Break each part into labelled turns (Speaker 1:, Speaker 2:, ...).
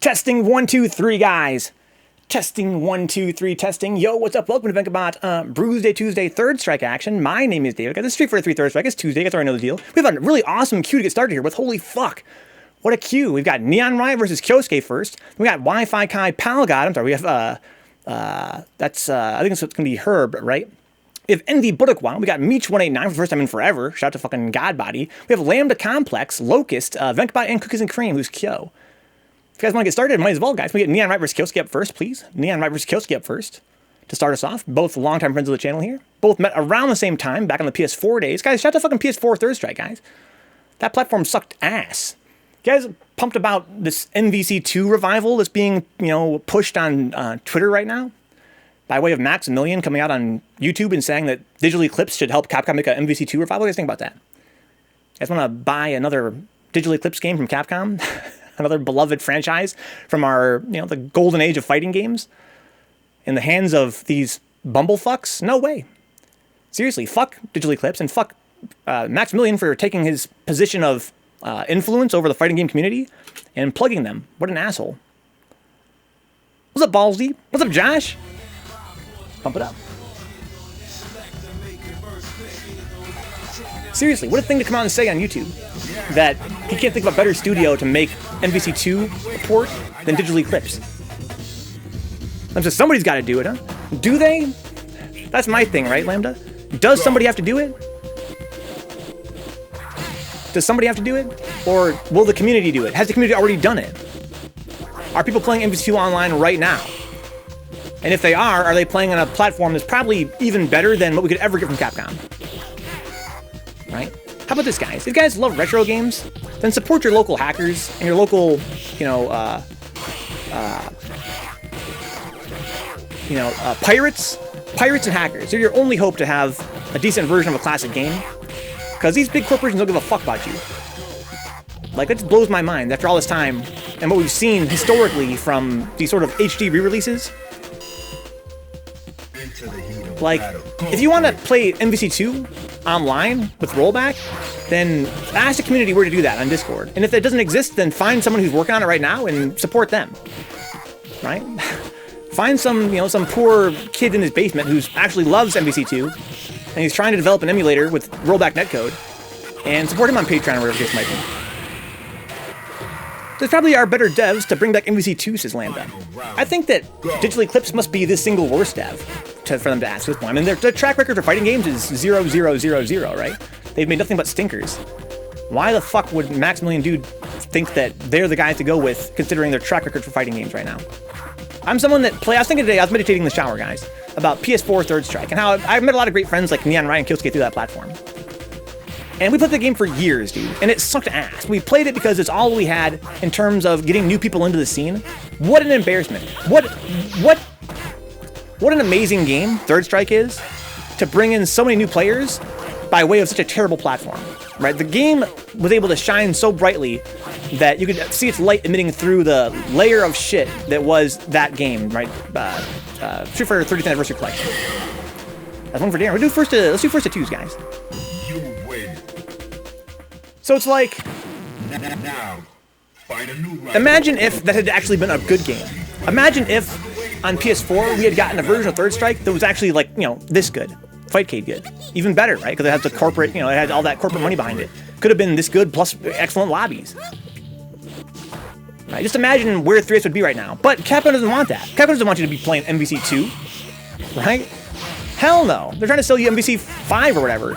Speaker 1: Testing 1, 2, 3, guys. Testing 1, 2, 3, testing. Yo, what's up? Welcome to Vencabot Bruise Day Tuesday Third Strike action. My name is David. Guys, this is Street Fighter 3 Third Strike. It's Tuesday. Guys, already know the deal. We have a really awesome queue to get started here with. Holy fuck. What a queue. We've got neonriot versus Kyosuke first. We got Wi-Fi Kai Palgod. I'm sorry, we have, I think it's going to be Herb, right? We have Envboricua. We got Meech 189 for the first time in forever. Shout out to fucking Godbody. We have LambdaComplex, locusT, Vencabot, and Cookies and Cream, who's Kyo. If you guys want to get started, might as well, guys. We get neonriot versus Kyosuke up first, please. Neonriot versus Kyosuke up first to start us off. Both longtime friends of the channel here. Both met around the same time, back on the PS4 days. Guys, shout out to fucking PS4 Third Strike, guys. That platform sucked ass. You guys pumped about this MVC2 revival that's being, pushed on Twitter right now? By way of Maximilian coming out on YouTube and saying that Digital Eclipse should help Capcom make a MVC2 revival. What do you guys think about that? You guys want to buy another Digital Eclipse game from Capcom? Another beloved franchise from our, the golden age of fighting games? In the hands of these bumblefucks? No way. Seriously, fuck Digital Eclipse and fuck Maximilian for taking his position of influence over the fighting game community and plugging them. What an asshole. What's up, Ballsy? What's up, Josh? Pump it up. Seriously, what a thing to come out and say on YouTube. That he can't think of a better studio to make MVC2 a port than Digital Eclipse. I'm just, somebody's got to do it, huh? Do they? That's my thing, right, Lambda? Does somebody have to do it? Does somebody have to do it? Or will the community do it? Has the community already done it? Are people playing MVC2 online right now? And if they are they playing on a platform that's probably even better than what we could ever get from Capcom? Right? How about this, guys? If you guys love retro games, then support your local hackers and your local, pirates. Pirates and hackers. They're your only hope to have a decent version of a classic game. Because these big corporations don't give a fuck about you. Like, it just blows my mind after all this time and what we've seen historically from these sort of HD re-releases. Like, if you want to play MVC2 online with rollback, then ask the community where to do that on Discord. And if that doesn't exist, then find someone who's working on it right now and support them. Right? Find some, some poor kid in his basement who actually loves MVC2 and he's trying to develop an emulator with rollback netcode and support him on Patreon or whatever the case might be. There's probably are better devs to bring back MVC2, says Lambda. I think that Digital Eclipse must be the single worst dev for them to ask at this point. I mean, their track record for fighting games is 0, 0, 0, 0, right? They've made nothing but stinkers. Why the fuck would Maximilian Dude think that they're the guys to go with, considering their track record for fighting games right now? I'm someone that I was thinking today, I was meditating in the shower, guys, about PS4 Third Strike, and how I've met a lot of great friends like neonriot and Kyosuke through that platform. And we played the game for years, dude, and it sucked ass. We played it because it's all we had in terms of getting new people into the scene. What an embarrassment. What an amazing game Third Strike is to bring in so many new players by way of such a terrible platform, right? The game was able to shine so brightly that you could see its light emitting through the layer of shit that was that game, right? Street Fighter 30th Anniversary Collection. That's one for Darren. Let's do first to twos, guys. So it's like, imagine if that had actually been a good game. Imagine if on PS4 we had gotten a version of Third Strike that was actually like, this good. Fightcade good. Even better, right? Because it has the corporate, it had all that corporate money behind it. Could have been this good plus excellent lobbies. Right? Just imagine where 3S would be right now. But Capcom doesn't want that. Capcom doesn't want you to be playing MVC2. Right? Hell no. They're trying to sell you MVC5 or whatever.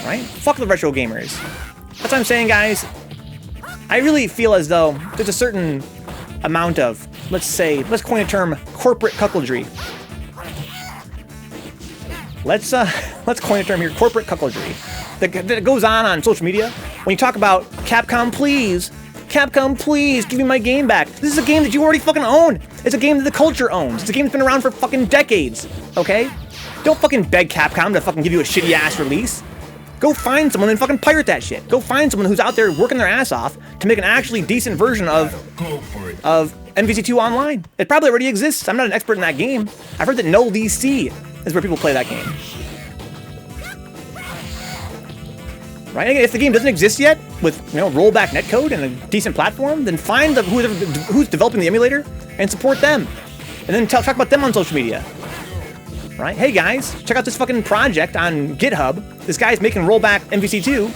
Speaker 1: Right? Fuck the retro gamers. That's what I'm saying, guys. I really feel as though there's a certain amount of, let's coin a term, corporate cuckoldry. Let's coin a term here, corporate cuckoldry, that goes on social media. When you talk about Capcom, please, give me my game back. This is a game that you already fucking own. It's a game that the culture owns. It's a game that's been around for fucking decades, okay? Don't fucking beg Capcom to fucking give you a shitty-ass release. Go find someone and fucking pirate that shit. Go find someone who's out there working their ass off to make an actually decent version of MVC2 online. It probably already exists. I'm not an expert in that game. I've heard that No VC is where people play that game. Right? If the game doesn't exist yet, with rollback netcode and a decent platform, then find who's developing the emulator and support them, and then talk about them on social media. Right? Hey guys, check out this fucking project on GitHub. This guy's making rollback MVC2.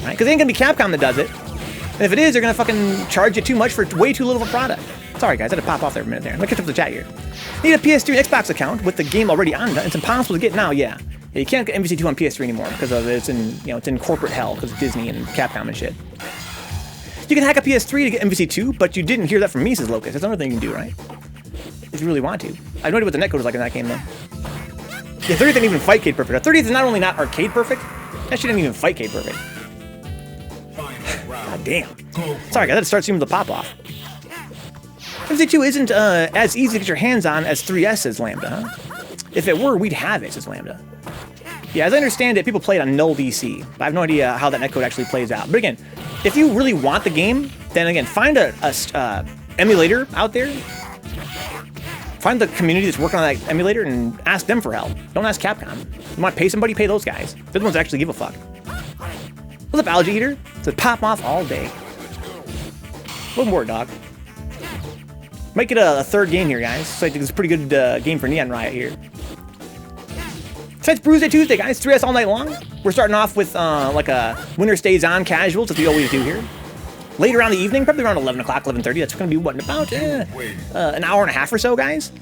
Speaker 1: Right? Because it ain't gonna be Capcom that does it. And if it is, they're gonna fucking charge you too much for way too little of a product. Sorry guys, I had to pop off there for a minute there. Let me catch up with the chat here. Need a PS3 and Xbox account with the game already on. It's impossible to get now, yeah. You can't get MVC2 on PS3 anymore because of it's in corporate hell because of Disney and Capcom and shit. You can hack a PS3 to get MVC2, but you didn't hear that from me, says locusT. That's another thing you can do, right? If you really want to. I have no idea what the netcode is like in that game, though. Yeah, 30th ain't even FightCade perfect. 30th is not only not arcade perfect, that shit ain't even FightCade perfect. God damn. Sorry, guys, I had to start seeing the pop off. MVC2 isn't as easy to get your hands on as 3S, says Lambda, huh? If it were, we'd have it, says Lambda. Yeah, as I understand it, people play it on null DC. But I have no idea how that netcode actually plays out. But again, if you really want the game, then again, find a emulator out there. Find the community that's working on that emulator and ask them for help. Don't ask Capcom. You want to pay somebody? Pay those guys. They're the ones that actually give a fuck. What's up, Algae Eater? So pop off all day. One more, dog. Might get a third game here, guys. So I think it's a pretty good game for neonriot here. Besides Bruise Day Tuesday, guys, 3S all night long. We're starting off with like a Winter Stays On casuals, as we always do here. Later on in the evening, probably around 11 o'clock, 11:30. That's going to be what, about an hour and a half or so, guys.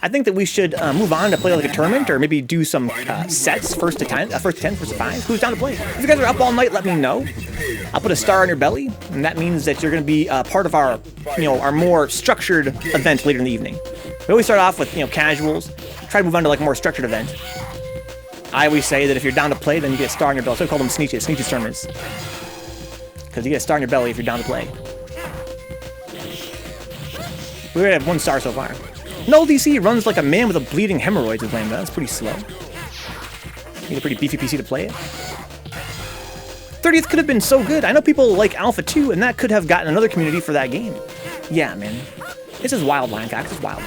Speaker 1: I think that we should move on to play like a tournament, or maybe do some sets, first to 10, first to 5. Who's down to play? If you guys are up all night, let me know. I'll put a star on your belly, and that means that you're going to be part of our, our more structured event later in the evening. We always start off with, casuals. Try to move on to like a more structured event. I always say that if you're down to play, then you get a star on your belly. So we call them sneeches tournaments. Because you get a star on your belly if you're down to play. We already have 1 star so far. Null DC runs like a man with a bleeding hemorrhoids with Lambda. That's pretty slow. Need a pretty beefy PC to play it. 30th could have been so good. I know people like Alpha 2, and that could have gotten another community for that game. Yeah, man. This is wild, Linecock. This is wild.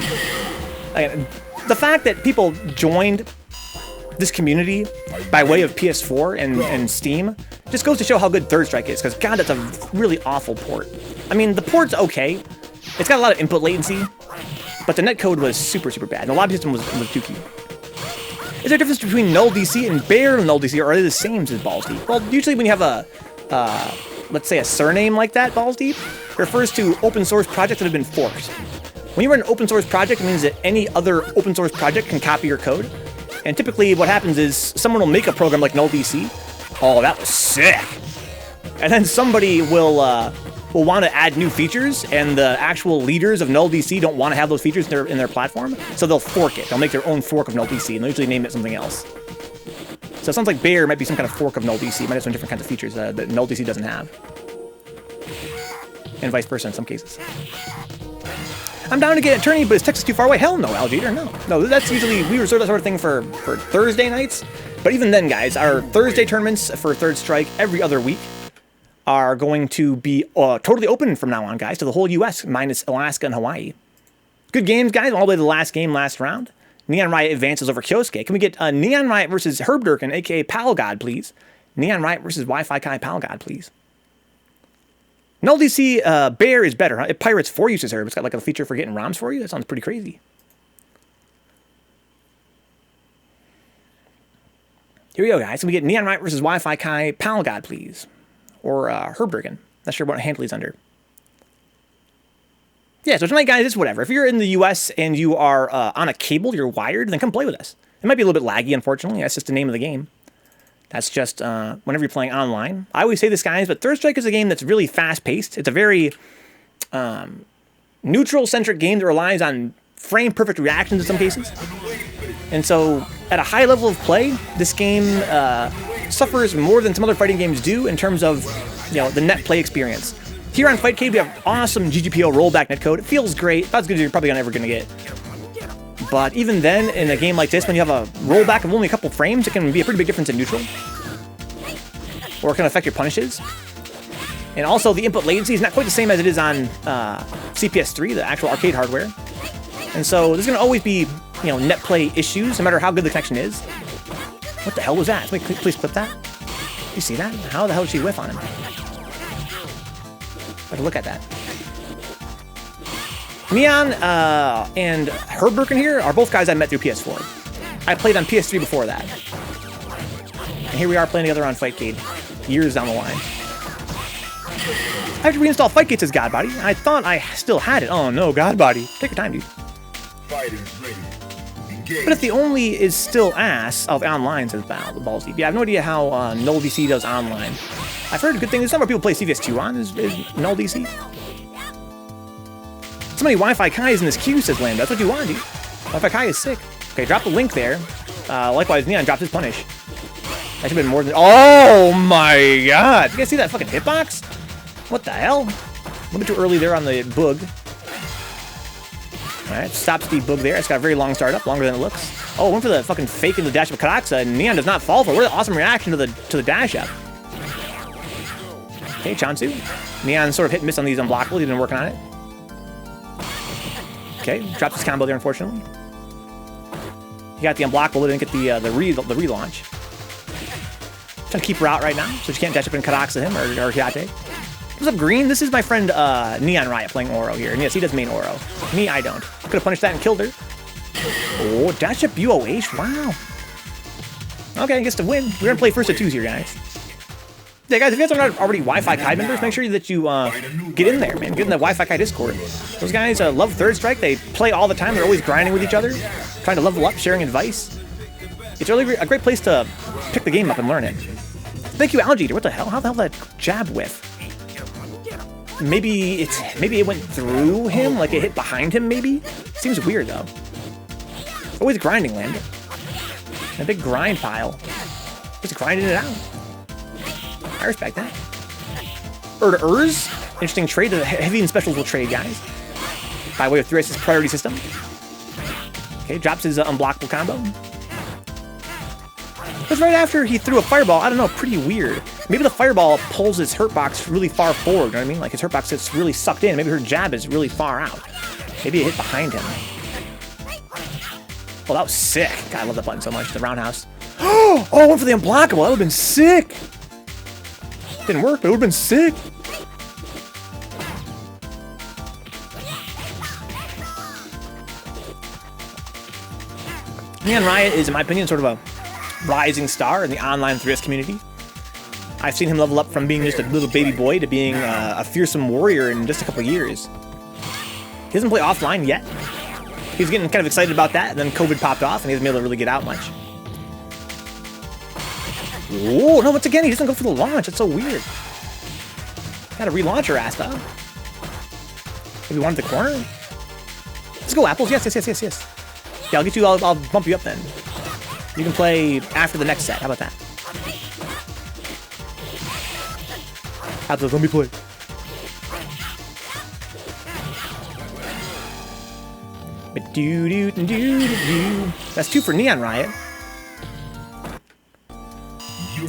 Speaker 1: The fact that people joined this community by way of PS4 and Steam just goes to show how good Third Strike is, because God, that's a really awful port. I mean, the port's okay. It's got a lot of input latency, but the netcode was super, super bad, and the lobby system was dookie. Is there a difference between null DC and bare null DC, or are they the same as Balls Deep? Well, usually when you have a, let's say a surname like that, Balls Deep, it refers to open source projects that have been forked. When you run an open source project, it means that any other open source project can copy your code. And typically what happens is someone will make a program like null DC. Oh, that was sick. And then somebody will want to add new features, and the actual leaders of null DC don't want to have those features in their platform, so they'll fork it. They'll make their own fork of null DC, and they'll usually name it something else. So it sounds like Bear might be some kind of fork of null DC. It might have some different kinds of features that null DC doesn't have. And vice versa in some cases. I'm down to get an attorney, but is Texas too far away? Hell no, Algator, no. No, that's usually, we reserve that sort of thing for Thursday nights. But even then, guys, our Thursday tournaments for Third Strike every other week are going to be totally open from now on, guys, to the whole U.S., minus Alaska and Hawaii. Good games, guys, all the way to the last game, last round. neonriot advances over Kyosuke. Can we get neonriot versus herbderken, a.k.a. palgHEADdon, please? neonriot versus Wi-Fi Kai palgHEADdon, please. Null DC Bear is better, huh? It pirates 4 uses herb. It's got like a feature for getting ROMs for you. That sounds pretty crazy. Here we go, guys. So we get neonriot versus Wi-Fi Kai palgHEADdon, please. Or herbderken. Not sure what handle he's under. Yeah, so tonight, guys, it's whatever. If you're in the US and you are on a cable, you're wired, then come play with us. It might be a little bit laggy, unfortunately. That's just the name of the game. That's just whenever you're playing online. I always say this, guys, but Third Strike is a game that's really fast-paced. It's a very neutral-centric game that relies on frame-perfect reactions in some cases. And so, at a high level of play, this game suffers more than some other fighting games do in terms of, the net play experience. Here on FightCade, we have awesome GGPO rollback netcode. It feels great. About as good as you're probably ever going to get. But even then, in a game like this, when you have a rollback of only a couple frames, it can be a pretty big difference in neutral. Or it can affect your punishes. And also, the input latency is not quite the same as it is on CPS3, the actual arcade hardware. And so, there's going to always be, net play issues, no matter how good the connection is. What the hell was that? Somebody please clip that. You see that? How the hell did she whiff on him? Let's look at that. Neon and Herbderken here are both guys I met through PS4. I played on PS3 before that. And here we are playing together on Fightcade, years down the line. I have to reinstall Fightcade, says Godbody. I thought I still had it. Oh no, Godbody. Take your time, dude. But if the only is still ass of online, says Ballsy. Yeah, I have no idea how nullDC does online. I've heard good things. There's some more people play CVS2 on is nullDC. So many Wi-Fi Kais in this queue, says Lambda. That's what you want, dude. Wi-Fi Kai is sick. Okay, drop the link there. Likewise, Neon dropped his punish. That should have been more than... Oh my god! You guys see that fucking hitbox? What the hell? A little bit too early there on the bug. Alright, stops the bug there. It's got a very long startup, longer than it looks. Oh, went for the fucking fake in the dash up Karaxa, and Neon does not fall for it. What an awesome reaction to the dash up. Okay, Chansu. Neon sort of hit and miss on these unblockables. He's been working on it. Okay, drops his combo there, unfortunately. He got the unblockable, didn't get the relaunch. Trying to keep her out right now, so she can't dash up and Karaxa him or Hiate. What's up, Green? This is my friend neonriot playing Oro here. And yes, he does main Oro. Me, I don't. Could have punished that and killed her. Oh, dash up UOH. Wow. Okay, I guess to win. We're gonna play first of twos here, guys. Yeah, guys, if you guys are not already Wi-Fi Kai members, make sure that you get in there, man. Get in the Wi-Fi Kai Discord. Those guys love Third Strike. They play all the time. They're always grinding with each other, trying to level up, sharing advice. It's really a great place to pick the game up and learn it. Thank you, Algae. What the hell? How the hell did that jab whiff? Maybe it went through him, like it hit behind him, maybe? Seems weird, though. Always grinding, Lambda. A big grind pile. Just grinding it out. I respect that. to interesting trade. The heavy and specials will trade, guys. By way of Threevenge's priority system. Okay, drops his unblockable combo. But right after he threw a fireball, I don't know, pretty weird. Maybe the fireball pulls his hurt box really far forward, you know what I mean? Like his hurt box gets really sucked in. Maybe her jab is really far out. Maybe it hit behind him. Well, that was sick. God, I love that button so much. The roundhouse. Oh, I went for the unblockable. That would have been sick. Didn't work, but it would have been sick. neonriot is, in my opinion, sort of a rising star in the online 3S community. I've seen him level up from being just a little baby boy to being a fearsome warrior in just a couple years. He doesn't play offline yet. He was getting kind of excited about that, and then COVID popped off, and he hasn't been able to really get out much. Whoa, no, once again, he doesn't go for the launch. That's so weird. Gotta relaunch her ass, though. Maybe one at the corner? Let's go, Apples. Yes, yes, yes, yes, yes. Yeah, I'll get you, I'll bump you up then. You can play after the next set. How about that? Apples, let me play. That's 2 for neonriot.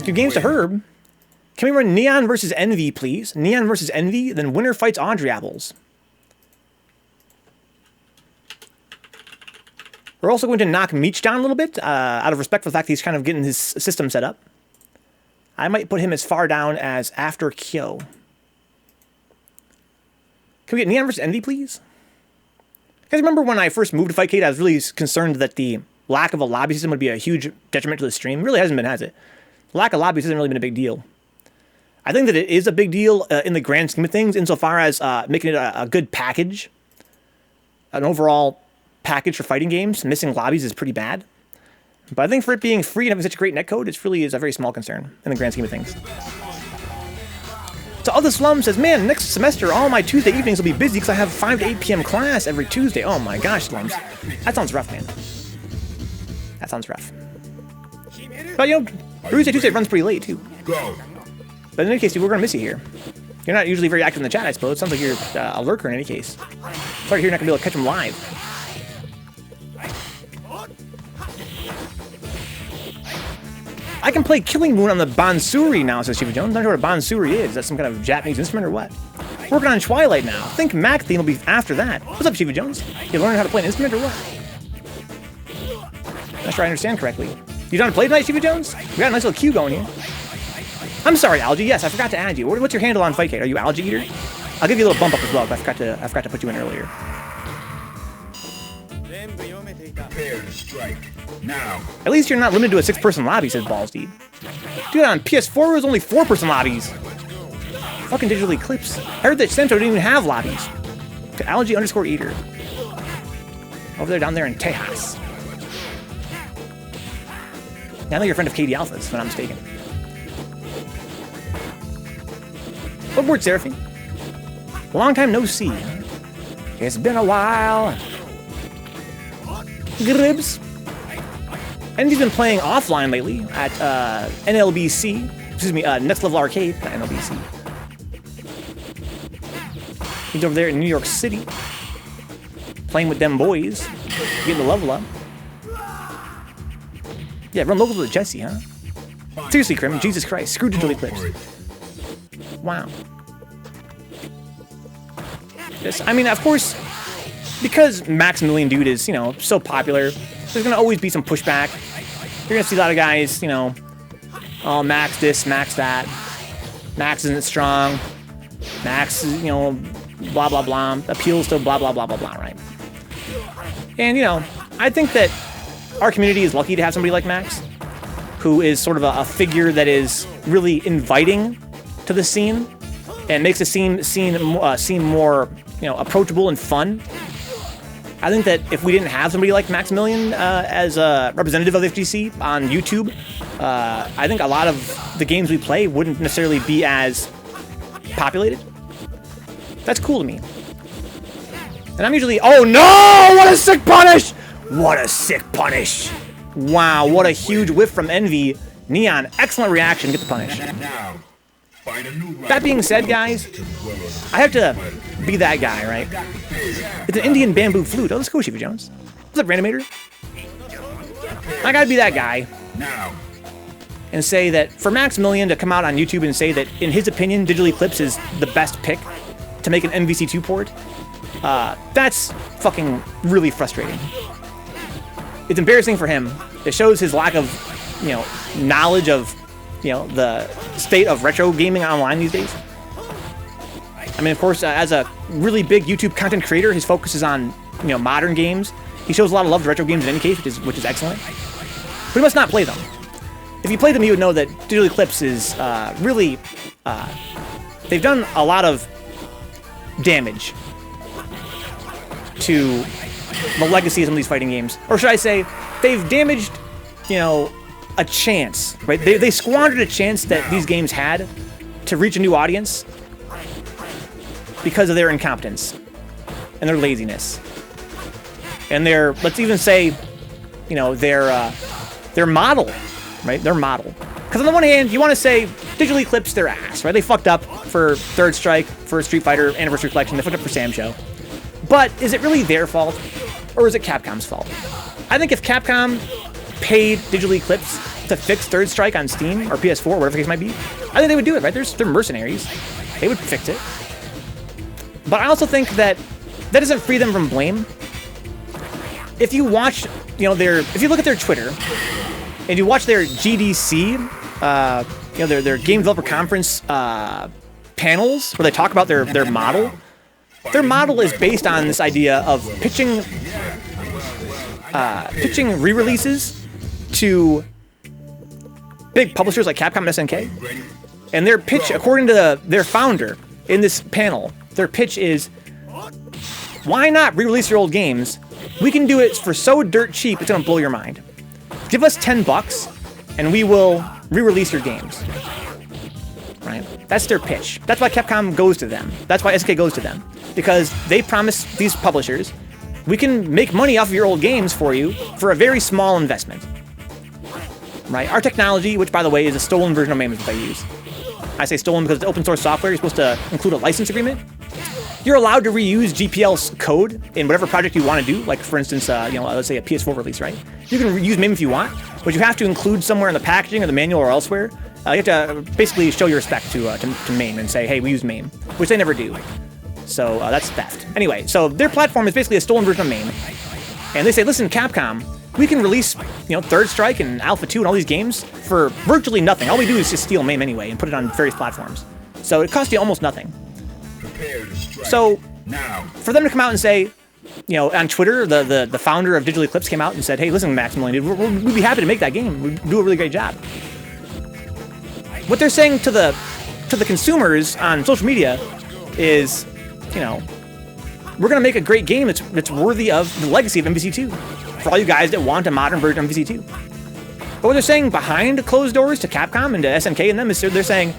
Speaker 1: Good games to Herb. Can we run Neon versus Envy, please? Neon versus Envy, then winner fights audreyapples. We're also going to knock Meech down a little bit, out of respect for the fact that he's kind of getting his system set up. I might put him as far down as after Kyo. Can we get Neon versus Envy, please? You guys remember when I first moved to Fightcade, I was really concerned that the lack of a lobby system would be a huge detriment to the stream. It really hasn't been, has it? The lack of lobbies hasn't really been a big deal. I think that it is a big deal in the grand scheme of things, insofar as making it a good package. An overall package for fighting games. Missing lobbies is pretty bad. But I think for it being free and having such a great netcode, it really is a very small concern in the grand scheme of things. So All the Slum says, man, next semester all my Tuesday evenings will be busy because I have 5 to 8 p.m. class every Tuesday. Oh my gosh, Slums. That sounds rough, man. That sounds rough. But you know, Tuesday runs pretty late too. But in any case, dude, we're going to miss you here. You're not usually very active in the chat, I suppose. Sounds like you're a lurker in any case. Sorry to hear you're not going to be able to catch him live. I can play Killing Moon on the Bansuri now, says Shiva Jones. I'm not sure what a Bansuri is. Is that some kind of Japanese instrument or what? Working on Twilight now. I think Mac theme will be after that. What's up, Shiva Jones? You learning how to play an instrument or what? Not sure I understand correctly. You done play tonight, Shiva Jones? We got a nice little queue going here. I'm sorry, Algae. Yes, I forgot to add you. What's your handle on Fightcade? Are you Algae Eater? I'll give you a little bump up as well, but I forgot to put you in earlier.
Speaker 2: Prepare to strike. Now.
Speaker 1: At least you're not limited to a 6-person lobby, says Ballsdeed. Dude, on PS4 it was only 4-person lobbies. Fucking Digital Eclipse. I heard that Cento didn't even have lobbies. To Allergy_Eater. Over there, down there in Tejas. Now I know you're a friend of KD Alphas, if I'm not mistaken. What word, Seraphine? Long time no see. It's been a while. Gribs. Envy's been playing offline lately at NLBC. Excuse me, Next Level Arcade, not NLBC. He's over there in New York City. Playing with them boys. Getting the level up. Yeah, run local with Jesse, huh? Seriously, Krim, Jesus Christ. Screw Digital Eclipse. Wow. Yes, I mean, of course, because Maximilian Dude is, you know, so popular, there's gonna always be some pushback. You're gonna see a lot of guys, you know, oh, Max this, Max that. Max isn't strong. Max is, you know, blah, blah, blah. Appeals to blah, blah, blah, blah, blah, right? And, you know, I think that our community is lucky to have somebody like Max, who is sort of a figure that is really inviting to the scene and makes the scene seem more, you know, approachable and fun. I think that if we didn't have somebody like Maximilian as a representative of FGC on YouTube, I think a lot of the games we play wouldn't necessarily be as populated. That's cool to me. And I'm usually, oh no! What a sick punish! What a sick punish! Wow, what a huge whiff from Envy. Neon, excellent reaction, get the punish. That being said, guys, I have to be that guy, right? It's an Indian bamboo flute. Oh, let's go, Shiva Jones. What's up, Randomator? I gotta be that guy and say that for Maximilian to come out on YouTube and say that, in his opinion, Digital Eclipse is the best pick to make an MVC2 port, that's fucking really frustrating. It's embarrassing for him. It shows his lack of, you know, knowledge of, you know, the state of retro gaming online these days. I mean, of course, as a really big YouTube content creator, his focus is on, you know, modern games. He shows a lot of love to retro games in any case, which is excellent. But he must not play them. If you play them, you would know that Digital Eclipse is really... they've done a lot of damage to the legacy of some of these fighting games. Or should I say, they've damaged, you know, a chance, right? They squandered a chance that these games had to reach a new audience because of their incompetence and their laziness. And their, let's even say, you know, their model, right? Their model. Because on the one hand, you want to say Digital Eclipse their ass, right? They fucked up for Third Strike, for Street Fighter Anniversary Collection, they fucked up for Sam Show. But is it really their fault, or is it Capcom's fault? I think if Capcom paid Digital Eclipse to fix Third Strike on Steam, or PS4, or whatever the case might be, I think they would do it, right? They're mercenaries. They would fix it. But I also think that that doesn't free them from blame. If you watch, you know, if you look at their Twitter, and you watch their GDC, you know, their Game Developer Conference panels, where they talk about their model, their model is based on this idea of pitching re-releases to big publishers like Capcom and SNK. And their pitch, according to their founder in this panel, their pitch is, why not re-release your old games? We can do it for so dirt cheap, it's gonna blow your mind. Give us $10 and we will re-release your games. Right? That's their pitch. That's why Capcom goes to them. That's why SNK goes to them. Because they promise these publishers, we can make money off of your old games for you for a very small investment. Right? Our technology, which by the way is a stolen version of MAME is what I use. I say stolen because it's open source software. You're supposed to include a license agreement. You're allowed to reuse GPL's code in whatever project you want to do. Like, for instance, you know, let's say a PS4 release, right? You can use MAME if you want, but you have to include somewhere in the packaging or the manual or elsewhere. You have to basically show your respect to MAME and say, hey, we use MAME, which they never do. So that's theft. Anyway, so their platform is basically a stolen version of MAME. And they say, listen, Capcom, we can release, you know, Third Strike and Alpha 2 and all these games for virtually nothing. All we do is just steal MAME anyway and put it on various platforms. So it costs you almost nothing.
Speaker 2: Prepare to strike.
Speaker 1: So
Speaker 2: Now.
Speaker 1: for them to come out and say, you know, on Twitter, the founder of Digital Eclipse came out and said, hey, listen, Maximilian, dude, we'd be happy to make that game. We'd do a really great job. What they're saying to the consumers on social media is, you know, we're going to make a great game that's worthy of the legacy of MVC2 for all you guys that want a modern version of MVC2. But what they're saying behind closed doors to Capcom and to SNK and them is they're saying,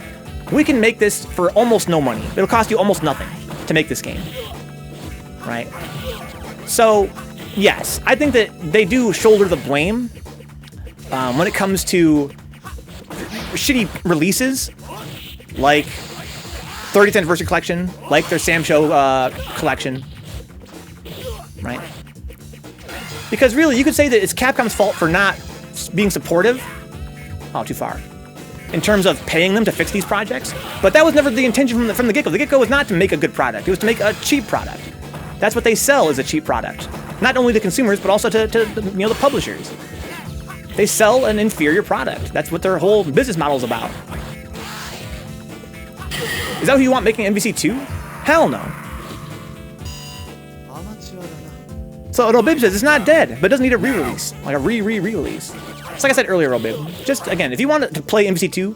Speaker 1: we can make this for almost no money. It'll cost you almost nothing to make this game, right? So, yes, I think that they do shoulder the blame when it comes to shitty releases like 30th Anniversary Collection, like their Sam Show collection, right? Because really, you could say that it's Capcom's fault for not being supportive. Oh, too far. In terms of paying them to fix these projects. But that was never the intention from the get-go. The get-go was not to make a good product. It was to make a cheap product. That's what they sell, is a cheap product. Not only to consumers, but also to you know, the publishers. They sell an inferior product. That's what their whole business model is about. Is that what you want making MVC2? Hell no. So Robib says it's not dead, but it doesn't need a re-release. Like a re-release. It's like I said earlier, Robib. Just, again, if you want to play MVC2,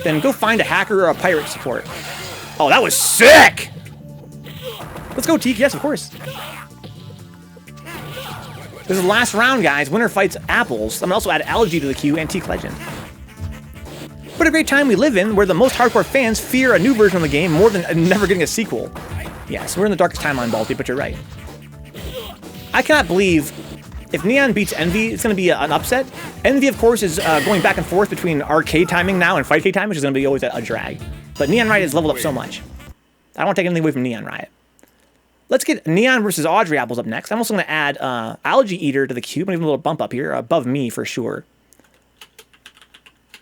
Speaker 1: then go find a hacker or a pirate support. Oh, that was sick! Let's go, Teak. Yes, of course. This is the last round, guys. Winner fights apples. I'm going to also add Algae to the queue and Teaklegend. What a great time we live in, where the most hardcore fans fear a new version of the game more than never getting a sequel. Yes, we're in the darkest timeline, Balti, but you're right. I cannot believe if Neon beats Envy, it's going to be an upset. Envy, of course, is going back and forth between arcade timing now and Fightcade time, which is going to be always a drag. But Neon Riot has leveled up so much. I don't want to take anything away from Neon Riot. Let's get Neon versus audreyapples up next. I'm also going to add algae-eatter to the queue. I'm going to give him a little bump up here, above me for sure.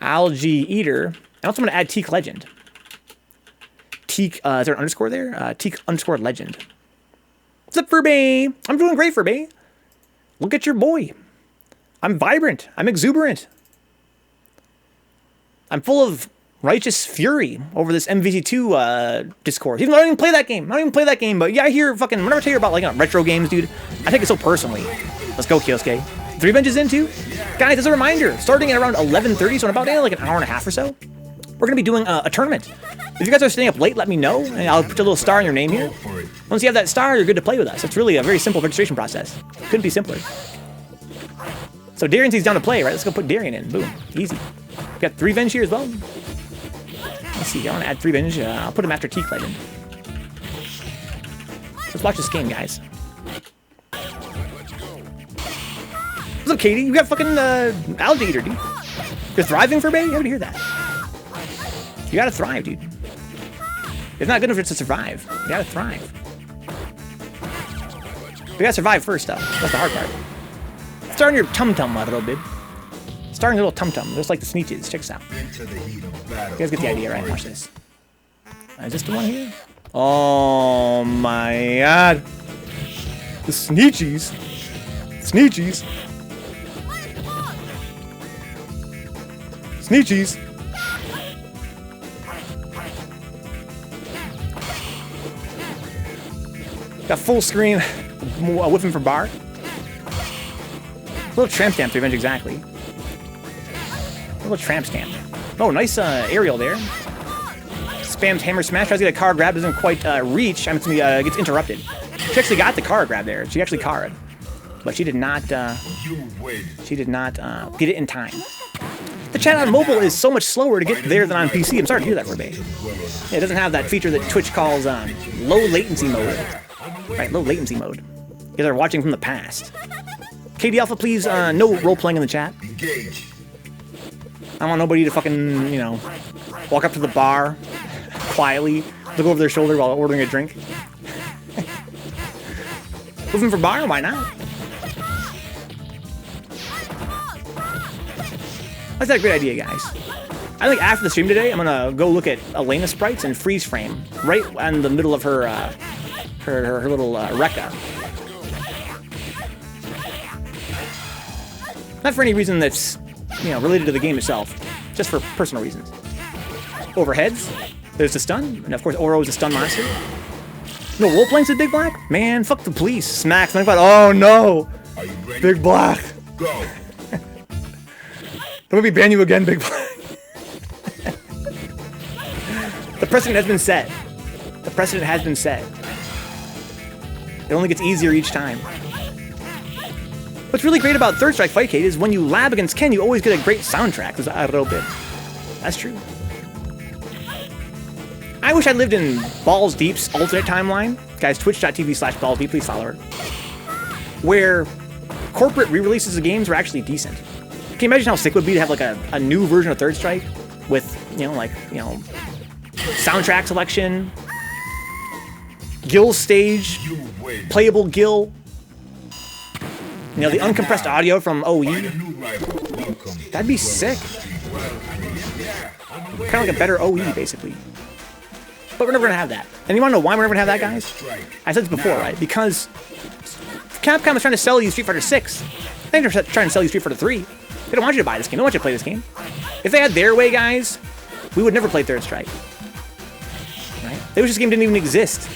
Speaker 1: algae-eatter. I'm also going to add Teaklegend. Teak, is there an underscore there? Teak_legend. What's up, Furby? I'm doing great, Furby. Look at your boy. I'm vibrant. I'm exuberant. I'm full of righteous fury over this MVC2 discourse. Even though I don't even play that game. I don't even play that game, but yeah, I hear fucking, whenever I hear about like retro games, dude, I take it so personally. Let's go, Kyosuke. Threevenge is in too. Guys, as a reminder, starting at around 11:30, so in about like an hour and a half or so, we're going to be doing a tournament. If you guys are staying up late, let me know, and I'll put a little star in your name here. Once you have that star, you're good to play with us. It's really a very simple registration process. Couldn't be simpler. So Darian sees down to play, right? Let's go put Darian in. Boom. Easy. We got Threevenge here as well. Let's see. I want to add Threevenge. I'll put him after Teaklegend. Let's watch this game, guys. What's up, Katie? You got fucking algae-eatter, dude. You're thriving for Bay? How would you hear that? You gotta thrive, dude. It's not good enough to survive. You gotta thrive. You gotta survive first, though. That's the hard part. Start on your tum-tum a little bit. Start on your little tum-tum, just like the Sneeches. Check this out. You guys get the idea, right? Watch this. Is this the one here? Oh my god. The Sneeches. Sneeches. Sneeches. Got full screen, whipping for bar. A little tramp stamp, Threevenge, exactly. A little tramp stamp. Oh, nice aerial there. Spams hammer smash, tries to get a car grab, doesn't quite reach. I'm assuming gets interrupted. She actually got the car grab there. She actually carred. But she did not, get it in time. The chat on mobile is so much slower to get there than on PC. I'm sorry to hear that, Rebay. It doesn't have that feature that Twitch calls low latency mode. Right, low latency mode. You guys are watching from the past. KD Alpha, please, no role-playing in the chat. I don't want nobody to fucking, you know, walk up to the bar quietly, look over their shoulder while ordering a drink. Moving for bar? Why not? That's a great idea, guys. I think after the stream today, I'm gonna go look at Elena sprites and freeze frame right in the middle of her her little Rekka. Not for any reason that's, you know, related to the game itself, just for personal reasons. Overheads, there's the stun, and of course Oro is a stun monster. No, Wolf Blanks with Big Black? Man, fuck the police. Smacks. Oh no!
Speaker 2: Are you ready?
Speaker 1: Big Black.
Speaker 2: Go.
Speaker 1: Don't be ban you again, Big Black. The precedent has been set. The precedent has been set. It only gets easier each time. What's really great about Third Strike Fightcade is when you lab against Ken, you always get a great soundtrack. There's a little bit. That's true. I wish I lived in Balls Deep's alternate timeline. Guys, twitch.tv/BallsDeep, please follow her. Where corporate re-releases of games were actually decent. Can you imagine how sick it would be to have like a new version of Third Strike with, soundtrack selection, Gill stage, playable Gill, the uncompressed audio from OE. That'd be sick. Kind of like a better OE, basically. But we're never going to have that. And you want to know why we're never going to have that, guys? I said this before, right? Because Capcom is trying to sell you Street Fighter 6. They're trying to sell you Street Fighter 3. They don't want you to buy this game. They don't want you to play this game. If they had their way, guys, we would never play Third Strike. Right? They wish this game didn't even exist.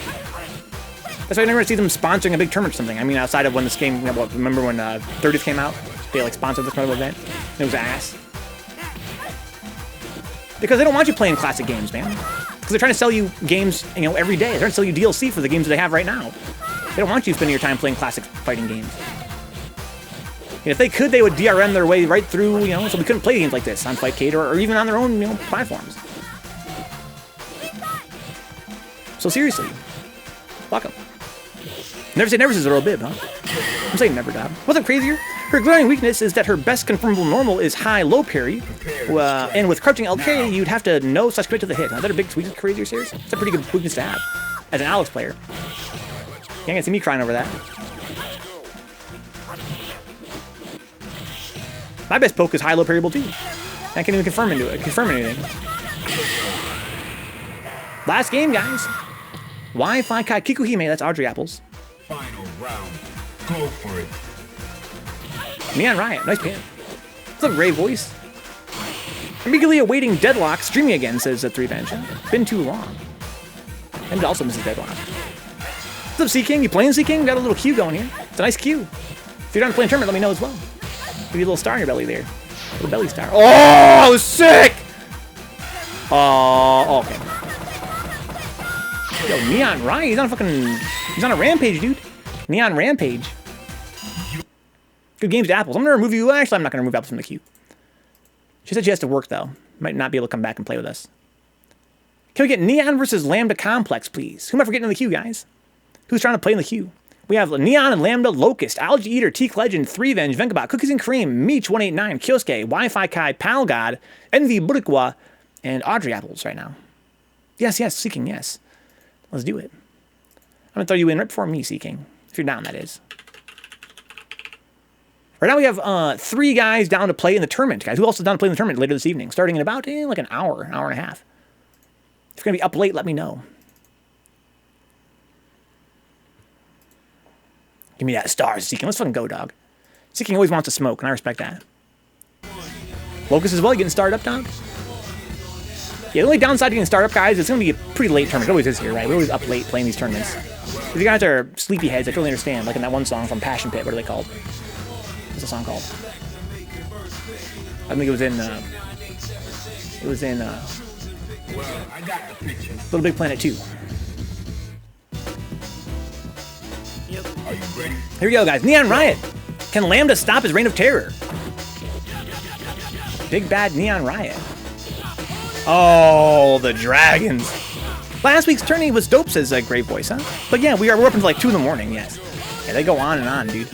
Speaker 1: That's why I never see them sponsoring a big tournament or something. I mean, outside of when this game, remember when 30th came out? They sponsored this kind of event. It was ass. Because they don't want you playing classic games, man. Because they're trying to sell you games, every day. They're trying to sell you DLC for the games that they have right now. They don't want you spending your time playing classic fighting games. If they could, they would DRM their way right through, so we couldn't play games like this on Fightcade or even on their own, platforms. So seriously, fuck them. Never say never says a little bit, huh? I'm saying never, dog. What's up, crazier? Her glaring weakness is that her best confirmable normal is high-low parry, and with crouching LK, you'd have to know/commit to the hit. Is that a big weakness, crazier, serious? It's a pretty good weakness to have as an Alex player. You ain't gonna see me crying over that. My best poke is high-low parryable too. I can't even confirm anything. Last game, guys. Wi-Fi Kai Kikkuhime, that's audreyapples.
Speaker 2: Final round. Go for it.
Speaker 1: neonriot, nice pan. What's up, Ray Voice? I'm eagerly awaiting Deadlock streaming again, says Threevenge. Been too long. And also misses Deadlock. What's up, Sea-King? You playing, Sea-King? We got a little queue going here. It's a nice queue. If you're done playing tournament, let me know as well. Give you a little star in your belly there. A little belly star. Oh, sick! Oh, okay. Yo, neonriot, he's on a rampage, dude. Neon Rampage. Good games to Apples. I'm gonna remove you. Actually, I'm not gonna remove Apples from the queue. She said she has to work though. Might not be able to come back and play with us. Can we get Neon versus LambdaComplex, please? Who am I forgetting in the queue, guys? Who's trying to play in the queue? We have Neon and Lambda, locusT, algaEATer, Teaklegend, Threevenge, Vencabot, Cookies and Cream, Meech 189, Kyosuke, Wi-Fi Kai, gawd, Envboricua, and audreyapples right now. Yes, Seeking, yes. Let's do it. I'm gonna throw you in right before me, Seeking. If you're down, that is. Right now we have 3 guys down to play in the tournament, guys. Who else is down to play in the tournament later this evening? Starting in about like an hour and a half. If you're gonna be up late, let me know. Give me that star, Seeking. Let's fucking go, dog. Seeking always wants to smoke, and I respect that. locusT as well, you getting started up, dog? Yeah, the only downside to getting started up, guys, it's going to be a pretty late tournament. It always is here, right? We're always up late playing these tournaments. If you guys are sleepyheads, I totally understand. Like in that one song from Passion Pit, what are they called? What's the song called? I think it was in, Little Big Planet 2.
Speaker 2: Are you ready?
Speaker 1: Here we go, guys. neonriot. Can Lambda stop his reign of terror? Big bad neonriot. Oh, the dragons. Last week's tourney was dope, says Great Voice, huh? But yeah, we're up until like 2 in the morning, yes. Yeah, they go on and on, dude.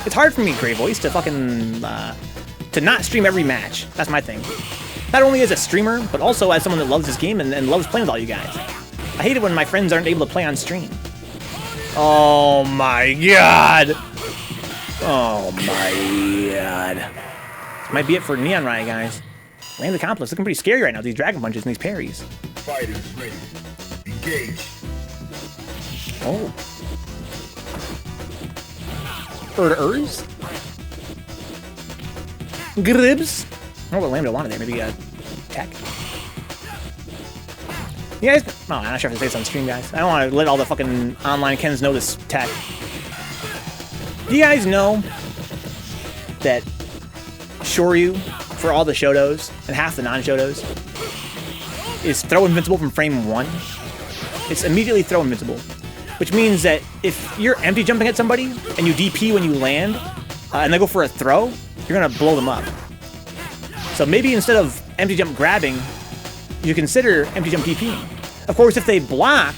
Speaker 1: It's hard for me, Great Voice, to fucking, to not stream every match. That's my thing. Not only as a streamer, but also as someone that loves this game and loves playing with all you guys. I hate it when my friends aren't able to play on stream. Oh my god! Oh my god. This might be it for neonriot, guys. LambdaComplex looking pretty scary right now, these dragon punches and these parries.
Speaker 2: Fighters ready. Engage.
Speaker 1: Oh. Urs? Gribs? I don't know what Lambda wanted there, maybe tech. You guys, oh, I'm not sure if I say this on stream, guys. I don't want to let all the fucking online Kens know this tech. Do you guys know that Shoryu, for all the Shotos and half the non-Shotos, is throw invincible from frame 1? It's immediately throw invincible, which means that if you're empty jumping at somebody and you DP when you land, and they go for a throw, you're gonna blow them up. So maybe instead of empty jump grabbing, you consider empty jump DPing. Of course, if they block,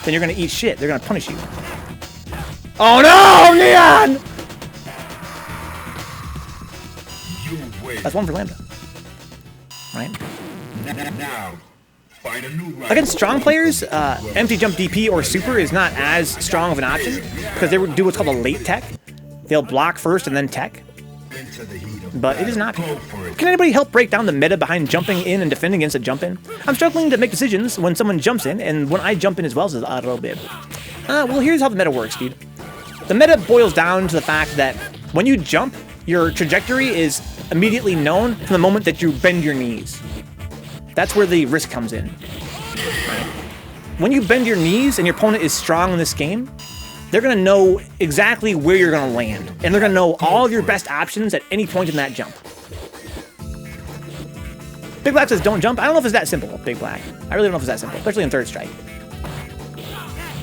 Speaker 1: then you're gonna eat shit. They're gonna punish you. Oh no, Neon! That's one for Lambda. Right?
Speaker 2: Now, find a new
Speaker 1: Against strong players, empty jump DP or super is not as strong of an option because they do what's called a late tech. They'll block first and then tech. But it is an option. Can anybody help break down the meta behind jumping in and defending against a jump in? I'm struggling to make decisions when someone jumps in and when I jump in as well as a little bit. Well, here's how the meta works, dude. The meta boils down to the fact that when you jump, your trajectory is immediately known from the moment that you bend your knees. That's where the risk comes in. Right? When you bend your knees and your opponent is strong in this game, they're going to know exactly where you're going to land. And they're going to know all of your best options at any point in that jump. Big Black says don't jump. I don't know if it's that simple, Big Black. I really don't know if it's that simple, especially in third strike.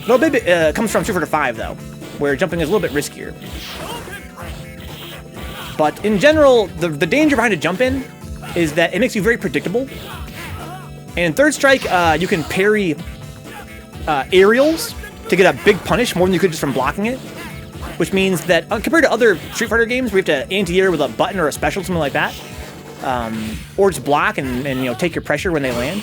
Speaker 1: Little bit comes from Street Fighter 5, though, where jumping is a little bit riskier. But in general, the danger behind a jump in is that it makes you very predictable. And in third strike, you can parry aerials to get a big punish more than you could just from blocking it. Which means that compared to other Street Fighter games where you have to anti-air with a button or a special, something like that, or just block and you know, take your pressure when they land.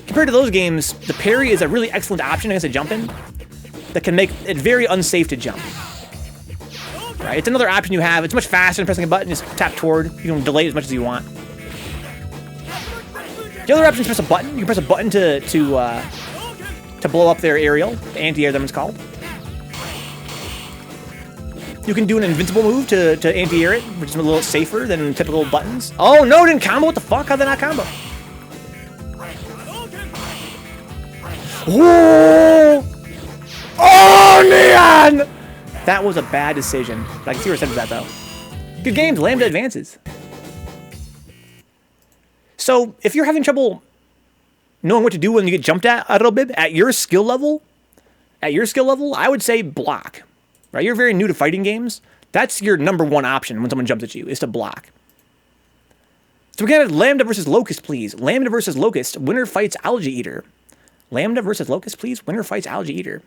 Speaker 1: Compared to those games, the parry is a really excellent option against a jump-in that can make it very unsafe to jump. Right? It's another option you have. It's much faster than pressing a button. Just tap toward. You can delay it as much as you want. The other option is press a button. You can press a button to blow up their aerial. Anti-air them, it's called. You can do an invincible move to anti-air it, which is a little safer than typical buttons. Oh no, didn't combo. What the fuck? How'd that not combo? Whoa! Oh, Neon! That was a bad decision. I can see where I said that, though. Good games. Lambda advances. So, if you're having trouble knowing what to do when you get jumped at a little bit, at your skill level, I would say block. Right? You're very new to fighting games. That's your #1 option when someone jumps at you, is to block. So we can have Lambda versus locusT, please. Lambda versus locusT. Winner fights algae-eater. Lambda versus locusT, please. Winner fights algae-eater.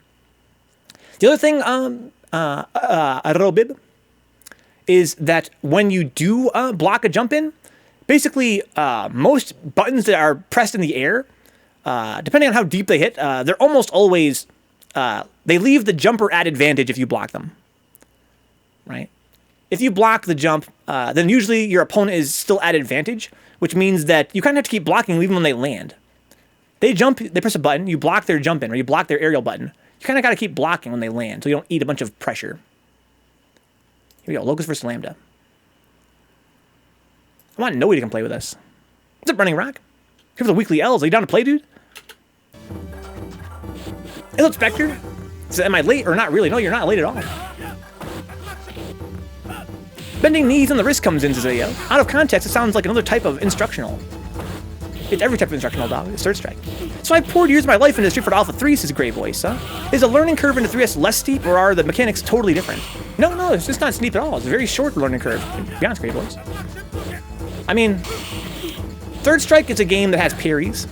Speaker 1: The other thing, Robib, is that when you do block a jump in, basically most buttons that are pressed in the air, depending on how deep they hit, they're almost always, they leave the jumper at advantage if you block them. Right? If you block the jump, then usually your opponent is still at advantage, which means that you kind of have to keep blocking even when they land. They jump, they press a button, you block their jump in, or you block their aerial button. You kind of got to keep blocking when they land so you don't eat a bunch of pressure. Here we go, locusT versus Lambda. I want nobody to come play with us. What's up, RunningRock? Here for the weekly L's. Are you down to play, dude? Hello, Zspectrez. So am I late or not really? No, you're not late at all. Bending knees on the wrist comes in, Zazio. Out of context, it sounds like another type of instructional. It's every type of instructional, dog. It's third strike. So I poured years of my life into Street Fighter Alpha 3, says Grey Voice, huh? Is the learning curve into 3S less steep, or are the mechanics totally different? No, it's just not steep at all. It's a very short learning curve, to be honest, Grey Voice. I mean, third strike is a game that has parries.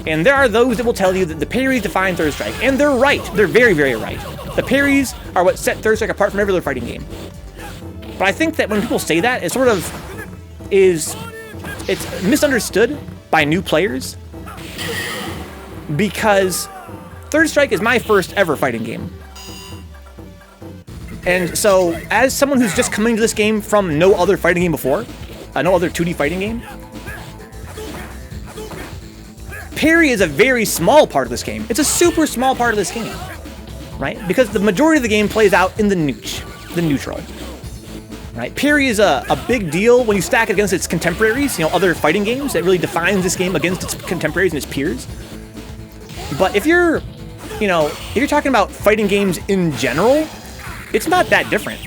Speaker 1: And there are those that will tell you that the parries define third strike. And they're right. They're very, very right. The parries are what set third strike apart from every other fighting game. But I think that when people say that, it sort of is... It's misunderstood by new players because third strike is my first ever fighting game. And so, as someone who's just coming to this game from no other fighting game before, no other 2D fighting game, parry is a very small part of this game. It's a super small part of this game, right? Because the majority of the game plays out in the neutral. right? Parry is a big deal when you stack it against its contemporaries, you know, other fighting games. It really defines this game against its contemporaries and its peers. But if you're, you know, if you're talking about fighting games in general, it's not that different,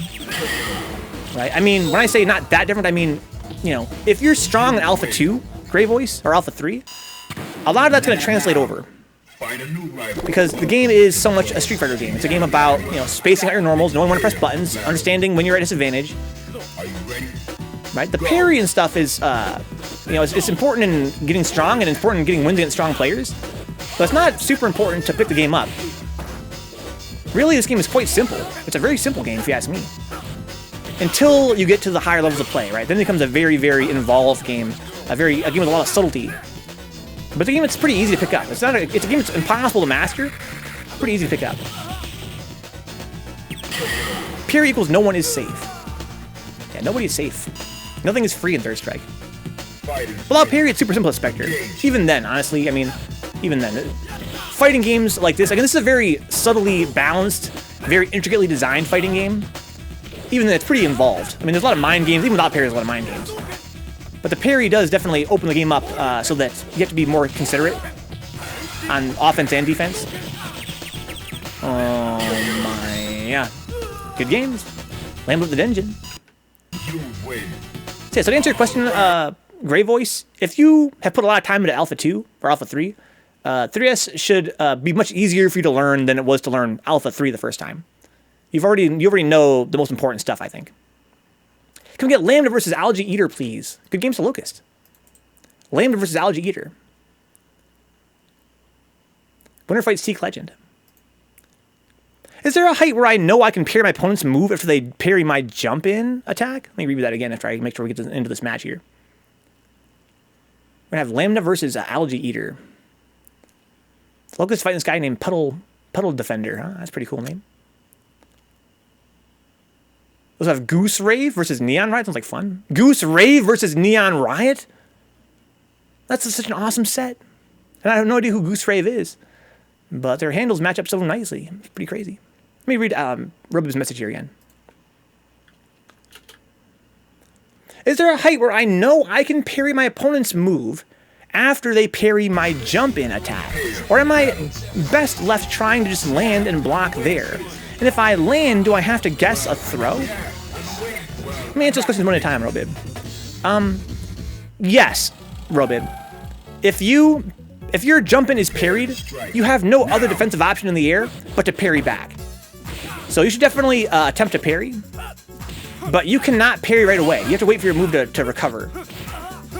Speaker 1: right? I mean, when I say not that different, I mean, you know, if you're strong in Alpha 2, Gray Voice, or Alpha 3, a lot of that's going to translate over. Because the game is so much a Street Fighter game. It's a game about, you know, spacing out your normals, knowing when to press buttons, understanding when you're at disadvantage. Right? The parry and stuff is, you know, it's important in getting strong and important in getting wins against strong players. But it's not super important to pick the game up. Really, this game is quite simple. It's a very simple game, if you ask me. Until you get to the higher levels of play, right? Then it becomes a very, very involved game. A game with a lot of subtlety. But the game it's pretty easy to pick up. It's a game that's impossible to master. Pretty easy to pick up. Parry equals no one is safe. Yeah, nobody is safe. Nothing is free in Third Strike. Without parry, it's super simple as Spectre. Even then, honestly, I mean, even then. Fighting games like this, again, this is a very subtly balanced, very intricately designed fighting game. Even then, it's pretty involved. I mean, there's a lot of mind games. Even without parry, there's a lot of mind games. But the parry does definitely open the game up so that you have to be more considerate on offense and defense. Oh my, yeah. Good games. Land of the Dungeon. So, yeah, so to answer your question, Gray Voice, if you have put a lot of time into Alpha 2 or Alpha 3, 3S should be much easier for you to learn than it was to learn Alpha 3 the first time. You already know the most important stuff, I think. Can we get Lambda versus algae-eater, please? Good games to locusT. Lambda versus algae-eater. Winner fights Teaklegend. Is there a height where I know I can parry my opponent's move after they parry my jump-in attack? Let me read that again after I make sure we get into this match here. We're going to have Lambda versus algae-eater. locusT fighting this guy named Puddle Defender. Huh? That's a pretty cool name. We also have Goose Rave versus Neon Riot. Sounds like fun. Goose Rave versus Neon Riot? That's such an awesome set. And I have no idea who Goose Rave is. But their handles match up so nicely. It's pretty crazy. Let me read Robib's message here again. Is there a height where I know I can parry my opponent's move after they parry my jump-in attack? Or am I best left trying to just land and block there? And if I land, do I have to guess a throw? Let me answer this question one at a time, Robib. Yes, Robib. If your jump-in is parried, you have no other defensive option in the air but to parry back. So you should definitely attempt to parry, but you cannot parry right away. You have to wait for your move to recover.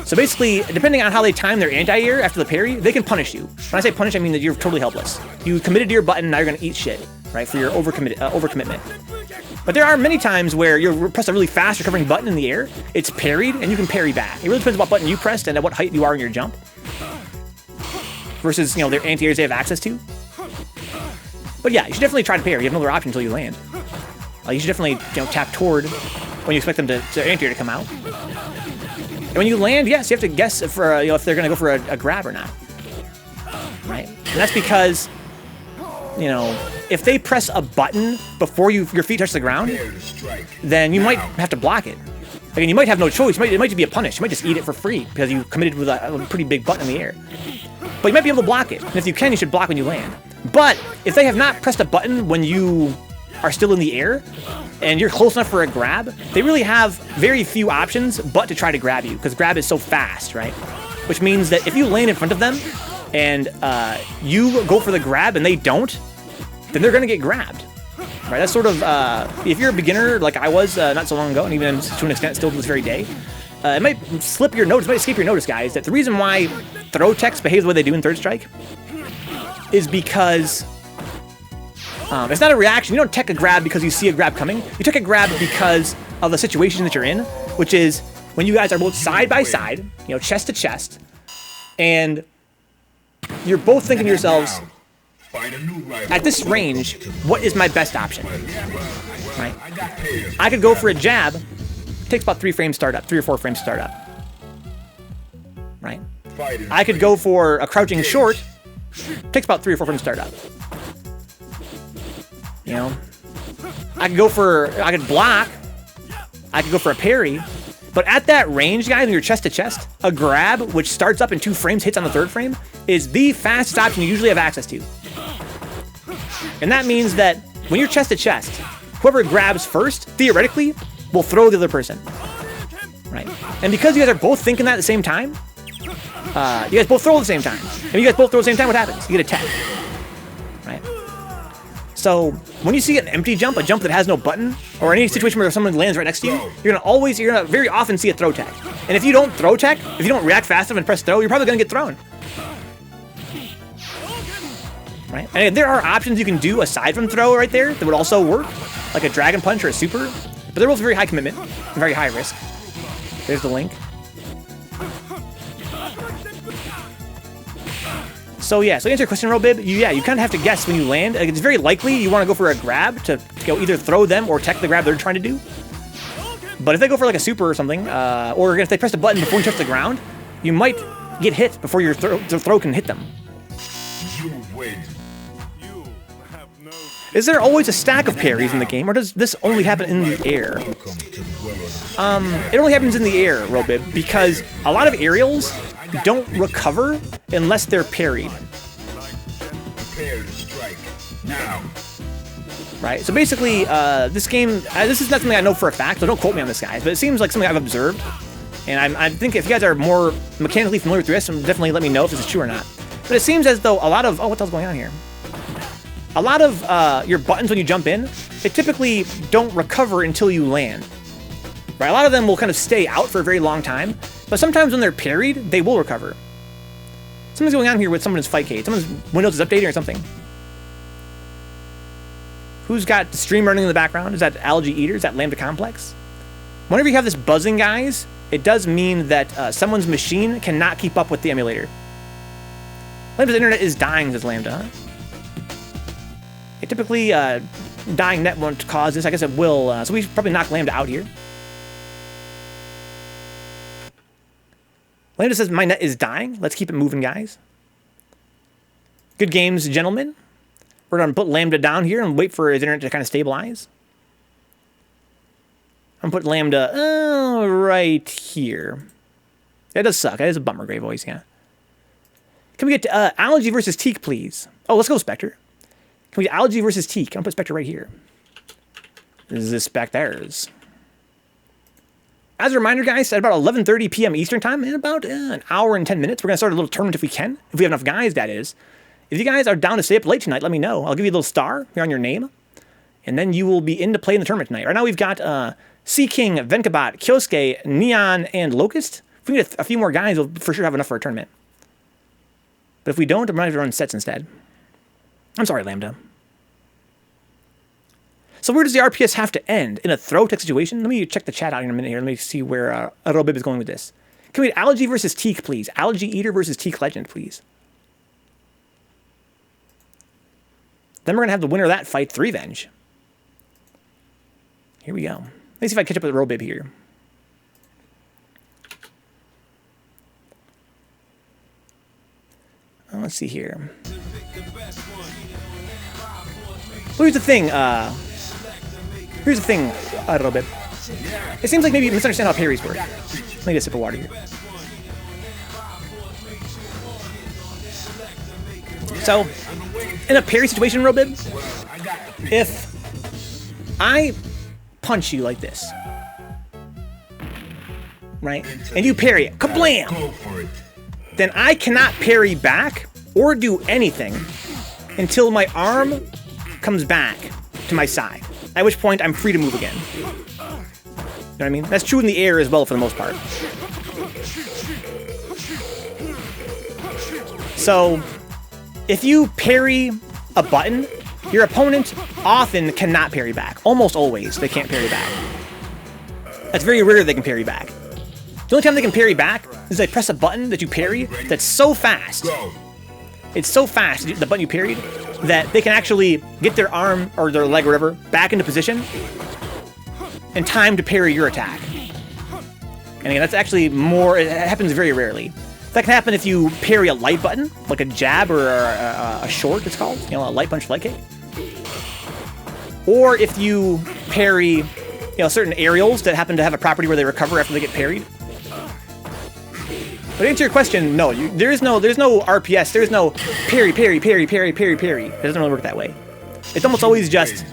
Speaker 1: So basically, depending on how they time their anti-air after the parry, they can punish you. When I say punish, I mean that you're totally helpless. You committed to your button, now you're going to eat shit, right, for your overcommitment. But there are many times where you press a really fast recovering button in the air, it's parried, and you can parry back. It really depends on what button you pressed and at what height you are in your jump. Versus, you know, their anti-airs they have access to. But yeah, you should definitely try to parry. You have no other option until you land. You should definitely, you know, tap toward when you expect them to anti-air to come out. And when you land, yes, you have to guess for you know, if they're going to go for a grab or not. Right? And that's because, you know, if they press a button before your feet touch the ground, then you might have to block it. Again, you might have no choice. It might just be a punish. You might just eat it for free because you committed with a pretty big button in the air. But you might be able to block it. And if you can, you should block when you land. But if they have not pressed a button when you are still in the air and you're close enough for a grab, they really have very few options but to try to grab you because grab is so fast, right? Which means that if you land in front of them and you go for the grab and they don't, then they're going to get grabbed. Right? That's sort of, if you're a beginner like I was not so long ago, and even to an extent still to this very day, it might slip your notice, it might escape your notice, guys, that the reason why throw techs behave the way they do in Third Strike is because it's not a reaction. You don't tech a grab because you see a grab coming. You tech a grab because of the situation that you're in, which is when you guys are both side by side, you know, chest to chest, and you're both thinking to yourselves, at this range, what is my best option? Right? I could go for a jab. It takes about 3 frames start up, 3 or 4 frames start up. Right? I could go for a crouching short. It takes about 3 or 4 frames start up. You know? I could block I could go for a parry. But at that range, guys, when you're chest to chest, a grab, which starts up in 2 frames, hits on the 3rd frame, is the fastest option you usually have access to. And that means that when you're chest to chest, whoever grabs first, theoretically, will throw the other person. Right? And because you guys are both thinking that at the same time, you guys both throw at the same time. And you guys both throw at the same time, what happens? You get a tech. Right? So when you see an empty jump, a jump that has no button, or any situation where someone lands right next to you, you're gonna very often see a throw tech. And if you don't throw tech, if you don't react fast enough and press throw, you're probably gonna get thrown. Right? And there are options you can do aside from throw right there that would also work, like a dragon punch or a super, but they're both very high commitment and very high risk. There's the link. So yeah, so to answer your question, Robib, you kind of have to guess when you land. Like, it's very likely you want to go for a grab to go either throw them or tech the grab they're trying to do. But if they go for like a super or something, or if they press the button before you touch the ground, you might get hit before your throw can hit them.
Speaker 2: You win.
Speaker 1: Is there always a stack of parries in the game, or does this only happen in the air? It only happens in the air, Robib, because a lot of aerials don't recover unless they're parried.
Speaker 2: Prepare to strike now.
Speaker 1: Right, so basically, this game, this is not something I know for a fact, so don't quote me on this, guys, but it seems like something I've observed. And I think if you guys are more mechanically familiar with this, definitely let me know if this is true or not. But it seems as though a lot of, what the hell's going on here? A lot of your buttons when you jump in, they typically don't recover until you land. Right, a lot of them will kind of stay out for a very long time, but sometimes when they're parried, they will recover. Something's going on here with someone's fightcade. Someone's Windows is updating or something. Who's got the stream running in the background? Is that audreyapples? Is that LambdaComplex? Whenever you have this buzzing, guys, it does mean that someone's machine cannot keep up with the emulator. Lambda's internet is dying, says Lambda, huh? It typically, dying net won't cause this. I guess it will, so we should probably knock Lambda out here. Lambda says, my net is dying. Let's keep it moving, guys. Good games, gentlemen. We're going to put Lambda down here and wait for his internet to kind of stabilize. I'm going to put Lambda right here. That does suck. That is a bummer, Grey Voice, yeah. Can we get Algae versus Teak, please? Oh, let's go, Spectre. Can we get Algae versus Teak? I'm going to put Spectre right here. Zspectrez. As a reminder, guys, at about 11:30 p.m. Eastern Time, in about an hour and 10 minutes, we're going to start a little tournament if we can. If we have enough guys, that is. If you guys are down to stay up late tonight, let me know. I'll give you a little star here on your name. And then you will be in to play in the tournament tonight. Right now we've got Sea King, Vencabot, Kyosuke, Neon, and locusT. If we get a few more guys, we'll for sure have enough for a tournament. But if we don't, I'm going to run sets instead. I'm sorry, Lambda. So where does the RPS have to end? In a throw tech situation? Let me check the chat out in a minute here. Let me see where Robib is going with this. Can we get Algae versus Teak, please? audreyapples versus Teaklegend, please. Then we're going to have the winner of that fight, Threevenge. Here we go. Let me see if I catch up with Robib here. Let's see here. Well, here's the thing, Robib. It seems like maybe you misunderstand how parries work. Let me get a sip of water here. So, in a parry situation, Robib, if I punch you like this, right, and you parry it, kablam, then I cannot parry back or do anything until my arm comes back to my side, at which point I'm free to move again. You know what I mean? That's true in the air as well for the most part. So, if you parry a button, your opponent often cannot parry back. Almost always, they can't parry back. That's very rare they can parry back. The only time they can parry back is they press a button that you parry that's so fast. It's so fast, the button you parried, that they can actually get their arm or their leg or whatever back into position in time to parry your attack. And again, that's actually more, it happens very rarely. That can happen if you parry a light button, like a jab or a short, it's called, you know, a light punch light kick. Or if you parry certain aerials that happen to have a property where they recover after they get parried. But to answer your question, no, there's no RPS, there's no parry. It doesn't really work that way. It's almost always just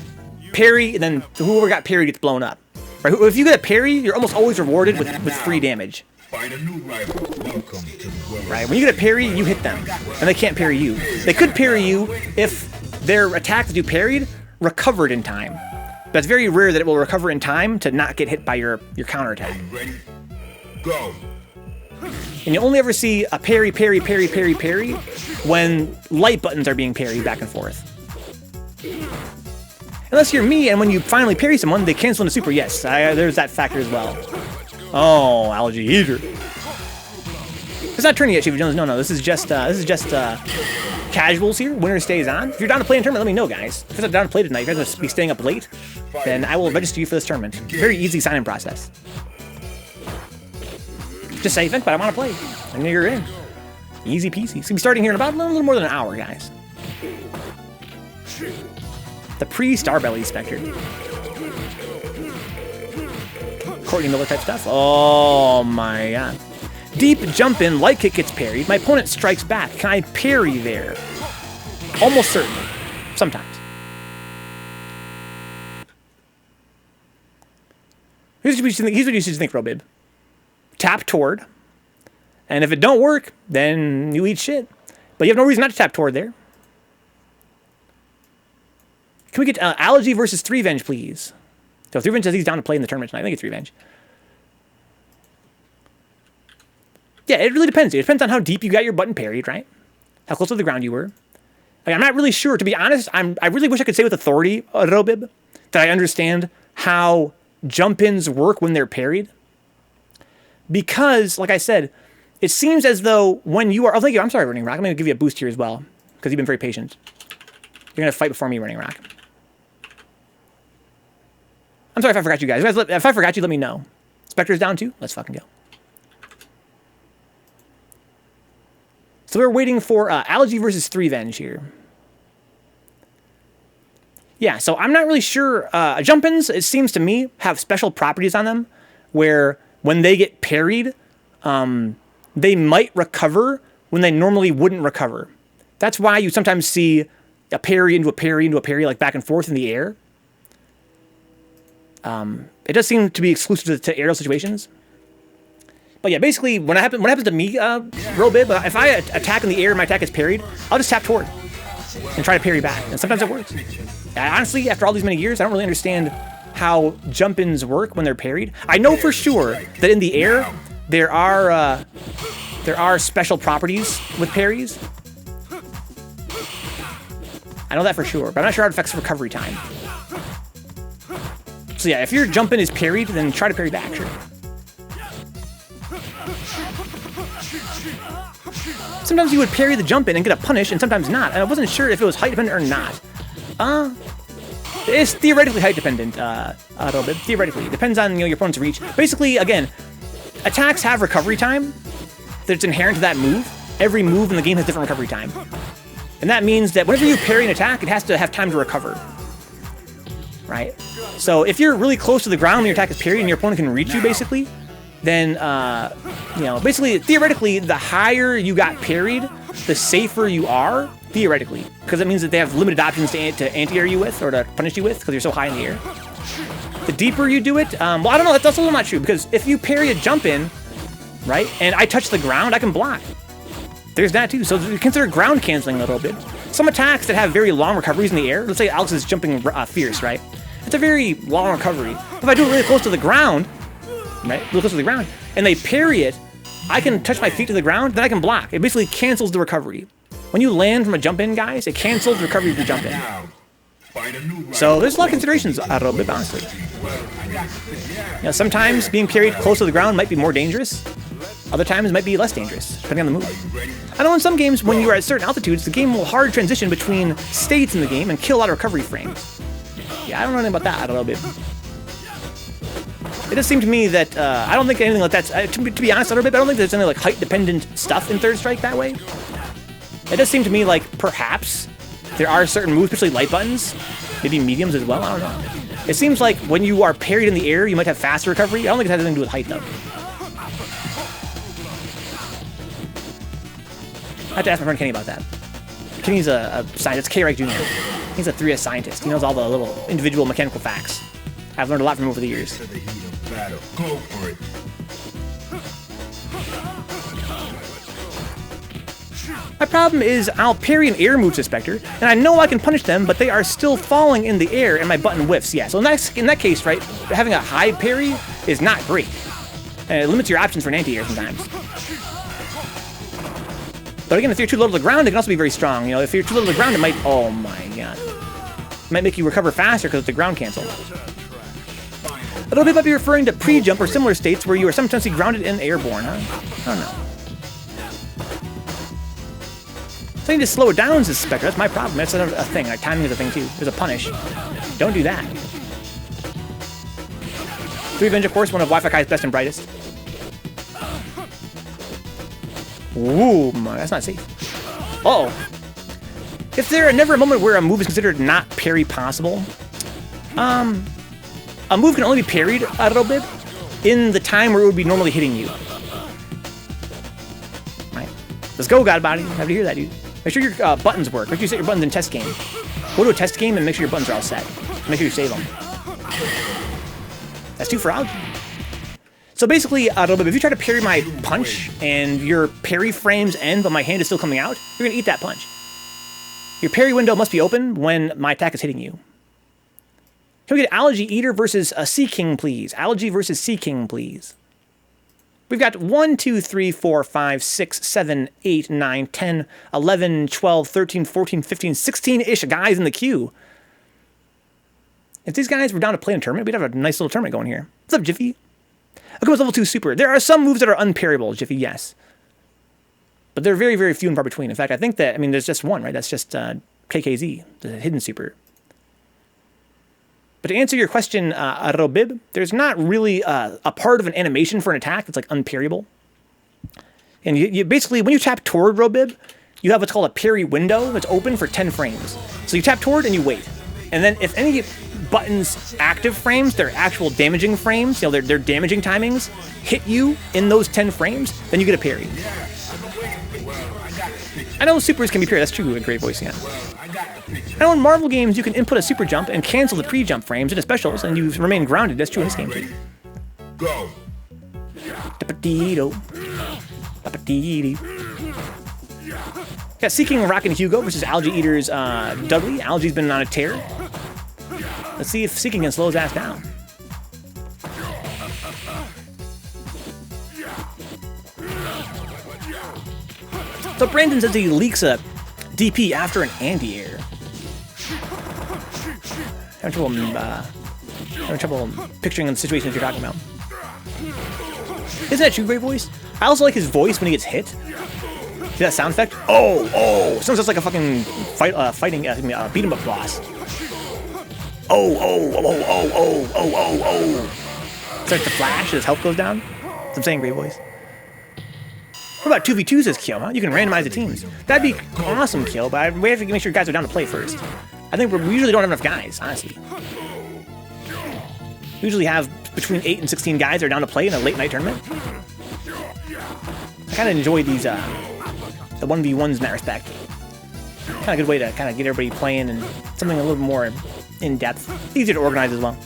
Speaker 1: parry, and then whoever got parried gets blown up. Right? If you get a parry, you're almost always rewarded with free damage.
Speaker 2: Find a new rival. Welcome to the world.
Speaker 1: Right? When you get a parry, you hit them, and they can't parry you. They could parry you if their attack that you parried recovered in time. But it's very rare that it will recover in time to not get hit by your counterattack.
Speaker 2: Ready? Go.
Speaker 1: And you only ever see a parry when light buttons are being parried back and forth. Unless you're me, and when you finally parry someone, they cancel into super. Yes, there's that factor as well. Oh, audreyapples. It's not turning yet, Chief Jones. No, this is just casuals here. Winner stays on. If you're down to play in tournament, let me know, guys. If you're down to play tonight, if you guys want to be staying up late, then I will register you for this tournament. Very easy sign-in process. Just say, Vent, but I want to play. And you're in. Easy peasy. It's going to be starting here in about a little more than an hour, guys. The pre-Starbelly Spectre. Courtney Miller type stuff. Oh my god. Deep jump in, light kick gets parried. My opponent strikes back. Can I parry there? Almost certainly. Sometimes. Here's what you should think, Robib. Tap toward. And if it don't work, then you eat shit. But you have no reason not to tap toward there. Can we get Allergy versus Threevenge, please? So Threevenge says he's down to play in the tournament tonight. I think it's Threevenge. Yeah, it really depends. It depends on how deep you got your button parried, right? How close to the ground you were. Like, I'm not really sure. To be honest, I really wish I could say with authority, Robib, that I understand how jump-ins work when they're parried. Because, like I said, it seems as though when you are... Oh, thank you. I'm sorry, RunningRock. I'm going to give you a boost here as well, because you've been very patient. You're going to fight before me, RunningRock. I'm sorry if I forgot you guys. If I forgot you, let me know. Spectre's down too? Let's fucking go. So we're waiting for Allergy versus Threevenge here. Yeah, so I'm not really sure. Jump-ins, it seems to me, have special properties on them where when they get parried, they might recover when they normally wouldn't recover. That's why you sometimes see a parry into a parry into a parry, like back and forth in the air. It does seem to be exclusive to aerial situations. But yeah, basically, what happens to me, Robib, if I attack in the air and my attack is parried, I'll just tap toward and try to parry back. And sometimes it works. Honestly, after all these many years, I don't really understand how jump-ins work when they're parried. I know for sure that in the air, there are special properties with parries. I know that for sure, but I'm not sure how it affects recovery time. So yeah, if your jump-in is parried, then try to parry back, sure. Sometimes you would parry the jump-in and get a punish, and sometimes not. And I wasn't sure if it was height-dependent or not. It's theoretically height-dependent, a little bit. Theoretically. It depends on your opponent's reach. Basically, again, attacks have recovery time that's inherent to that move. Every move in the game has different recovery time. And that means that whenever you parry an attack, it has to have time to recover. Right? So if you're really close to the ground when your attack is parried and your opponent can reach you, basically, then, basically, theoretically, the higher you got parried, the safer you are, theoretically. Because it means that they have limited options to anti-air you with, or to punish you with, because you're so high in the air. The deeper you do it, well, I don't know, that's also not true, because if you parry a jump-in, right, and I touch the ground, I can block. There's that too, so consider ground canceling a little bit. Some attacks that have very long recoveries in the air, let's say Alex is jumping fierce, right? It's a very long recovery. If I do it really close to the ground, right, really close to the ground, and they parry it, I can touch my feet to the ground, then I can block. It basically cancels the recovery. When you land from a jump-in, guys, it cancels the recovery of your jump-in. So there's a lot of considerations out of it, honestly. Sometimes being parried close to the ground might be more dangerous. Other times it might be less dangerous, depending on the move. I know in some games, when you're at certain altitudes, the game will hard transition between states in the game and kill a lot of recovery frames. Yeah, I don't know anything about that a little bit. It does seem to me that, I don't think anything like that's, to be honest a little bit, I don't think there's any like height-dependent stuff in Third Strike that way. It does seem to me like perhaps there are certain moves, especially light buttons, maybe mediums as well, I don't know. It seems like when you are parried in the air, you might have faster recovery. I don't think it has anything to do with height, though. I have to ask my friend Kenny about that. Kenny's a scientist, K. Reich Jr. He's a 3S scientist. He knows all the little individual mechanical facts. I've learned a lot from him over the years.
Speaker 2: To the heat of battle. Go for it.
Speaker 1: My problem is I'll parry an air move to Zspectrez, and I know I can punish them, but they are still falling in the air and my button whiffs. Yeah, so in that case, right, having a high parry is not great. And it limits your options for an anti-air sometimes. But again, if you're too low to the ground, it can also be very strong. You know, if you're too low to the ground, it might, oh my god. It might make you recover faster because it's a ground cancel. Although they might be referring to pre-jump or similar states where you are sometimes grounded and airborne, huh? I don't know. So I need to slow it down, Zspectrez. That's my problem. That's a thing. Like, timing is a thing too. There's a punish. Don't do that. Threevenge, of course, one of Wi-Fi Kai's best and brightest. Ooh, that's not safe. Uh-oh. If there never a moment where a move is considered not parry possible, a move can only be parried a little bit in the time where it would be normally hitting you. Right. Let's go, God Body. Happy to hear that, dude. Make sure your buttons work. Make sure you set your buttons in test game. Go to a test game and make sure your buttons are all set. Make sure you save them. That's 2 for Algae. So basically, a little bit, if you try to parry my punch and your parry frames end but my hand is still coming out, you're going to eat that punch. Your parry window must be open when my attack is hitting you. Can we get Algae Eater versus a Sea King, please? Algae versus Sea King, please. We've got 1, 2, 3, 4, 5, 6, 7, 8, 9, 10, 11, 12, 13, 14, 15, 16-ish guys in the queue. If these guys were down to play in a tournament, we'd have a nice little tournament going here. What's up, Jiffy? Okay, what's level 2 super? There are some moves that are unparryable, Jiffy, yes. But they're very, very few and far between. In fact, I think that, I mean, there's just one, right? That's just KKZ, the hidden super. But to answer your question, Robib, there's not really a part of an animation for an attack that's like unparryable. And you basically, when you tap toward Robib, you have what's called a parry window that's open for 10 frames. So you tap toward and you wait. And then if any buttons' active frames, their actual damaging frames, you know, their damaging timings, hit you in those 10 frames, then you get a parry. I know supers can be parried, that's true, a great voice, yeah. I know in Marvel games you can input a super jump and cancel the pre-jump frames into specials, and you remain grounded. That's true in this game too.
Speaker 2: Go.
Speaker 1: Got Seeking Rock and Hugo versus Algae Eater's Dudley. Algae's been on a tear. Let's see if Seeking can slow his ass down. So Brandon says he leaks a DP after an anti-air. Having trouble picturing the situation that you're talking about. Isn't that true, Great Voice? I also like his voice when he gets hit. See that sound effect? Oh! Sounds just like a fucking fighting beat 'em up boss. Oh! Starts to flash as his health goes down. That's what I'm saying, Great Voice. What about 2v2s as Kyo, huh? You can randomize the teams. That'd be awesome, Kyo, but we have to make sure guys are down to play first. I think we usually don't have enough guys, honestly. We usually have between 8 and 16 guys that are down to play in a late night tournament. I kind of enjoy these, the 1v1s in that respect. Kind of a good way to kind of get everybody playing and something a little more in-depth. Easier to organize as well.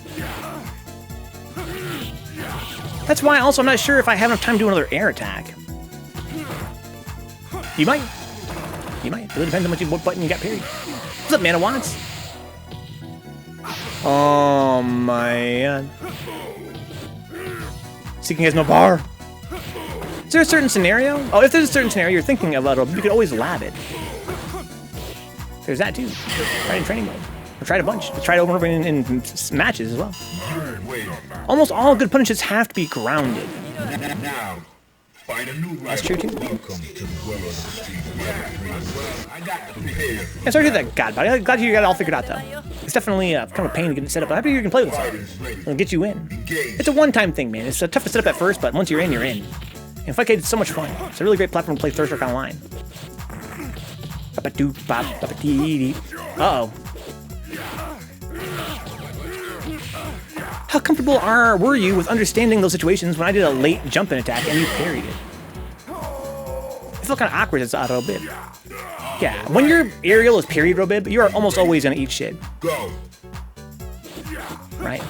Speaker 1: That's why also I'm not sure if I have enough time to do another air attack. You might. It really depends on what button you got parried. What's up, Mana Wants? Oh my god. Seeking has no bar. Is there a certain scenario? Oh, if there's a certain scenario you're thinking of, you could always lab it. There's that too. Try it in training mode. Or try it a bunch. Try it over and over in matches as well. Almost all good punishes have to be grounded.
Speaker 2: Now, find a new
Speaker 1: That's true too.
Speaker 2: Welcome to the world of the street. I got the picture.
Speaker 1: Yeah, sorry to hear that, God, buddy. I'm glad you got it all figured out, though. It's definitely kind of a pain to get it set up, but I'm happy you can play with it. It'll get you in. It's a one-time thing, man. It's tough to set up at first, but once you're in, you're in. And Fightcade is so much fun. It's a really great platform to play Third Strike online. Uh-oh. How comfortable were you with understanding those situations when I did a late jump-in attack and you parried it? It felt kind of awkward as Robib. Yeah, when your aerial is parried, Robib, you are almost always gonna eat shit. Right?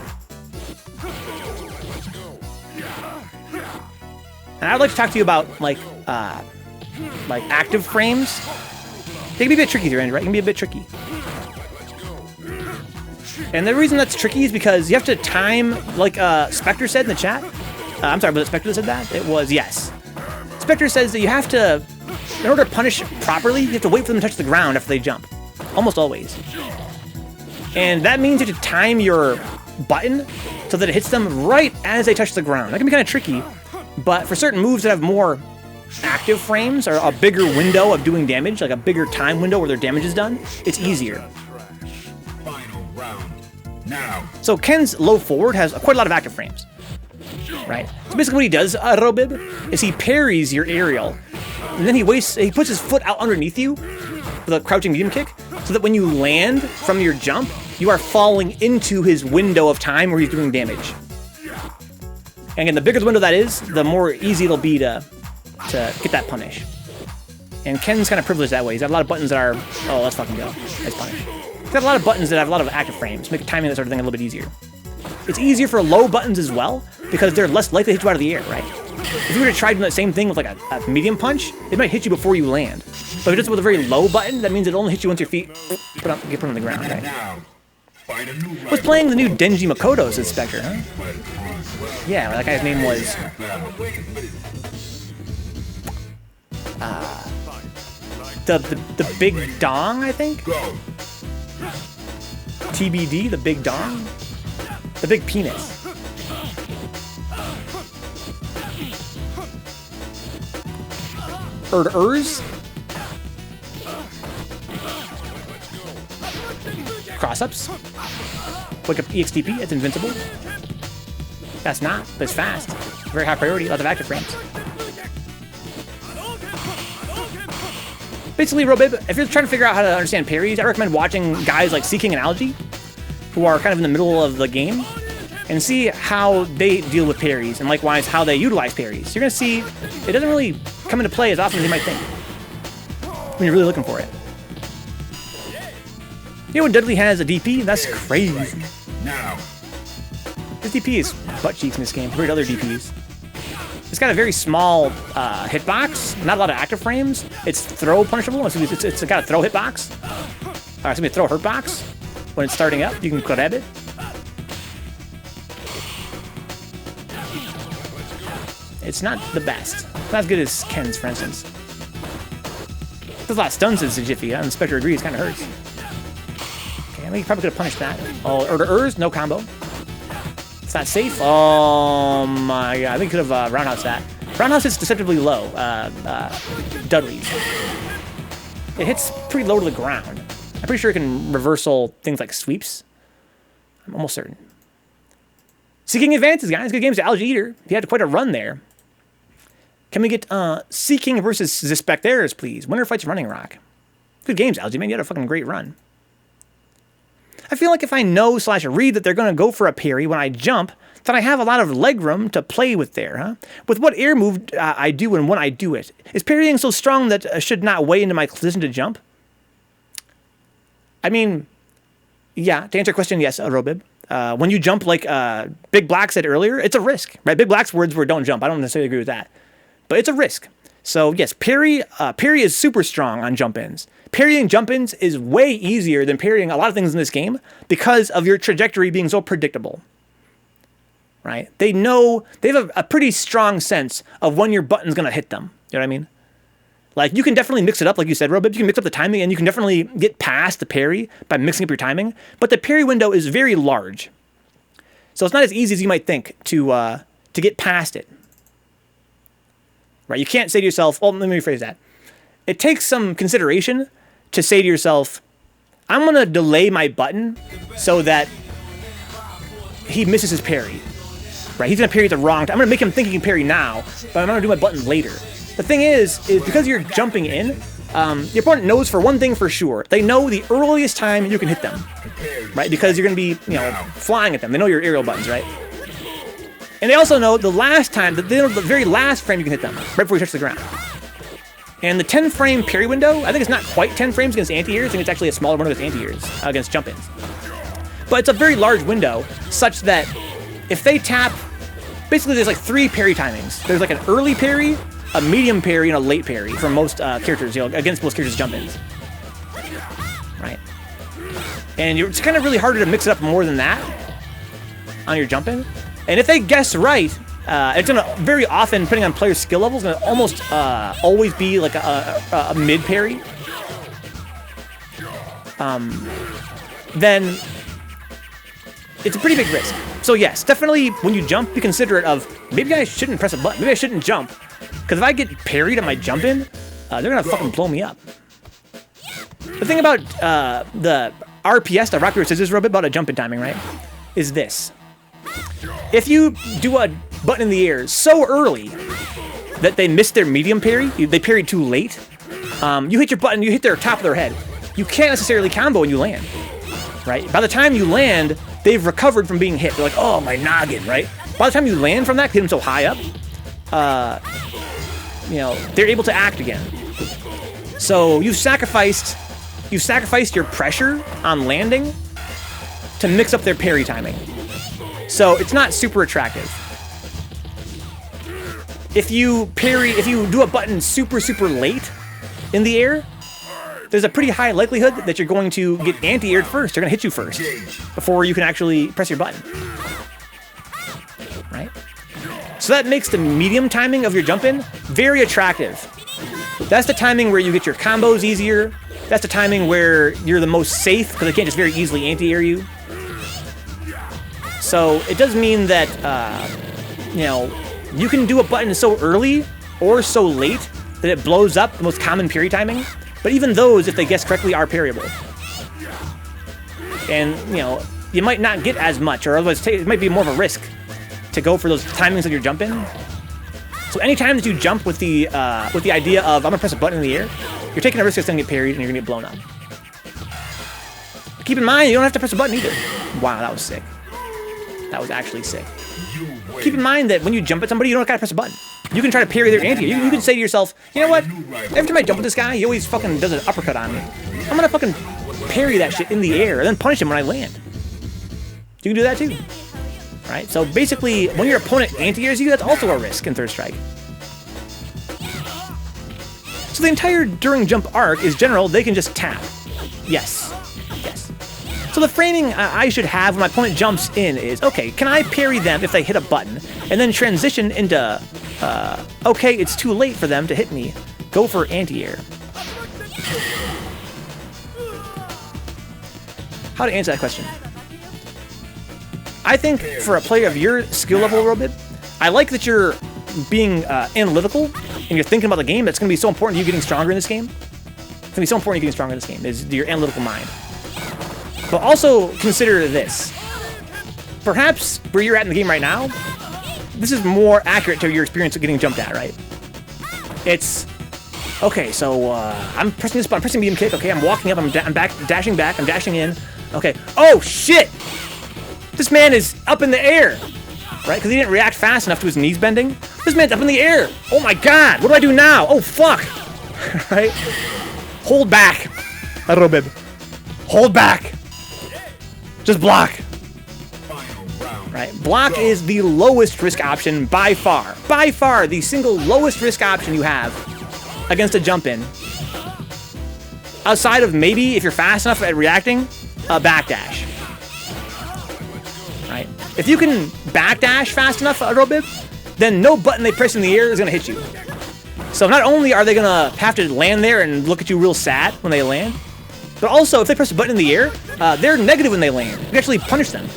Speaker 1: And I'd like to talk to you about like active frames. They can be a bit tricky here, right? It can be a bit tricky. And the reason that's tricky is because you have to time, like Spectre said in the chat. I'm sorry, was it Spectre that said that? It was, yes. Spectre says that you have to, in order to punish properly, you have to wait for them to touch the ground after they jump. Almost always. And that means you have to time your button so that it hits them right as they touch the ground. That can be kind of tricky, but for certain moves that have more active frames or a bigger window of doing damage, like a bigger time window where their damage is done, it's easier. So Ken's low forward has quite a lot of active frames, right? So basically what he does, Robib, is he parries your aerial, and then he puts his foot out underneath you with a crouching medium kick, so that when you land from your jump, you are falling into his window of time where he's doing damage. And again, the bigger the window that is, the more easy it'll be to get that punish. And Ken's kind of privileged that way. He's got a lot of buttons that are, oh, let's fucking go. Nice punish. He's got a lot of buttons that have a lot of active frames, make timing that sort of thing a little bit easier. It's easier for low buttons as well, because they're less likely to hit you out of the air, right? If you were to try doing that same thing with like a medium punch, it might hit you before you land. But if it's with a very low button, that means it only hits you once your feet get put on the ground, right? Was playing the new Denji Makoto, says Spectre, huh? Yeah, that guy's name was... the Big Dong, I think? TBD, the Big Dong? The Big Penis. Urs? Cross-ups? Wake up EXTP, it's invincible. That's not, but it's fast. Very high priority, lots of active frames. Basically, Robib, if you're trying to figure out how to understand parries, I recommend watching guys like Seeking Analogy, who are kind of in the middle of the game, and see how they deal with parries, and likewise how they utilize parries. You're going to see it doesn't really come into play as often as you might think when you're really looking for it. You know when Dudley has a DP? That's crazy. His DP is butt cheeks in this game compared to other DPs. It's got a very small hitbox, not a lot of active frames. It's throw punishable. It's got a throw hitbox. It's gonna be a throw hurt box. When it's starting up, you can grab it. It's not the best. Not as good as Ken's, for instance. There's a lot of stuns in Jiffy, and Spectre agrees, kind of hurts. Okay, I think you probably could have punished that. Oh, or to Urs, no combo. It's not safe. Oh my god, I think you could have roundhouse that. Roundhouse is deceptively low, Dudley's. It hits pretty low to the ground. I'm pretty sure it can reversal things like sweeps. I'm almost certain. Seeking advances, guys. Good games to algaEATer. You had quite a run there. Can we get Seeking versus Zspectrez, please? Winner fights RunningRock. Good games, algae, man. You had a fucking great run. I feel like if I know / read that they're going to go for a parry when I jump, then I have a lot of leg room to play with there, huh? With what air move I do and when I do it. Is parrying so strong that should not weigh into my decision to jump? I mean, yeah, to answer your question, yes, Robib. When you jump like Big Black said earlier, it's a risk, right? Big Black's words were don't jump. I don't necessarily agree with that. But it's a risk. So yes, parry is super strong on jump-ins. Parrying jump-ins is way easier than parrying a lot of things in this game because of your trajectory being so predictable. Right? They have a pretty strong sense of when your button's going to hit them. You know what I mean? Like, you can definitely mix it up, like you said, Robib. You can mix up the timing, and you can definitely get past the parry by mixing up your timing. But the parry window is very large. So it's not as easy as you might think to get past it. Right? You can't say to yourself, well, let me rephrase that. It takes some consideration to say to yourself, I'm going to delay my button so that he misses his parry. Right? He's going to parry at the wrong time. I'm going to make him think he can parry now, but I'm going to do my button later. The thing is because you're jumping in, your opponent knows for one thing for sure. They know the earliest time you can hit them, right? Because you're going to be, you know, flying at them. They know your aerial buttons, right? And they also know the last time, they know the very last frame you can hit them, right before you touch the ground. And the 10-frame parry window, I think it's not quite 10 frames against anti-airs. I think it's actually a smaller window against anti-airs, against jump-ins. But it's a very large window, such that if they tap, basically there's like 3 parry timings. There's like an early parry, a medium parry, and a late parry for most characters, you know, against most characters' jump-ins. Right? And it's kind of really harder to mix it up more than that on your jump-in. And if they guess right, it's going to very often, depending on players' skill levels, going to almost always be like a mid parry. Then it's a pretty big risk. So yes, definitely when you jump, be considerate of maybe I shouldn't press a button, maybe I shouldn't jump, because if I get parried at my jump in, they're going to fucking blow me up. The thing about the RPS, the rock paper scissors robot, about a jump in timing, right, is this. If you do a button in the air so early that they miss their medium parry, they parried too late, you hit your button, you hit their top of their head, you can't necessarily combo when you land, right? By the time you land, they've recovered from being hit. They're like, oh, my noggin, right? By the time you land from that, hit them so high up, you know, they're able to act again. So you've sacrificed your pressure on landing to mix up their parry timing. So it's not super attractive. If you do a button super, super late in the air, there's a pretty high likelihood that you're going to get anti-aired first. They're going to hit you first before you can actually press your button. Right? So that makes the medium timing of your jump-in very attractive. That's the timing where you get your combos easier. That's the timing where you're the most safe, because they can't just very easily anti-air you. So it does mean that, you know, you can do a button so early or so late that it blows up the most common parry timing. But even those, if they guess correctly, are parryable. And, you know, you might not get as much, or otherwise it might be more of a risk to go for those timings of your jump in. So anytime that you jump with the idea of, I'm gonna press a button in the air, you're taking a risk that's gonna get parried and you're gonna get blown up. Keep in mind, you don't have to press a button either. Wow, that was sick. That was actually sick. Keep in mind that when you jump at somebody, you don't gotta press a button. You can try to parry their anti. You can say to yourself, you know what? Every time I jump with this guy, he always fucking does an uppercut on me. I'm gonna fucking parry that shit in the air and then punish him when I land. You can do that too. Right? So basically, when your opponent anti-airs you, that's also a risk in Third Strike. So the entire during jump arc is general, they can just tap. Yes. Yes. So the framing I should have when my opponent jumps in is, okay, can I parry them if they hit a button? And then transition into, okay, it's too late for them to hit me. Go for anti-air. How to answer that question? I think for a player of your skill level, Robit, I like that you're being analytical and you're thinking about the game. That's going to be so important to you getting stronger in this game. It's going to be so important to you getting stronger in this game, is your analytical mind. But also consider this. Perhaps where you're at in the game right now, this is more accurate to your experience of getting jumped at, right? It's, okay, so I'm pressing this button, I'm pressing medium kick, okay, I'm walking up, I'm dashing back, I'm dashing in, okay. Oh, shit! This man is up in the air, right? Because he didn't react fast enough to his knees bending. This man's up in the air. Oh my god, what do I do now? Oh, fuck! Right? Hold back. Robib. Hold back. Just block. Right? Block is the lowest risk option by far. By far, the single lowest risk option you have against a jump-in. Outside of maybe, if you're fast enough at reacting, a backdash. Right? If you can backdash fast enough a little bit, then no button they press in the air is going to hit you. So not only are they going to have to land there and look at you real sad when they land, but also if they press a button in the air, they're negative when they land. You actually punish them.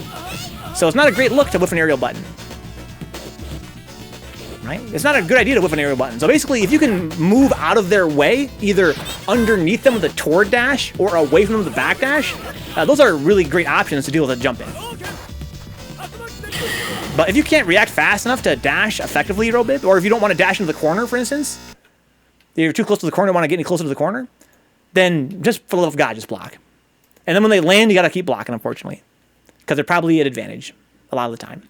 Speaker 1: So it's not a great look to whiff an aerial button. Right? It's not a good idea to whiff an aerial button. So basically, if you can move out of their way, either underneath them with a toward dash or away from them with a back dash, those are really great options to deal with a jump in. But if you can't react fast enough to dash effectively, Robib, or if you don't want to dash into the corner, for instance, you're too close to the corner, want to get any closer to the corner, then just for the love of God, just block. And then when they land, you got to keep blocking, unfortunately, because they're probably at advantage a lot of the time.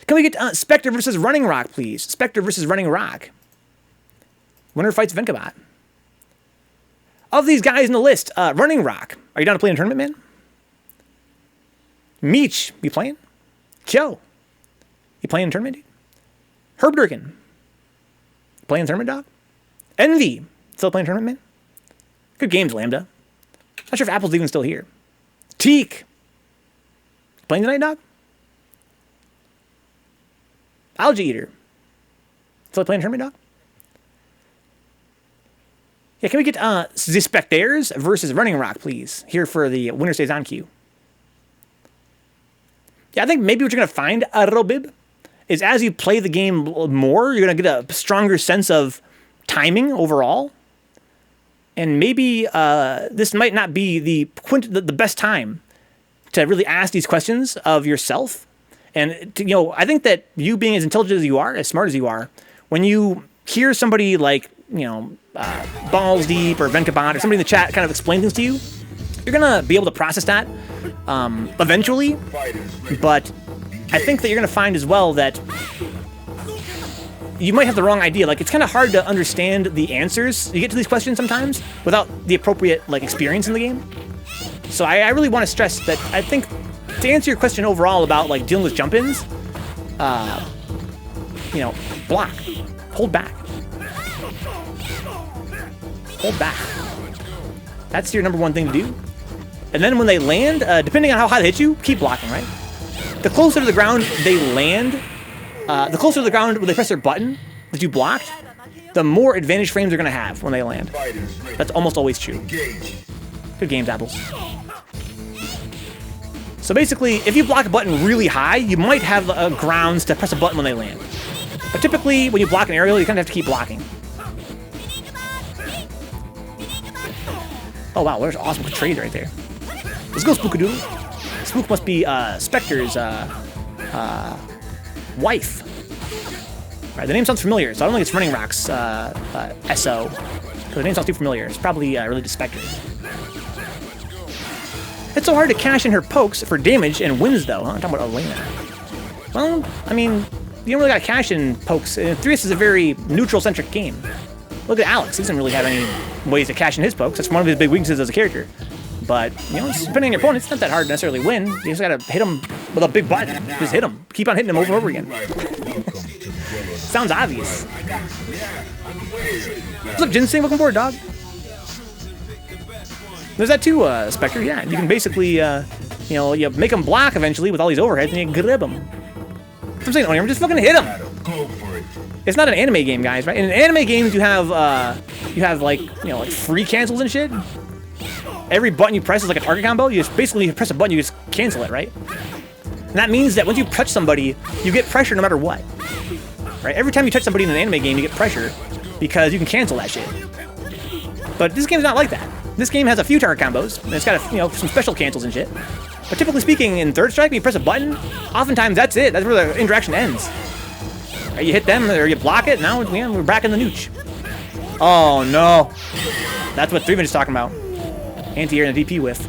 Speaker 1: Can we get Spectre versus RunningRock, please? Spectre versus RunningRock. Winner fights Vencabot. Of these guys in the list, RunningRock, are you down to play in a tournament, man? Meech, you playing? Joe, you playing in a tournament, dude? Herbderken, playing in a tournament, dog? Envy, still playing in a tournament, man? Good games, Lambda. Not sure if Apple's even still here. Teak, playing tonight, dog? Algae Eater, still playing in a tournament, dog? Yeah, can we get Zspectrez versus RunningRock, please? Here for the winner stays on queue. Yeah, I think maybe what you're going to find, Robib, is as you play the game more, you're going to get a stronger sense of timing overall. And maybe this might not be the best time to really ask these questions of yourself. And, I think that you being as intelligent as you are, as smart as you are, when you hear somebody like, Balls Deep or Vencabot or somebody in the chat kind of explain things to you, you're going to be able to process that eventually. But I think that you're going to find as well that you might have the wrong idea. Like, it's kind of hard to understand the answers you get to these questions sometimes without the appropriate, experience in the game. So I really want to stress that I think to answer your question overall about, dealing with jump-ins, block. Hold back. Hold back. That's your number one thing to do. And then when they land, depending on how high they hit you, keep blocking, right? The closer to the ground they land, the closer to the ground when they press their button that you blocked, the more advantage frames they're going to have when they land. That's almost always true. Good games, Apples. So basically, if you block a button really high, you might have grounds to press a button when they land. But typically, when you block an aerial, you kind of have to keep blocking. Oh wow, there's awesome trade right there. Let's go, Spookadoodle. Spook must be Spectre's wife. Right, the name sounds familiar, so I don't think it's RunningRock's SO. Because the name sounds too familiar. It's probably related to Spectre. It's so hard to cash in her pokes for damage and wins, though, huh? I'm talking about Elena. Well, I mean, you don't really got to cash in pokes. 3S is a very neutral-centric game. Look at Alex. He doesn't really have any ways to cash in his pokes. That's one of his big weaknesses as a character. But, depending on your opponent, it's not that hard to necessarily win. You just gotta hit him with a big button. Just hit him. Keep on hitting him over and over again. Sounds obvious. What's up, Ginseng? Welcome aboard, dog. There's that too, Spectre. Yeah, you can basically, you make him block eventually with all these overheads, and you can grab him. I'm saying, I'm just fucking hit him. It's not an anime game, guys, right? In anime games, you have like free cancels and shit. Every button you press is like a target combo. You just basically press a button, you just cancel it, right? And that means that once you touch somebody, you get pressure no matter what. Right? Every time you touch somebody in an anime game, you get pressure because you can cancel that shit. But this game's not like that. This game has a few target combos, and it's got some special cancels and shit. But typically speaking, in Third Strike, when you press a button, oftentimes that's it. That's where the interaction ends. Right? You hit them, or you block it, now we're back in the nooch. Oh no. That's what Threevenge is talking about. Anti-air and a DP whiff.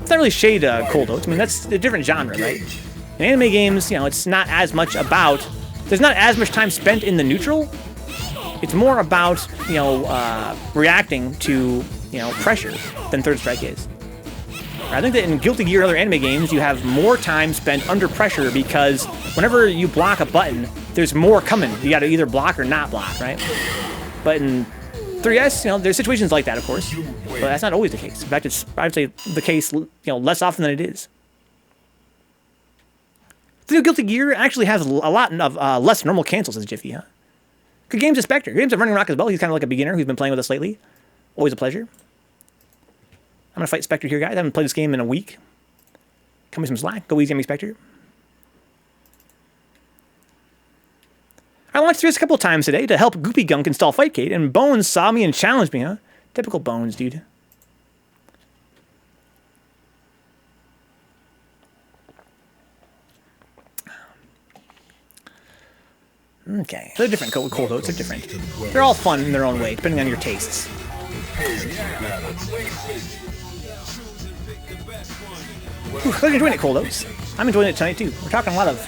Speaker 1: It's not really shade cold oats. I mean, that's a different genre, right? In anime games, it's not as much about... There's not as much time spent in the neutral. It's more about, reacting to, pressure than Third Strike is. I think that in Guilty Gear and other anime games, you have more time spent under pressure because whenever you block a button, there's more coming. You got to either block or not block, right? But in 3S, there's situations like that, of course, but that's not always the case. In fact, it's, I'd say, the case, less often than it is. The new Guilty Gear actually has a lot of less normal cancels as Jiffy, huh? Good games of Spectre. Good games of RunningRock as well. He's kind of like a beginner who's been playing with us lately. Always a pleasure. I'm going to fight Spectre here, guys. I haven't played this game in a week. Cut me some slack. Go easy on me, Spectre. I launched this a couple times today to help Goopy Gunk install Fightcade, and Bones saw me and challenged me, huh? Typical Bones, dude. Okay, they're different. Cold oats are different. They're all fun in their own way, depending on your tastes. Ooh, I'm enjoying it, cold oats. I'm enjoying it tonight too. We're talking a lot of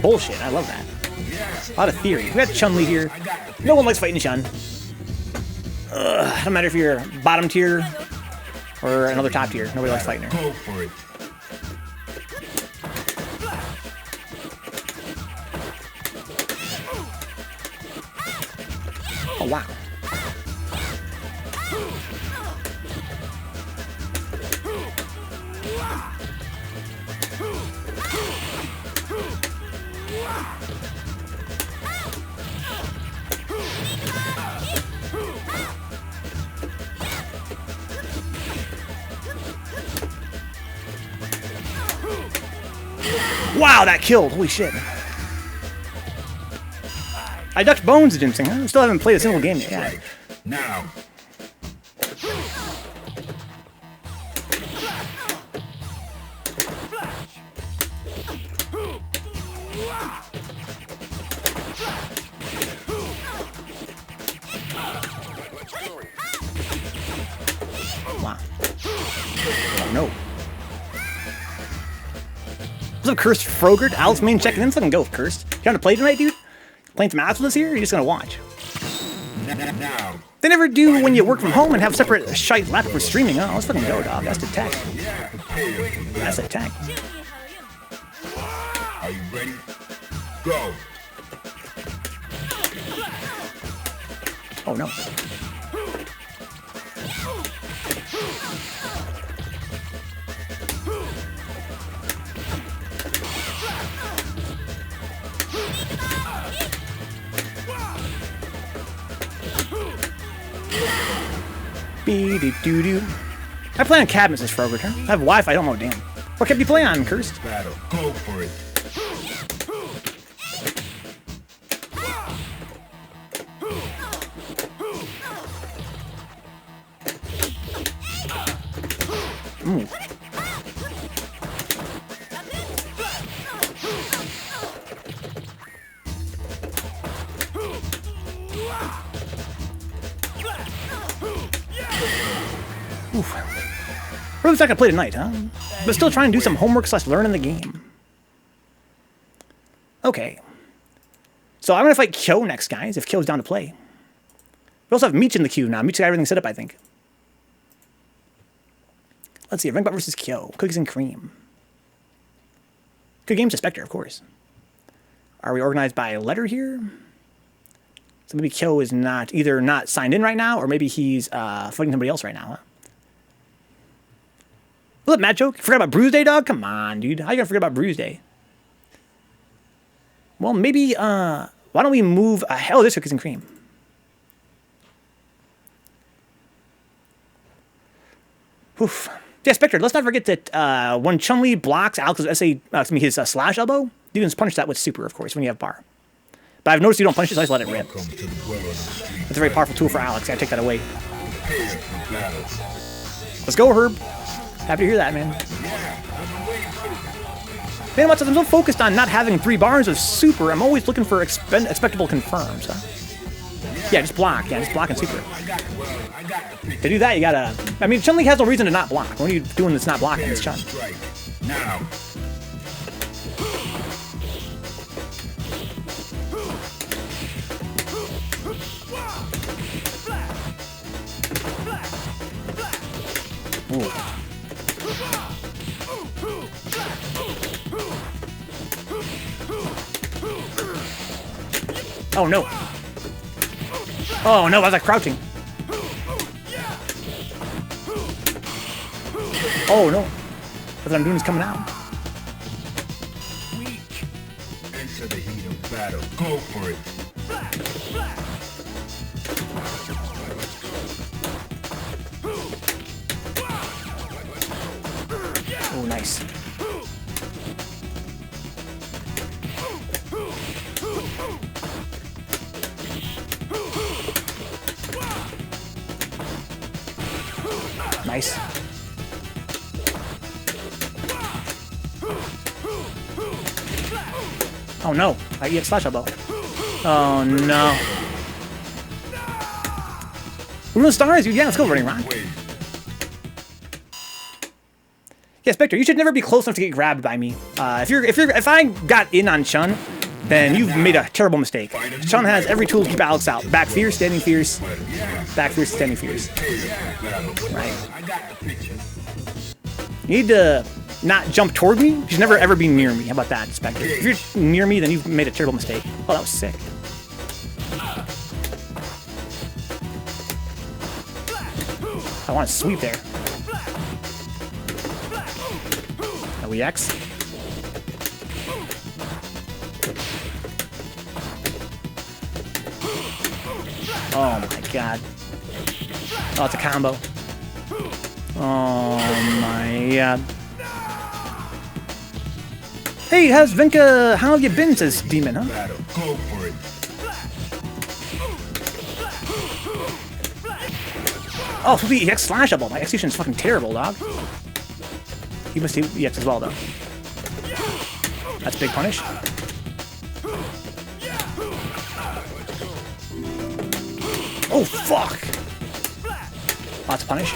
Speaker 1: bullshit. I love that. A lot of theory. We got Chun-Li here. No one likes fighting Chun. Doesn't matter if you're bottom tier or another top tier. Nobody likes fighting her.
Speaker 2: Go for it.
Speaker 1: Oh, wow. Wow, that killed. Holy shit. I ducked bones, didn't think. I still haven't played a single game yet. Yeah.
Speaker 2: Now.
Speaker 1: Wow. Oh, no. What's up, Cursed Frogert? Alex Main checking in. Let's fucking go, Cursed. You want to play tonight, dude? Playing some ads with us here? Or are you just gonna watch?
Speaker 2: Now.
Speaker 1: They never do when you work from home and have separate shite laptop for streaming. Oh, let's fucking go, dog. That's the tech. That's the tech.
Speaker 2: Are you ready? Go.
Speaker 1: Oh, no. Be-do-do-do. I play on cabinets this Frogger. I have Wi-Fi, I don't know, damn. What kept you playing on, Cursed?
Speaker 2: Battle. Go for it.
Speaker 1: Ooh. Oof. Really not gonna play tonight, huh? But still trying to do some homework / learning the game. Okay. So I'm gonna fight Kyo next, guys, if Kyo's down to play. We also have Meech in the queue now. Meech's got everything set up, I think. Let's see, Vencabot versus Kyo. Cookies and cream. Good game, Zspectrez, of course. Are we organized by letter here? So maybe Kyo is either not signed in right now, or maybe he's fighting somebody else right now, huh? What's up, Matt Joke? You forgot about Bruise Day, dog? Come on, dude. How you gonna forget about Bruise Day? Well, maybe, why don't we move... oh, there's cookies and cream. Oof. Yeah, Spectre, let's not forget that when Chun-Li blocks Alex's his slash elbow, you can punish that with super, of course, when you have bar. But I've noticed you don't punish it, so I just let it rip. That's a very powerful tool for Alex. I take that away. Let's go, Herb. Happy to hear that, man. Man, I'm so focused on not having 3 bars of super, I'm always looking for expectable confirms. Huh? Yeah, just block. Yeah, just block and super. To do that, you gotta... I mean, Chun-Li has no reason to not block. What are you doing that's not blocking? It's Chun.
Speaker 2: Now.
Speaker 1: Ooh. Oh no. Oh no, I was like crouching. Oh no. What I'm doing is coming out.
Speaker 2: Enter the heat of battle. Go for it.
Speaker 1: Oh, nice. Nice. Oh no, I get slash elbow. Oh no. We're on the stars, dude. Yeah, let's go, RunningRock. Yeah, Spectre, you should never be close enough to get grabbed by me. If I got in on Chun, then you've made a terrible mistake. Chun has every tool to keep Alex out. Back fierce, standing fierce. Back fierce, standing fierce. Right. You need to not jump toward me. You should never ever be near me. How about that, Spectre? If you're near me, then you've made a terrible mistake. Oh, that was sick. I want to sweep there. LEX. Oh my god. Oh, it's a combo. Oh my god. Hey, how have you been, says Demon, huh?
Speaker 2: Go for it.
Speaker 1: Oh, the EX slashable. My execution is fucking terrible, dog. You must do EX as well, though. That's a big punish. Oh, fuck! Lots of punish.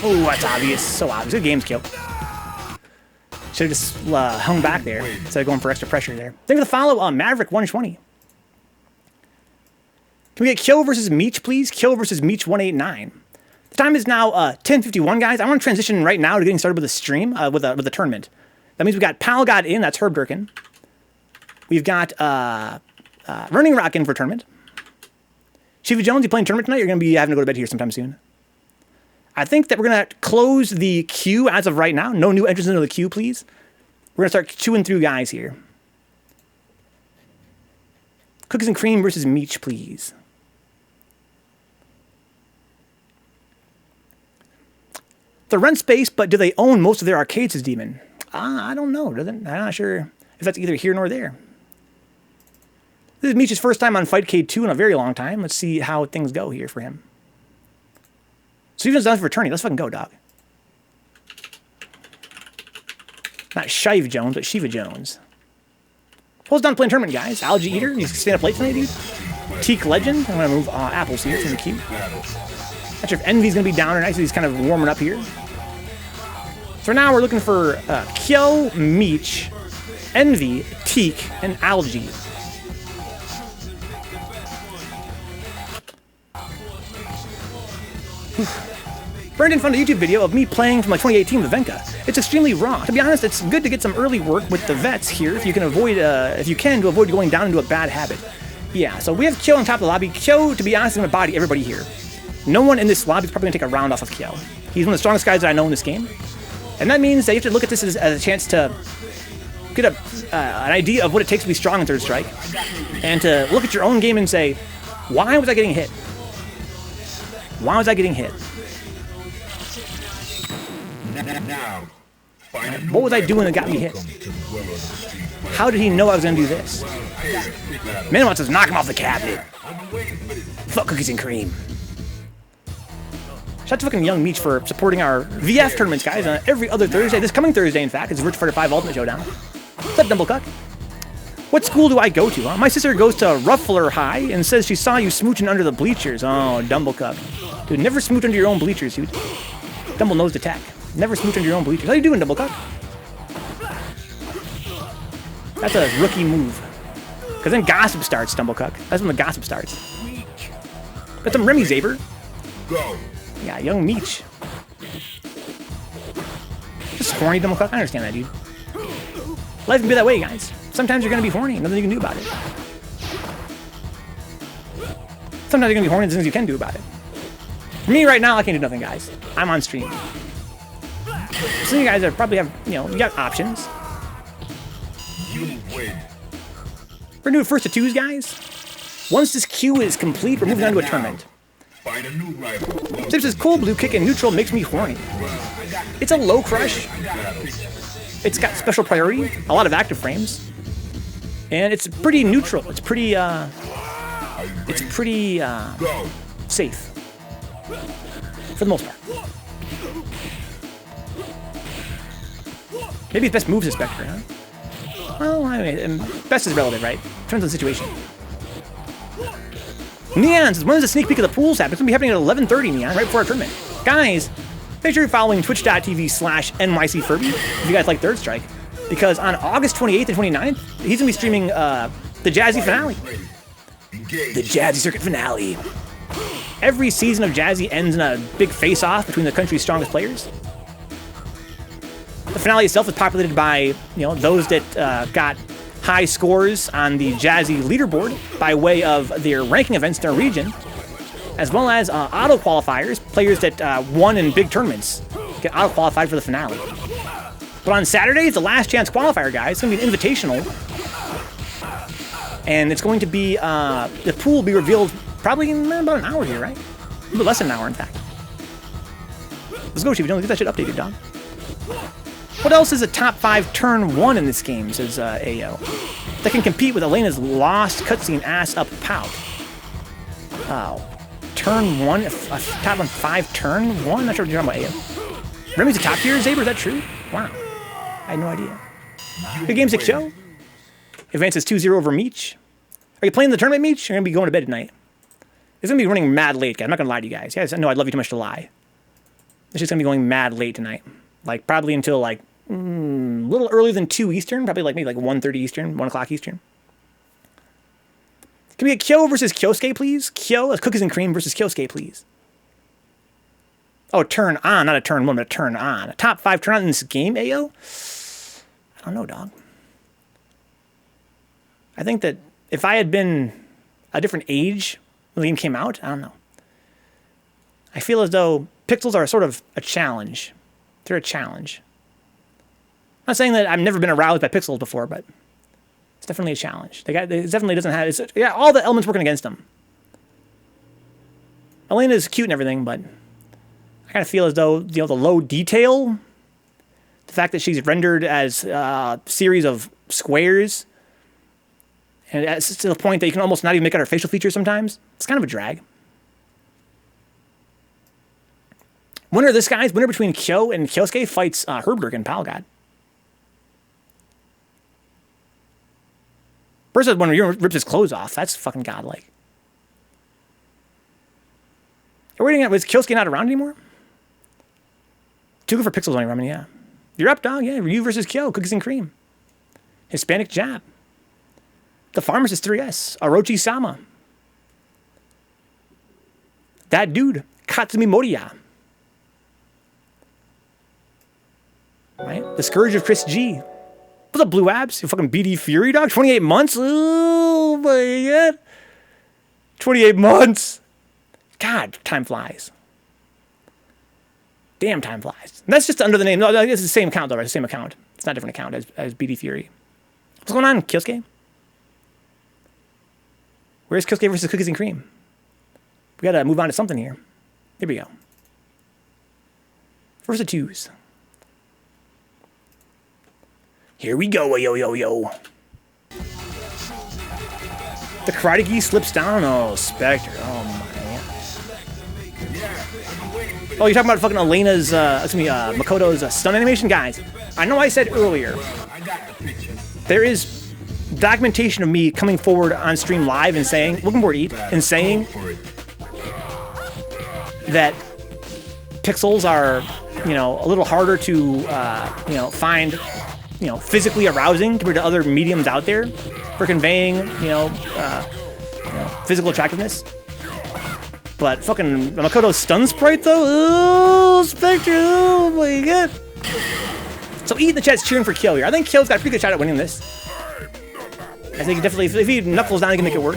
Speaker 1: Oh, that's obvious. So obvious. Good game's kill. Should have just hung back there instead of going for extra pressure there. Thanks for the follow, Maverick 120. Can we get Kill versus Meech, please? Kill versus Meech 189. The time is now 10:51, guys. I want to transition right now to getting started with a stream, with a tournament. That means we got gawd in, that's herbderken. We've got RunningRock in for a tournament. Shiva Jones, you playing tournament tonight? You're going to be having to go to bed here sometime soon. I think that we're going to close the queue as of right now. No new entrants into the queue, please. We're going to start chewing through guys here. Cookies and Cream versus Meech, please. They rent space, but do they own most of their arcades as Demon? I don't know. I'm not sure if that's either here nor there. This is Meech's first time on Fightcade 2 in a very long time. Let's see how things go here for him. Steven's done for returning. Let's fucking go, dog. Not Shiva Jones, but Shiva Jones. Pulls down playing tournament, guys. Algae Eater, you stand up late tonight, dude. Teaklegend. I'm going to move apples here from the queue. Not sure if Envy's going to be down or nice. He's kind of warming up here. So for now, we're looking for Kyo, Meech, Envy, Teak, and Algae. Brandon found a YouTube video of me playing from like 2018 with Venka. It's extremely raw. To be honest, it's good to get some early work with the vets here if you can avoid, to avoid going down into a bad habit. Yeah, so we have Kyo on top of the lobby. Kyo, to be honest, is going to body everybody here. No one in this lobby is probably going to take a round off of Kyo. He's one of the strongest guys that I know in this game. And that means that you have to look at this as a chance to get an idea of what it takes to be strong in Third Strike. And to look at your own game and say, why was I getting hit? Why was I getting hit? What was I doing that got me hit? How did he know I was going to do this? Man wants us to knock him off the cabinet. Fuck Cookies and Cream. Shout out to fucking Young Meech for supporting our VF tournaments, guys. Every other Thursday. This coming Thursday, in fact, is Virtua Fighter 5 Ultimate Showdown. What's up, Dumblecuck? What school do I go to? Huh? My sister goes to Ruffler High and says she saw you smooching under the bleachers. Oh, Dumblecuck. Dude, never smooch under your own bleachers, dude. Dumble knows the tech. Never smooch under your own bleachers. How you doing, Dumblecuck? That's a rookie move. Because then gossip starts, Dumblecuck. That's when the gossip starts. Got some Remy Zaber.
Speaker 2: Go.
Speaker 1: Yeah, Young Meech. Just horny, Dumblecuck. I understand that, dude. Life can be that way, guys. Sometimes you're going to be horny. Nothing you can do about it. Sometimes you're going to be horny. There's things you can do about it. For me, right now, I can't do nothing, guys. I'm on stream. Some of you guys probably have, you got options.
Speaker 2: You win.
Speaker 1: We're going to do first to twos, guys. Once this queue is complete, we're moving on to a tournament.
Speaker 2: Find a new rival.
Speaker 1: Zips is cool blue kick and neutral makes me horny. It's a low crush. It's got special priority, a lot of active frames. And it's pretty neutral. It's pretty safe. For the most part. Maybe his best move's Zspectrez, huh? Well, I mean, best is relative, right? Depends on the situation. Neon says, when is the sneak peek of the pools happen? It's going to be happening at 11:30, Neon, right before our tournament. Guys, make sure you're following twitch.tv/NYCFurby if you guys like Third Strike. Because on August 28th and 29th, he's going to be streaming the Jazzy finale. The Jazzy Circuit finale. Every season of Jazzy ends in a big face-off between the country's strongest players. The finale itself is populated by, those that got high scores on the Jazzy leaderboard by way of their ranking events in their region, as well as auto qualifiers, players that won in big tournaments get auto qualified for the finale. But on Saturday, it's the last chance qualifier, guys. It's going to be an invitational. And it's going to be, the pool will be revealed probably in about an hour here, right? A little less than an hour, in fact. Let's go, Chief. Don't get that shit updated, dog. What else is a top 5 turn 1 in this game, says AO. That can compete with Elena's lost cutscene ass up pout. Oh. Turn 1? A top 5 turn 1? Not sure what you're talking about, AO. Remy's a top tier, Zaber? Is that true? Wow. I had no idea. Good game, 6 show. Advances 2-0 over Meech. Are you playing the tournament, Meech? You're going to be going to bed tonight. It's going to be running mad late, guys. I'm not going to lie to you guys. You guys know I'd love you too much to lie. It's just going to be going mad late tonight. Like, probably until, like, a little earlier than 2 Eastern. Probably, like, maybe, like, 1:30 Eastern. 1 o'clock Eastern. Can we get Kyo versus Kyosuke, please? Kyo, Cookies and Cream versus Kyosuke, please. Oh, turn on. Not a turn 1, but a turn on. A top 5 turn on in this game, AO? I don't know, dog. I think that if I had been a different age when the game came out, I don't know. I feel as though pixels are sort of a challenge. They're a challenge. I'm not saying that I've never been aroused by pixels before, but it's definitely a challenge. It definitely doesn't have... all the elements working against them. Elena's cute and everything, but I kind of feel as though, the low detail, the fact that she's rendered as a series of squares, and it's to the point that you can almost not even make out her facial features sometimes. It's kind of a drag. Winner of this, guys, winner between Kyo and Kyosuke fights herbderken, Palgod. Versus when he rips his clothes off. That's fucking godlike. Are we waiting at, was Kyosuke not around anymore? Too good for pixels only, Ramen, yeah. You're up, dog, yeah. Ryu versus Kyo, Cookies and Cream. HispanicJap. The Farmers is 3S. Orochi-sama. That dude. Katsumi Moriya. Right? The Scourge of Chris G. What's up, Blue Abs? You fucking BD Fury, dog? 28 months? Oh, my God. 28 months. God, time flies. Damn, time flies. And that's just under the name. No, it's the same account, though, right? It's the same account. It's not a different account as BD Fury. What's going on, Kyosuke? Where's Kyosuke versus Cookies and Cream? We gotta move on to something here. Here we go. Versus 2s. Here we go, yo. The Karate Gi slips down. Oh, Spectre. Oh, my man. Oh, you're talking about fucking Elena's, Makoto's stun animation? Guys, I know I said earlier, there is documentation of me coming forward on stream live and saying, looking forward to eat, and saying that pixels are, a little harder to, find, physically arousing compared to other mediums out there for conveying, physical attractiveness. But fucking Makoto's stun sprite, though? Oh, Spectre, oh my God. So Eat in the chat's cheering for Kyo here. I think Kyo's got a pretty good shot at winning this. I think definitely, if he knuckles down, he can make it work.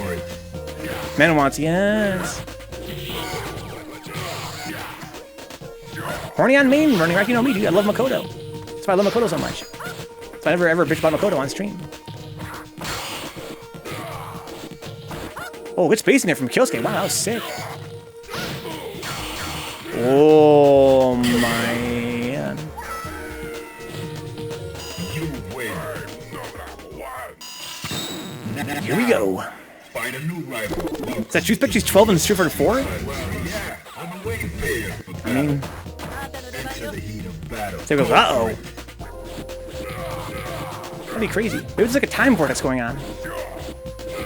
Speaker 1: Man wants, yes. Horny on main, RunningRock, you know me, dude. I love Makoto. That's why I love Makoto so much. So I never ever bitch about Makoto on stream. Oh, good spacing there from Kyosuke. Wow, that was sick. Oh, man. Here we go. Is that Zspectrez 12 and Street Fighter 4? I mean... So he goes, uh-oh. That'd be crazy. Maybe there's like a time vortex going on.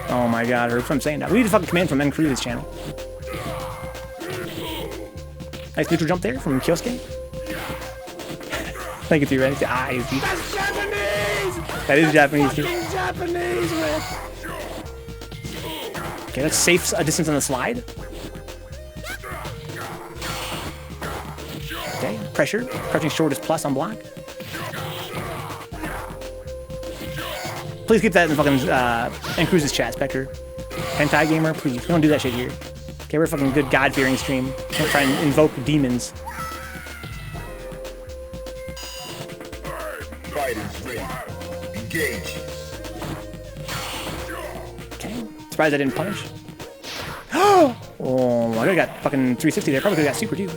Speaker 1: Oh my god, that's what I'm saying now. We need a fucking command from Crew channel. Nice neutral jump there from Kyosuke. Thank you, Threevenge. The eyes, dude.
Speaker 3: That's Japanese!
Speaker 1: That is Japanese, dude.
Speaker 3: Fucking Japanese, man.
Speaker 1: Okay, that's safe distance on the slide. Okay, pressure. Crouching short is plus on block. Please keep that in fucking Cruz's chat, Spectre. Hentai gamer, please. We don't do that shit here. Okay, we're a fucking good God-fearing stream. Don't try and invoke demons.
Speaker 2: Fighters ready. Engage.
Speaker 1: Okay, surprised I didn't punish. Oh, I could've got fucking 360 there. Probably could've got super too.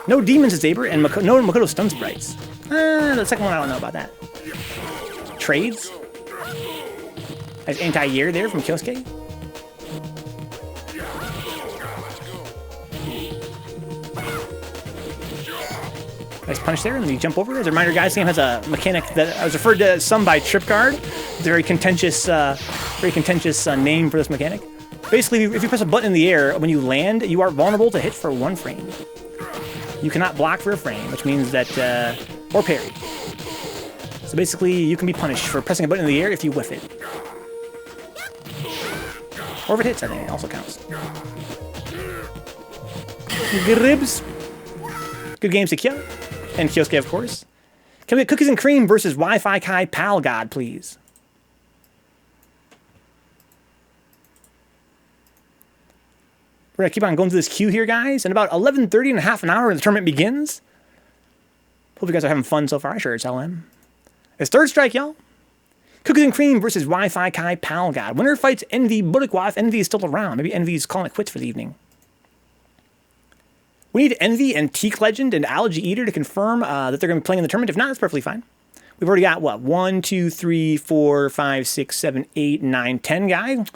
Speaker 1: No demons at Saber, and no Makoto stun sprites. The second one, I don't know about that. Trades. Nice anti-year there from Kyosuke. Nice punish there, and then you jump over. As a reminder, guys, this game has a mechanic that I was referred to some by Tripguard. It's a very contentious name for this mechanic. Basically, if you press a button in the air, when you land, you are vulnerable to hit for 1 frame. You cannot block for a frame, which means that, or parry. So basically, you can be punished for pressing a button in the air if you whiff it. Or if it hits, I think it also counts. Gribs. Good games to Kyo. And Kyosuke, of course. Can we get Cookies and Cream versus Wi-Fi Kai Pal God, please? We're going to keep on going through this queue here, guys. In about 11:30 and a half an hour, the tournament begins. Hope you guys are having fun so far. I sure as hell am. It's third strike, y'all. Cookies and Cream versus Wi-Fi Kai Pal God. Winner fights Envboricua if Envy is still around. Maybe Envy's calling it quits for the evening. We need Envy and Teaklegend and audreyapples to confirm that they're going to be playing in the tournament. If not, that's perfectly fine. We've already got, what, 1, 2, 3, 4, 5, 6, 7, 8, 9, 10 guys.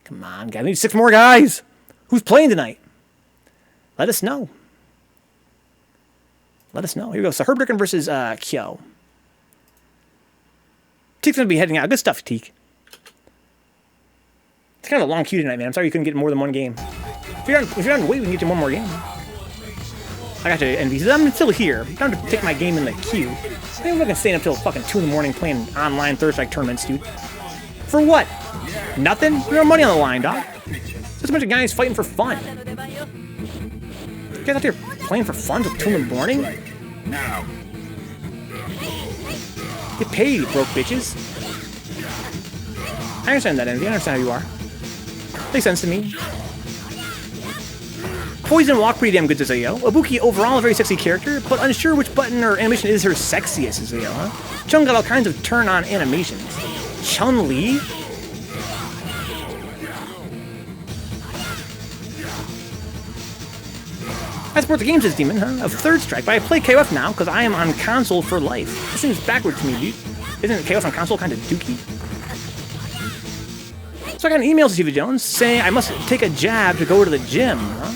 Speaker 1: Come on, guys. We need 6 more guys. Who's playing tonight? Let us know. Let us know. Here we go. So herbderken versus Kyo. Teak's going to be heading out. Good stuff, Teak. It's kind of a long queue tonight, man. I'm sorry you couldn't get more than 1 game. If you're on wait, we can get you 1 more game. I got you, Envy. I'm still here. I'm trying to take my game in the queue. I'm not gonna stay up till fucking 2 in the morning playing online third strike tournaments, dude. For what? Nothing? There's no money on the line, dog. Just a bunch of guys fighting for fun. You guys out there playing for fun till 2 in the morning?
Speaker 2: Now.
Speaker 1: Get paid, you broke bitches. I understand that, Envy. I understand how you are. Makes sense to me. Poison walk pretty damn good to Zayo. Ibuki overall a very sexy character, but unsure which button or animation is her sexiest, Zayo, huh? Chun got all kinds of turn-on animations. Chun-Li? I support the games as Demon, huh? Of third strike, but I play KOF now because I am on console for life. This seems backward to me, dude. Isn't KOF on console kind of dookie? So I got an email to Stevie Jones saying I must take a jab to go to the gym, huh?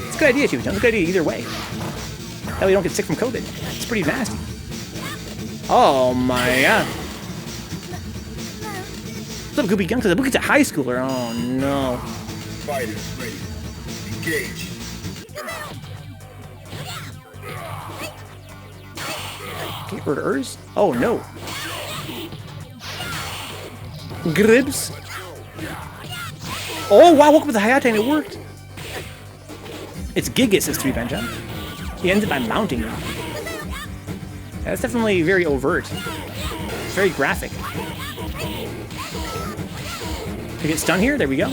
Speaker 1: It's a good idea, Stevie Jones. It's a good idea either way. That way you don't get sick from COVID. It's pretty nasty. Oh my god. What's up, Goopy Gun? Because Ibuki's a high schooler. Oh no.
Speaker 2: Fighters ready. Engage.
Speaker 1: Okay, orders. Oh no. Gribs. Oh wow, woke up with the Hayate and it worked. It's Gigas, says Threevenge, huh? He ends it by mounting him. Yeah, that's definitely very overt. It's very graphic. To get stunned here, there we go.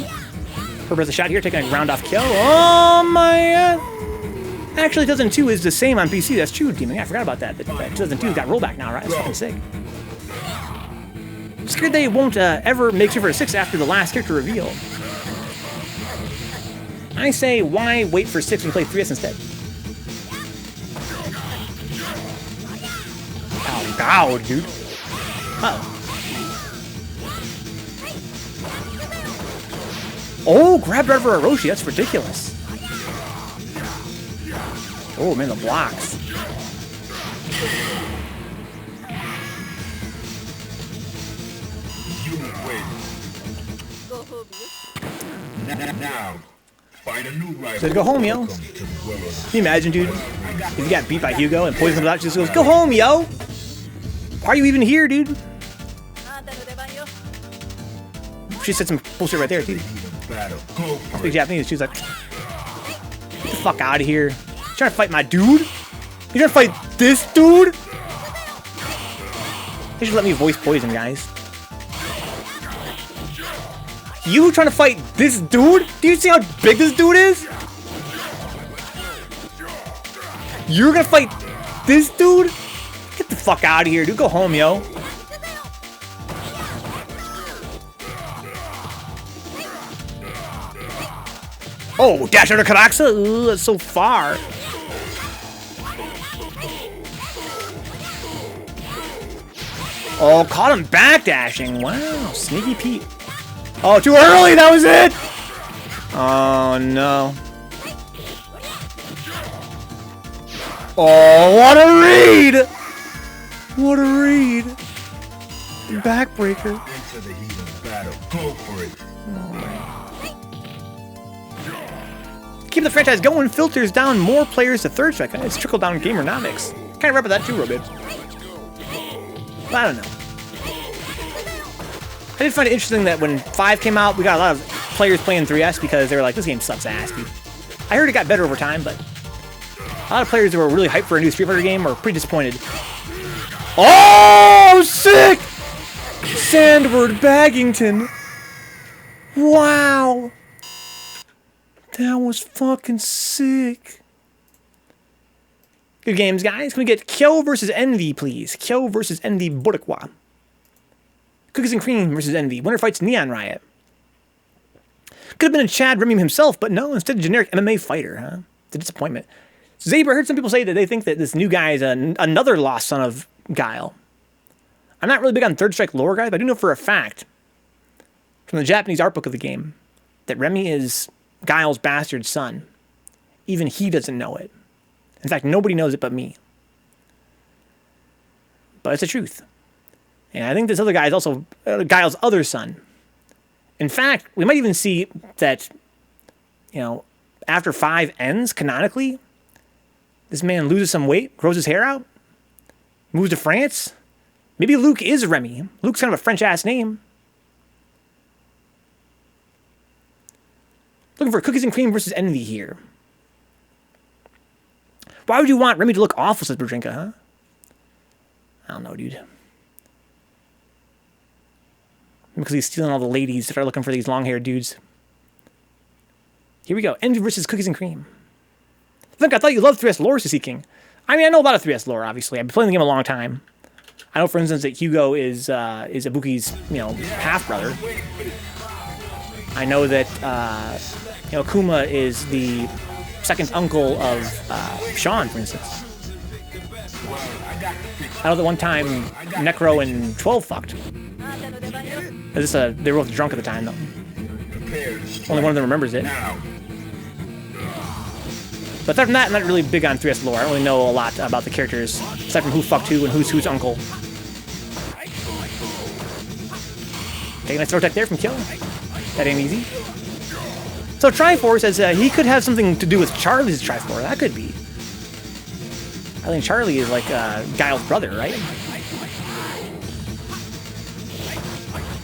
Speaker 1: Herb has a shot here, taking a ground off kill. Oh my god! Actually, 2002 is the same on PC. That's true, Demon. Yeah, I forgot about that. That 2002 got rollback now, right? That's fucking sick. I'm scared they won't ever make Super 6 after the last character reveal. I say, why wait for 6 and play 3S instead? Oh, gawd, dude. Uh-oh. Oh, grab driver Orochi, that's ridiculous. Oh man, the blocks.
Speaker 2: Now, find a new rival.
Speaker 1: Says go home, yo.
Speaker 2: Welcome to Dwellers.
Speaker 1: Can you imagine, dude? If you got beat by Hugo and poison comes out, she just goes, go home, yo! Why are you even here, dude? She said some bullshit right there, dude.
Speaker 2: Battle. Go for
Speaker 1: Big
Speaker 2: it.
Speaker 1: Japanese. She was like, get the fuck out of here. You trying to fight my dude? You trying to fight this dude? They should let me voice poison, guys. You trying to fight this dude? Do you see how big this dude is? You're gonna fight this dude? Get the fuck out of here, dude. Go home, yo. Oh, dash under Karaksa? Ooh, that's so far. Oh, caught him backdashing. Wow, sneaky Pete. Oh, too early. That was it. Oh, no. Oh, what a read. What a read. Backbreaker.
Speaker 2: Into the heat of battle. Go for it.
Speaker 1: Keep the franchise going filters down more players to third strike. It's trickle down gamernomics. Kind of rep with that too, Robit. But I don't know. I did find it interesting that when 5 came out, we got a lot of players playing 3S because they were like, this game sucks ass, dude. I heard it got better over time, but a lot of players who were really hyped for a new Street Fighter game were pretty disappointed. Oh, sick! Sandward Baggington. Wow. That was fucking sick. Good games, guys. Can we get Kyo versus Envy, please? Kyo versus Envboricua. Cookies and Cream versus Envy. Winner fights neonriot. Could have been a Chad Remy himself, but no, instead a generic MMA fighter, huh? It's a disappointment. Zaber, I heard some people say that they think that this new guy is another lost son of Guile. I'm not really big on third strike lore, guys, but I do know for a fact from the Japanese art book of the game that Remy is Guile's bastard son. Even he doesn't know it. In fact, nobody knows it but me. But it's the truth. And I think this other guy is also Guile's other son. In fact, we might even see that, you know, after 5 ends, canonically, this man loses some weight, grows his hair out, moves to France. Maybe Luke is Remy. Luke's kind of a French-ass name. Looking for Cookies and Cream versus Envy here. Why would you want Remy to look awful, says Berdrinka, huh? I don't know, dude. Because he's stealing all the ladies that are looking for these long-haired dudes. Here we go. Envy versus Cookies and Cream. Look, I thought you loved 3S lore, Sissy King. I mean, I know a lot of 3S lore, obviously. I've been playing the game a long time. I know, for instance, that Hugo is Ibuki's, you know, half-brother. I know that, you know, Kuma is the second uncle of Sean, for instance. I know that one time Necro and 12 fucked. They were both drunk at the time, though. Only one of them remembers it. But aside from that, I'm not really big on 3S lore. I don't really know a lot about the characters, aside from who fucked who and who's uncle. Okay, nice throw tech there from Kill. That ain't easy. So Trifor says he could have something to do with Charlie's Trifor. That could be. I think Charlie is like Guile's brother, right?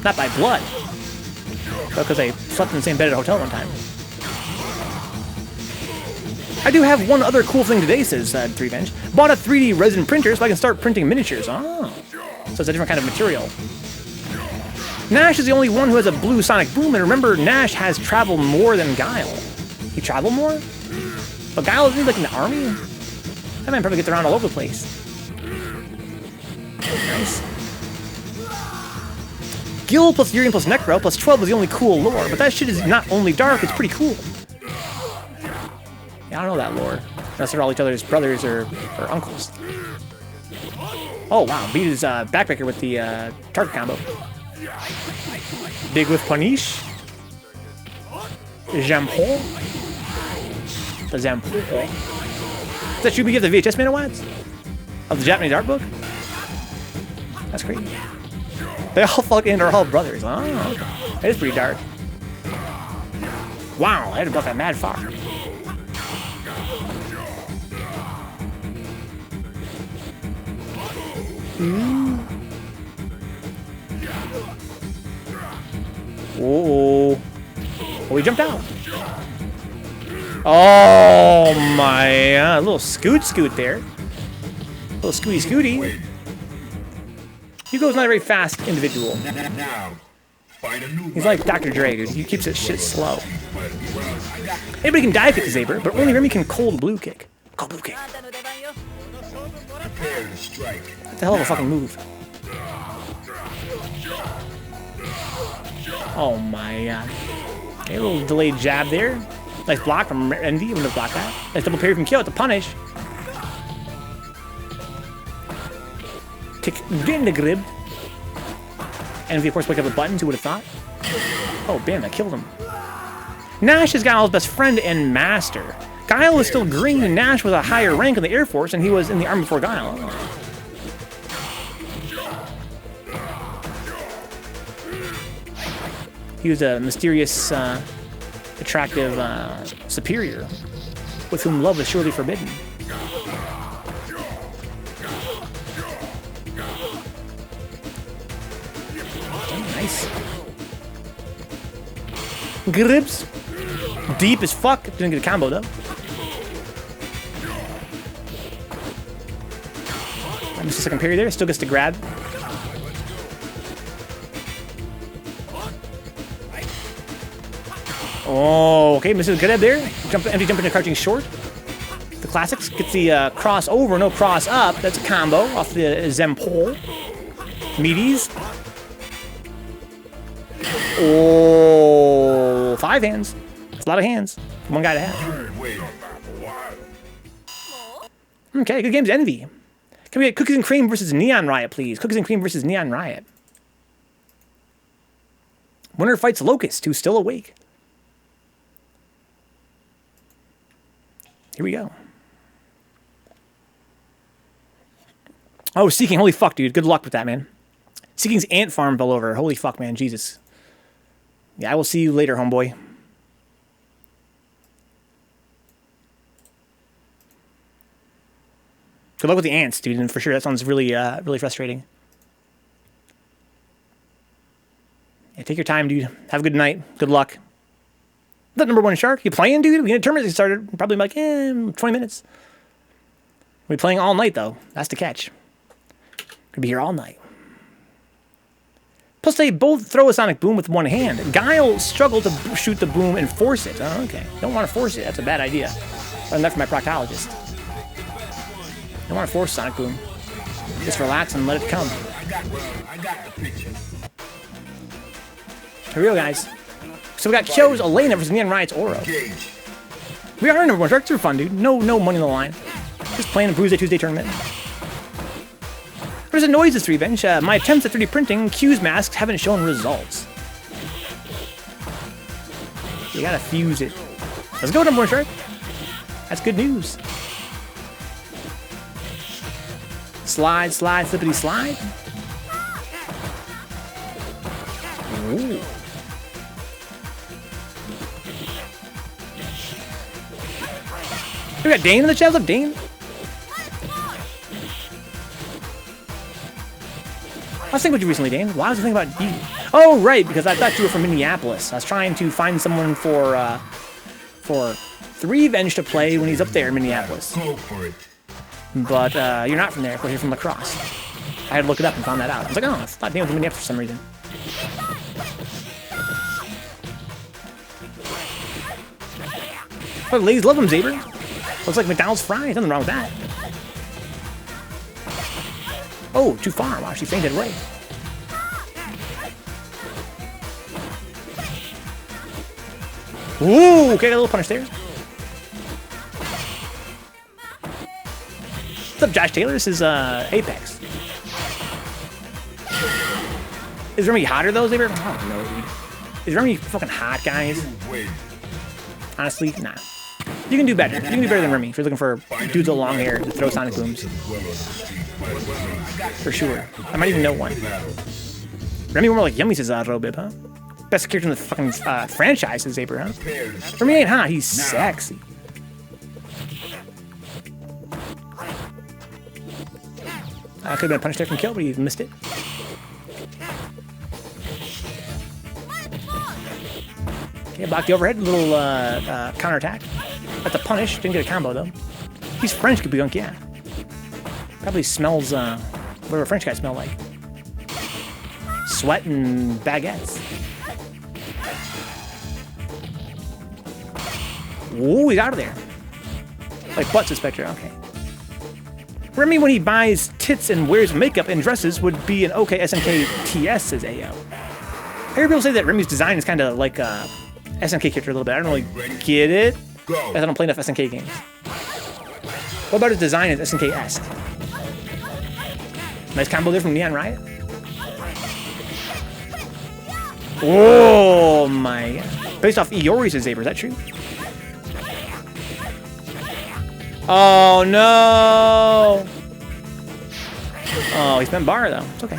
Speaker 1: Not by blood, but because they slept in the same bed at a hotel one time. I do have one other cool thing today, says Threevenge. Bought a 3D resin printer so I can start printing miniatures. Oh, so it's a different kind of material. Nash is the only one who has a blue sonic boom, and remember, Nash has traveled more than Guile. He traveled more? But Guile isn't he like in the army? That man probably gets around all over the place. Nice. Gil plus Urian plus Necro plus 12 is the only cool lore, but that shit is not only dark, it's pretty cool. Yeah, I don't know that lore. Unless they're all each other's brothers or uncles. Oh wow, beat his backbreaker with the target combo. Big with Punish. Jampon. The Zampon. Is that should we give the VHS man awards? Of the Japanese art book? That's great. They all fucking are all brothers. Oh, okay. That is pretty dark. Wow, I had to buff that mad far. Oh, we jumped out. Oh my, a little scoot there. A little scooty. Hugo's not a very fast individual.
Speaker 2: Now, find a new
Speaker 1: He's like Dr. Dre, dude. He keeps his shit slow. Anybody can dive kick the Saber, but only Remy can cold blue kick. Cold blue kick.
Speaker 2: prepare to strike.
Speaker 1: What the hell of a fucking move. Oh my god. Okay, a little delayed jab there. Nice block from Envy. Wouldn't have blocked that. Nice double parry from Kill to punish. Kick in the grib. Envy, of course, picked up the buttons. Who would have thought? Oh, bam, that killed him. Nash is Guile's best friend and master. Guile is still green, and Nash was a higher rank in the Air Force, and he was in the army before Guile. He was a mysterious, attractive superior with whom love is surely forbidden. Nice. Gribs. Deep as fuck. Didn't get a combo though. I missed a second parry there. Still gets to grab. Oh, okay. Misses a grab there. Empty jump into crouching short. The classics. Gets the cross over, no cross up. That's a combo off the Zem pole. Meaties. Oh, 5 hands. That's a lot of hands. One guy to have. Okay, good games, Envy. Can we get Cookies and Cream versus Neon Riot, please? Cookies and Cream versus Neon Riot. Winner fights locusT, who's still awake. Here we go. Oh, Seeking. Holy fuck, dude. Good luck with that, man. Seeking's ant farm fell over. Holy fuck, man. Jesus. Yeah, I will see you later, homeboy. Good luck with the ants, dude, and for sure that sounds really, really frustrating. Yeah, take your time, dude. Have a good night. Good luck. That #1 shark. You playing, dude? We had a tournament started probably like 20 minutes. We're playing all night though. That's the catch. Could be here all night. Plus, they both throw a sonic boom with one hand. Guile struggled to shoot the boom and force it. Oh, okay. Don't want to force it. That's a bad idea. I learned that from my proctologist. Don't want to force sonic boom. Just relax and let it come.
Speaker 2: I got the picture.
Speaker 1: Here we go, guys. So we got Kyo's Elena versus Neon Riot's Oro. We are #1 shark. Super fun, dude. No money on the line. Just playing a Bruise Tuesday tournament. What annoys this Threevenge? My attempts at 3D printing Q's masks haven't shown results. You gotta fuse it. Let's go, #1 shark. That's good news. Slide, slide, flippity slide. Ooh. We got Dane in the chat. What's up, Dane? I was thinking about you recently, Dane. Why was I thinking about you? Oh, right, because I thought you were from Minneapolis. I was trying to find someone for Threevenge to play when he's up there in Minneapolis.
Speaker 2: Go for it.
Speaker 1: But you're not from there. Of course, you're from La Crosse. I had to look it up and found that out. I was like, oh, I thought Dane was from Minneapolis for some reason. Oh, ladies love them, Zaber. Looks like McDonald's fries. Nothing wrong with that. Oh, too far. Wow, she fainted away. Ooh, okay, got a little punish there. What's up, Josh Taylor? This is Apex. Is Remy hotter though, Zaber? I don't know, dude. Is Remy fucking hot, guys? Honestly, nah. You can do better. You can do better than Remy if you're looking for dudes with long hair to throw sonic booms. For sure. I might even know one. Remy more like Yummy says Robib, huh? Best character in the fucking franchise is Zaper, huh? For me ain't, huh? He's sexy. Could have been a punish there from kill, but he missed it. Okay, blocked the overhead, little counterattack. That's a punish, didn't get a combo though. He's French, Kikkuhime, yeah. Probably smells, whatever French guys smell like. Sweat and baguettes. Ooh, he's out of there. Like butt Zspectrez, okay. Remy, when he buys tits and wears makeup and dresses, would be an okay SNK TS, says AO. I hear people say that Remy's design is kind of like a SNK character a little bit. I don't really get it, as I don't play enough SNK games. What about his design as SNK-esque? Nice combo there from neonriot. Oh my god. Based off Iori's Zaper, is that true? Oh no! Oh, he spent bar though. It's okay.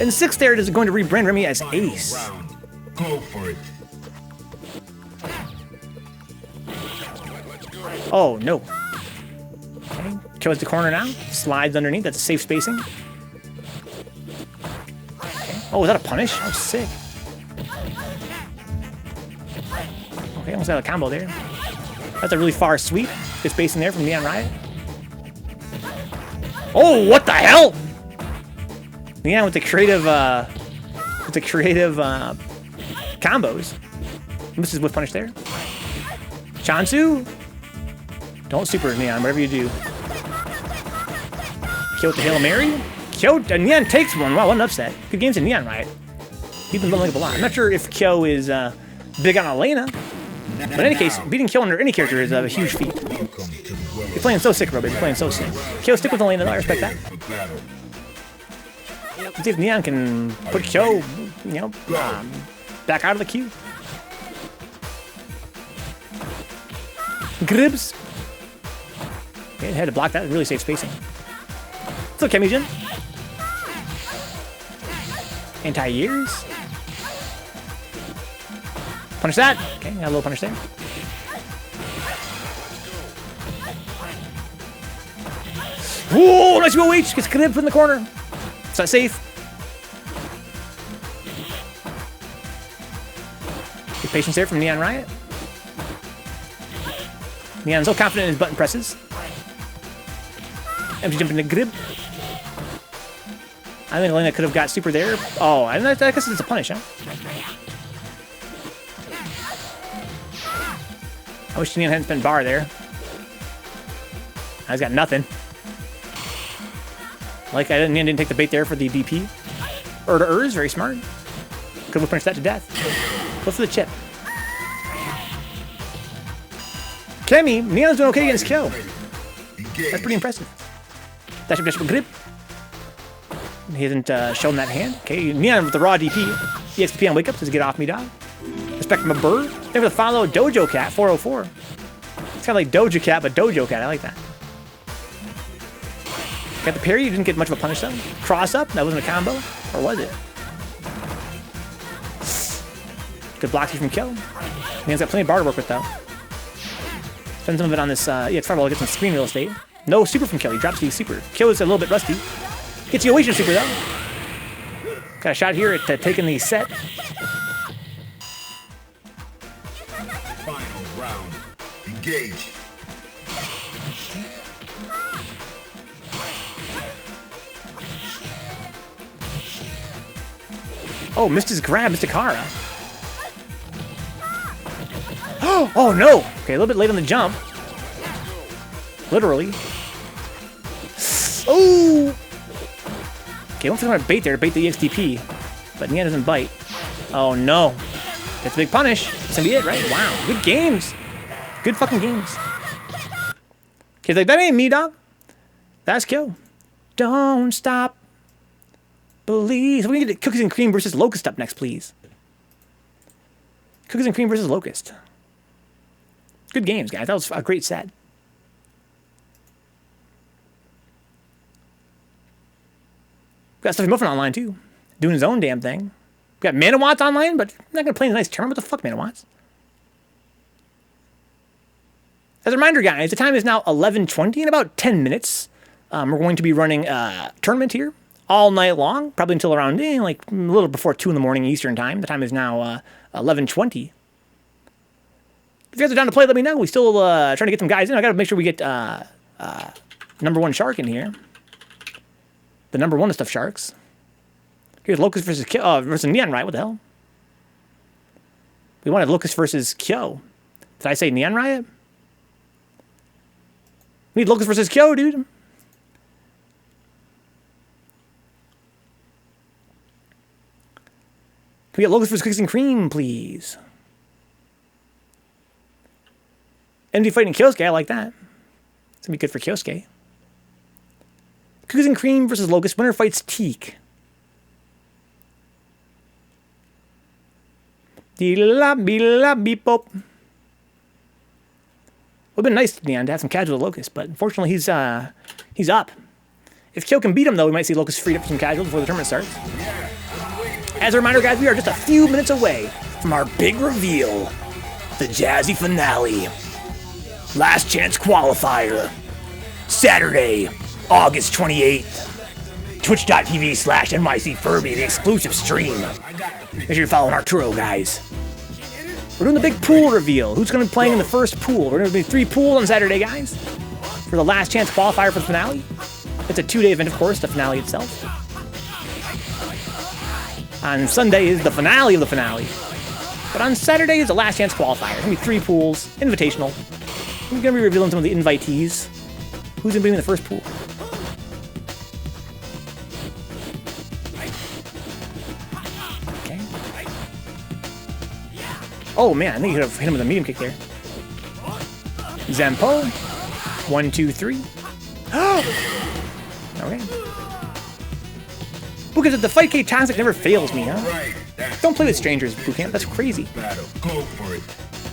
Speaker 1: And 6th there is going to rebrand Remy as Ace.
Speaker 2: Go for it.
Speaker 1: Oh no. Okay, kills the corner now. Slides underneath. That's safe spacing. Okay. Oh, was that a punish? Oh, sick. Okay, almost got a combo there. That's a really far sweep. Good spacing there from neonriot. Oh, what the hell? Neon with the creative, combos. Misses with punish there. Chansu. Don't super Neon, whatever you do. Kill with the Hail Mary. Kyo, Neon takes one. Wow, what an upset. Good games in neonriot. He's been building up a lot. I'm not sure if Kyo is big on Elena. But in any case, beating Kyo under any character is a huge feat. You're playing so sick, Robin. You're playing so sick. Kyo, stick with Elena, though. I respect that. Let's see if Neon can put Kyo, you know, back out of the queue. Gribs. Okay, had to block that. Really safe spacing. It's okay, Meejin. Anti-years. Punish that. Okay, got a little punish there. Whoa, nice OH. Gets gripped in the corner. Is that safe? Good patience there from neonriot. Neon's so confident in his button presses. Empty jump into grib. I think Elena could have got super there. Oh, I guess it's a punish, huh? I wish Neon hadn't spent bar there. I've got nothing. Like, Neon didn't take the bait there for the DP. Urs, very smart. Could have punished that to death. Go for the chip. Kemi, Neon's doing okay against Kyo. That's pretty impressive. Dash up, grip. He hasn't shown that hand. Okay, Neon with the raw DP. EXP on wake up says get off me, dog. Respect my bird. Thanks for the follow, Dojo Cat 404. It's kind of like Doja Cat, but Dojo Cat. I like that. Got the parry. You didn't get much of a punish though. Cross up. That wasn't a combo, or was it? Good blocks here from Kill. Neon's got plenty of bar to work with though. Spend some of it on this. Yeah, it's Fireball. Get some screen real estate. No super from Kill. He drops the super. Kill is a little bit rusty. Gets the Oasis super though. Got a shot here at taking the set.
Speaker 2: Final round. Engage.
Speaker 1: Oh, missed his grab, Mr. Kara. Oh no! Okay, a little bit late on the jump. Literally. Oh! Okay, don't think I'm gonna bait there, bait the EXTP. But Neon doesn't bite. Oh no. That's a big punish. That's gonna be it, right? Wow. Good games. Good fucking games. Okay, like, that ain't me, dog. That's Kill. Don't stop. Please. We can get Cookies and Cream versus locusT up next, please. Cookies and Cream versus locusT. Good games, guys. That was a great set. got Stuffy Muffin online too, doing his own damn thing. We got Manawatts online, but I'm not gonna play in a nice tournament. What the fuck, Manawatts? As a reminder, guys, the time is now 11:20. In about 10 minutes, we're going to be running a tournament here all night long, probably until around like a little before 2 in the morning Eastern time. The time is now 11:20. If you guys are down to play, let me know. We still trying to get some guys in. I got to make sure we get number one shark in here. The number one of sharks. Here's locusT versus neonriot. What the hell? We wanted locusT versus Kyo. Did I say neonriot? We need locusT versus Kyo, dude. Can we get locusT versus Cookies and Cream, please? Envy fighting Kyosuke, I like that. It's gonna be good for Kyosuke. Cookies and Cream versus locusT. Winner fights Teak. Dee-la-be-la-be-pop. Would have been nice, Neon, to have some casual locusT, but unfortunately he's up. If Kyo can beat him, though, we might see locusT freed up for some casual before the tournament starts. As a reminder, guys, we are just a few minutes away from our big reveal, the Jazzy Finale. Last chance qualifier. Saturday, August 28th. Twitch.tv/NYCFurby, the exclusive stream. Make sure you're following Arturo, guys. We're doing the big pool reveal. Who's going to be playing in the first pool? We're going to be 3 pools on Saturday, guys, for the last chance qualifier for the finale. It's a 2-day event, of course, the finale itself. On Sunday is the finale of the finale. But on Saturday is the last chance qualifier. It's going to be 3 pools, invitational. We're going to be revealing some of the invitees. Who's going to be in the first pool? Okay. Oh man, I think you could have hit him with a medium kick there. Zempo. 1, 2, 3. Okay. Because the fight K toxic never fails me, huh? Don't play with strangers, bootcamp. That's crazy.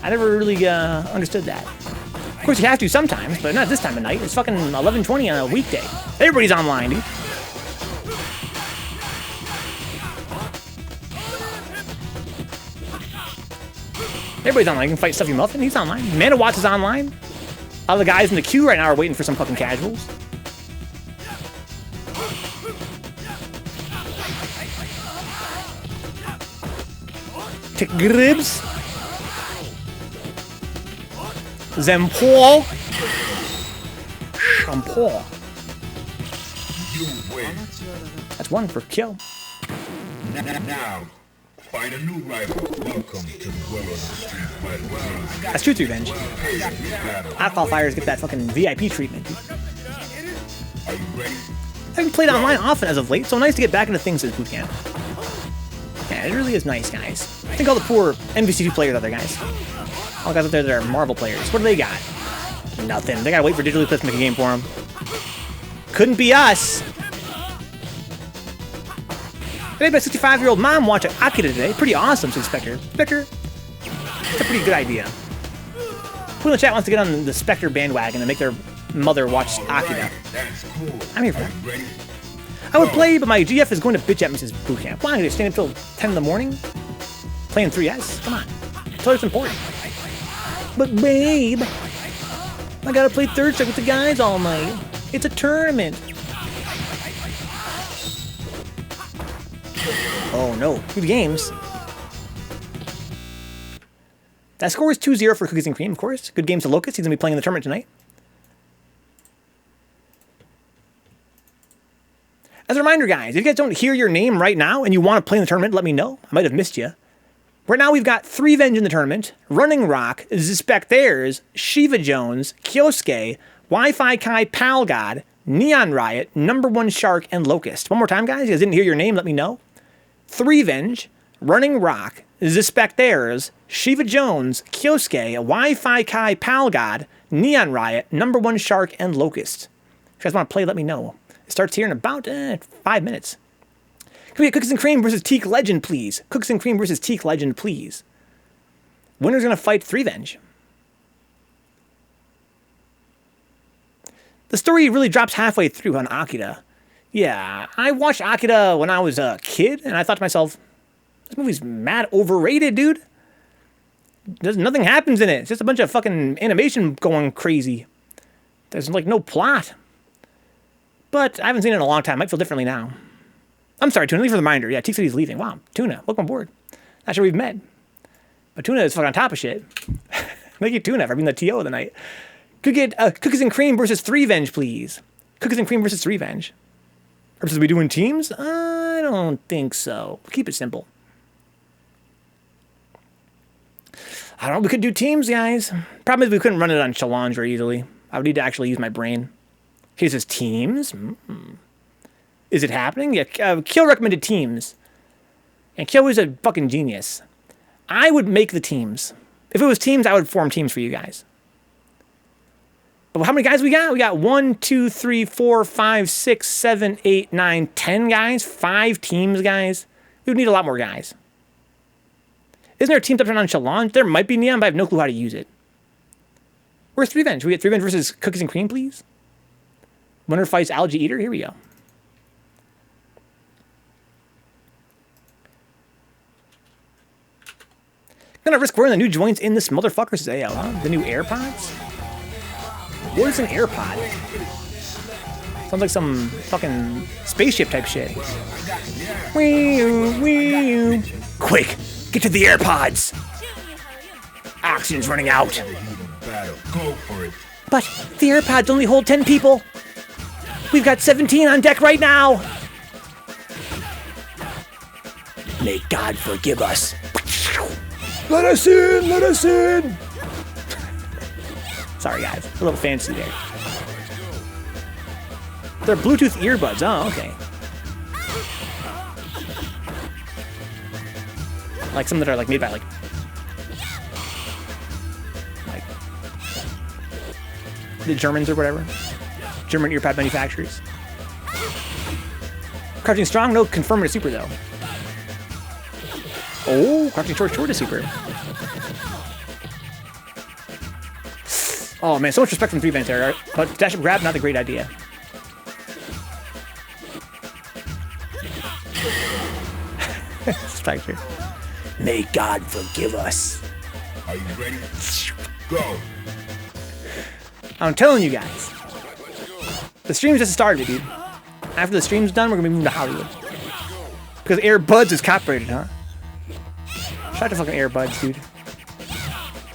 Speaker 1: I never really understood that. Of course, you have to sometimes, but not this time of night. It's fucking 11:20 on a weekday. Everybody's online, dude. Everybody's online. You can fight Stuffy Muffin. He's online. Manawatts is online. All the guys in the queue right now are waiting for some fucking casuals. Tick Gribs. Zempo. Shampoo. That's 1 for Kyo.
Speaker 2: Now, find a new rival. Welcome to the world of the street fighter.
Speaker 1: That's true, Threevenge. Alcohol fires get that fucking VIP treatment.
Speaker 2: Are you ready?
Speaker 1: I haven't played online often as of late, so nice to get back into things this bootcamp. Yeah, it really is nice, guys. Think all the poor NVC2 players out there, guys. All the guys out there that are Marvel players. What do they got? Nothing. They gotta wait for Digitally Clips to make a game for them. Couldn't be us. Today, my 65-year-old mom watched Akira today. Pretty awesome, said Spectre. Spectre, it's a pretty good idea. Who in the chat wants to get on the Spectre bandwagon and make their mother watch Akira? I'm here for that. I would play, but my GF is going to bitch at me, says Bootcamp. Why? I'm gonna stand until 10 in the morning? Playing 3S? Come on. Tell her it's important. But babe, I gotta play third strike with the guys all night. It's a tournament. Oh no, good games. That score is 2-0 for Cookies and Cream, of course. Good games to locusT. He's gonna be playing in the tournament tonight. As a reminder, guys, if you guys don't hear your name right now and you want to play in the tournament, let me know. I might have missed you. Right now, we've got Threevenge in the tournament, RunningRock, Zspectrez, Shiva Jones, Kyosuke, Wi-Fi Kai Palgod, neonriot, number one shark, and locusT. One more time, guys. If you guys didn't hear your name, let me know. Threevenge, RunningRock, Zspectrez, Shiva Jones, Kyosuke, Wi-Fi Kai Palgod, neonriot, number one shark, and locusT. If you guys want to play, let me know. It starts here in about 5 minutes. Can we get Cookies and Cream versus Teaklegend, please? Cookies and Cream versus Teaklegend, please. Winner's going to fight Threevenge. The story really drops halfway through on Akira. Yeah, I watched Akira when I was a kid, and I thought to myself, this movie's mad overrated, dude. Nothing happens in it. It's just a bunch of fucking animation going crazy. There's like no plot. But I haven't seen it in a long time. I might feel differently now. I'm sorry, Tuna. Leave for the reminder. Yeah, Teak said he's leaving. Wow, Tuna, welcome aboard. Not sure we've met. But Tuna is fucking on top of shit. Thank you, Tuna, for being the TO of the night. Could get Cookies and Cream versus Threevenge, please. Cookies and Cream versus Threevenge. Versus we doing teams? I don't think so. Keep it simple. I don't know. We could do teams, guys. Problem is we couldn't run it on challenge very easily. I would need to actually use my brain. He says teams. Is it happening? Yeah. Kyo recommended teams, and Kyo is a fucking genius. I would make the teams. If it was teams, I would form teams for you guys. But how many guys we got? We got 1, 2, 3, 4, 5, 6, 7, 8, 9, 10 guys. 5 teams, guys. We would need a lot more guys. Isn't there a team option on challenge? There might be Neon, but I have no clue how to use it. Where's Threevenge? We get Threevenge versus Cookies and Cream, please? Winner fights Algae Eater? Here we go. Gonna risk wearing the new joints in this motherfucker, says AL, huh? The new AirPods? What is an AirPod? Sounds like some fucking spaceship type shit. Wee-oo. Quick, get to the AirPods! Oxygen's running out. But the AirPods only hold 10 people. We've got 17 on deck right now. May God forgive us. Let us in! Let us in! Sorry, guys. A little fancy there. They're Bluetooth earbuds. Oh, okay. Like some that are like made by like the Germans or whatever. German earpod manufacturers. Crouching strong, no confirm to super though. Oh, crouching short to super. Oh man, so much respect from Threevenge there, but dash up grab, not a great idea. Zspectrez. May God forgive us.
Speaker 2: Are you ready? Go.
Speaker 1: I'm telling you guys. The stream's just started, dude. After the stream's done, we're gonna be moving to Hollywood. Because Airbuds is copyrighted, huh? Shout out to fucking Airbuds, dude.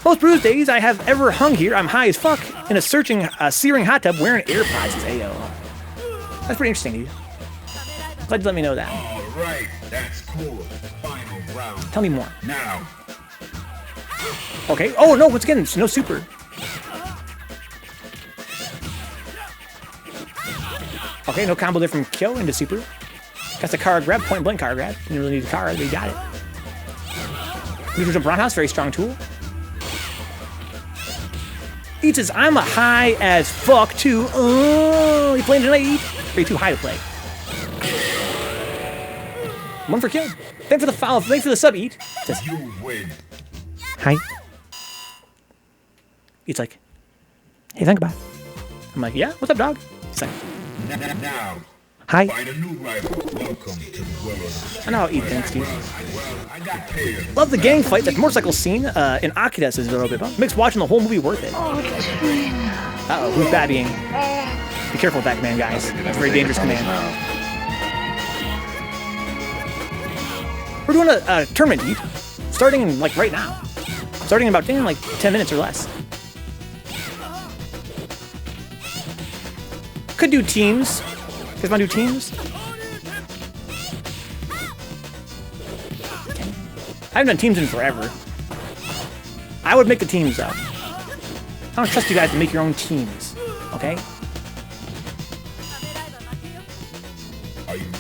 Speaker 1: Most bruised days I have ever hung here, I'm high as fuck in a searing hot tub wearing AirPods, says AO. That's pretty interesting, dude. Glad you let me know that.
Speaker 2: Alright, that's cool. Final round.
Speaker 1: Tell me more.
Speaker 2: Now.
Speaker 1: Okay. Oh no, once again, it's no super. Okay, no combo there from Kyo into super. Got the car grab, point blank car grab. Didn't really need the car, but he got it. Neutral jump roundhouse, very strong tool. Eat says, I'm a high as fuck too. Oh, you playing tonight? Are you too high to play? One for Kyo. Thanks for the follow. Thanks for the sub, Eat. Says,
Speaker 2: You win.
Speaker 1: hi. He's like, hey, Vencabot. I'm like, yeah, what's up, dog? He's like,
Speaker 2: Now.
Speaker 1: hi.
Speaker 2: Find a new rival. Welcome to the world of
Speaker 1: I know how Eat thinks, dude.
Speaker 2: Well, I got paid.
Speaker 1: Love the gang fight. That motorcycle scene in Akira says a little bit. Makes watching the whole movie worth it. Uh-oh, who's babying? Be careful with that command, guys. It's a very dangerous command. We're doing a tournament, Eat. Starting, like, right now. Starting in about, like, 10 minutes or less. Could do teams. You guys want to do teams? Okay. I haven't done teams in forever. I would make the teams, though. I don't trust you guys to make your own teams. Okay?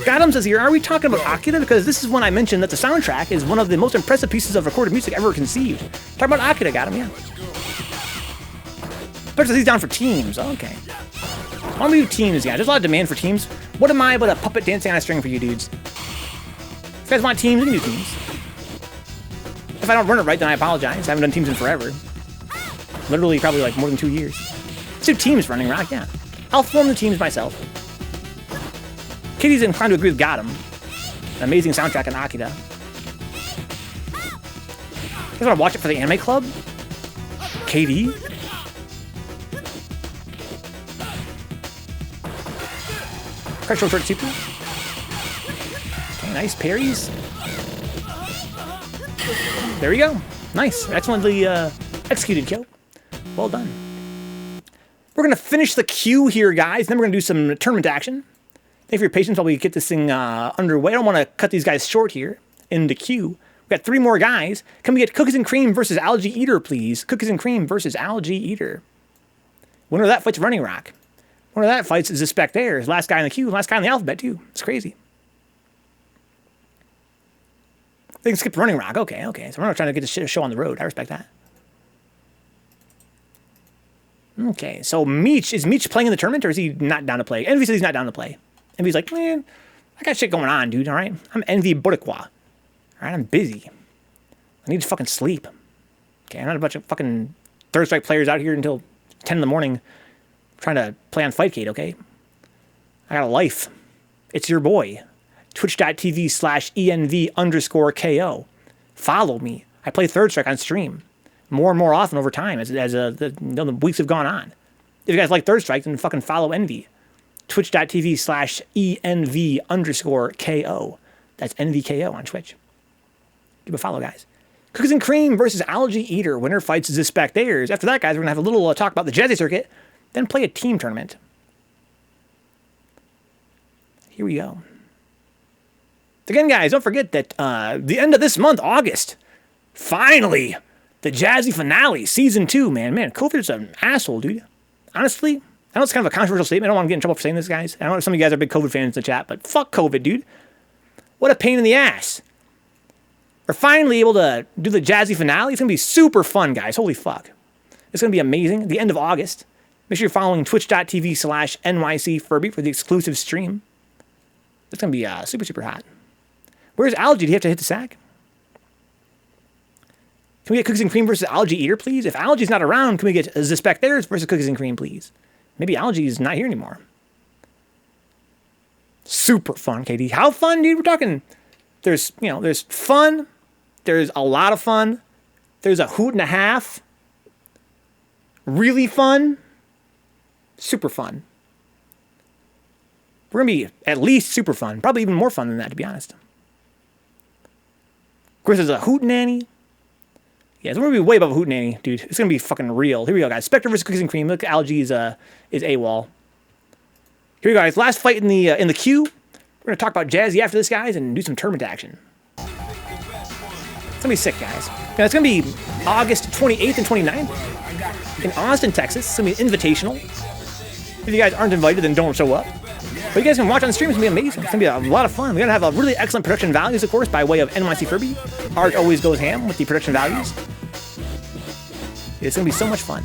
Speaker 1: Adam says here, are we talking about Akira? Because this is when I mentioned that the soundtrack is one of the most impressive pieces of recorded music ever conceived. Talk about Akira, got him, yeah. But he's down for teams. Okay. Why don't we do teams, guys? There's a lot of demand for teams. What am I but a puppet dancing on a string for you dudes? If you guys want teams, we can do teams. If I don't run it right, then I apologize. I haven't done teams in forever. Literally, probably like more than 2 years. Let's do teams, RunningRock, yeah. I'll form the teams myself. Kitty's inclined to agree with Got him. An amazing soundtrack in Akira. You guys want to watch it for the anime club? KD? Crash short super. Okay, nice parries. There we go. Nice. Excellently executed, Kyo. Well done. We're going to finish the queue here, guys. Then we're going to do some tournament action. Thank you for your patience while we get this thing underway. I don't want to cut these guys short here in the queue. We've got 3 more guys. Can we get Cookies and Cream versus algaEATdon, please? Cookies and Cream versus algaEATdon. Winner of that fight's RunningRock. Winner of that fight's Zspectrez. Last guy in the queue. Last guy in the alphabet, too. It's crazy. They can skip RunningRock. Okay. So we're not trying to get the show on the road. I respect that. Okay, so Meech. Is Meech playing in the tournament, or is he not down to play? Envy says he's not down to play. Envy's like, man, I got shit going on, dude, all right? I'm Envboricua. All right, I'm busy. I need to fucking sleep. Okay, I'm not a bunch of fucking Third Strike players out here until 10 in the morning trying to play on Fightcade, okay? I got a life. It's your boy. Twitch.tv/ENV_KO. Follow me. I play Third Strike on stream more and more often over time as the weeks have gone on. If you guys like Third Strike, then fucking follow Envy. Twitch.tv/ENV_KO. That's NVKO on Twitch. Give a follow, guys. Cookies and Cream versus algaEATdon. Winner fights Zspectrez. After that, guys, we're going to have a little talk about the Jazzy circuit, then play a team tournament. Here we go. Again, guys, don't forget that the end of this month, August, finally, the Jazzy finale, Season 2, man. Man, COVID's an asshole, dude. Honestly, I know it's kind of a controversial statement. I don't want to get in trouble for saying this, guys. I know some of you guys are big COVID fans in the chat, but fuck COVID, dude. What a pain in the ass. We're finally able to do the Jazzy finale. It's going to be super fun, guys. Holy fuck. It's going to be amazing. The end of August. Make sure you're following twitch.tv/NYCFurby for the exclusive stream. It's going to be super, super hot. Where's Algae? Do you have to hit the sack? Can we get Cookies and Cream versus algaEATdon, please? If Algae's not around, can we get Zspectrez versus Cookies and Cream, please? Maybe Algae's not here anymore. Super fun, KD. How fun, dude? We're talking, there's fun. There's a lot of fun. There's a hoot and a half. Really fun. Super fun. We're going to be at least super fun. Probably even more fun than that, to be honest. Of course, there's a hootenanny. Yeah, it's going to be way above a hootenanny, dude. It's going to be fucking real. Here we go, guys. Spectre versus Cookies and Cream. Look, Algae is AWOL. Here we go, guys. Last fight in the queue. We're going to talk about Jazzy after this, guys, and do some tournament action. It's going to be sick, guys. Now, it's going to be August 28th and 29th in Austin, Texas. It's going to be an invitational. If you guys aren't invited, then don't show up. But you guys can watch on stream. It's going to be amazing. It's going to be a lot of fun. We're going to have a really excellent production values, of course, by way of NYC Furby. Art always goes ham with the production values. It's going to be so much fun.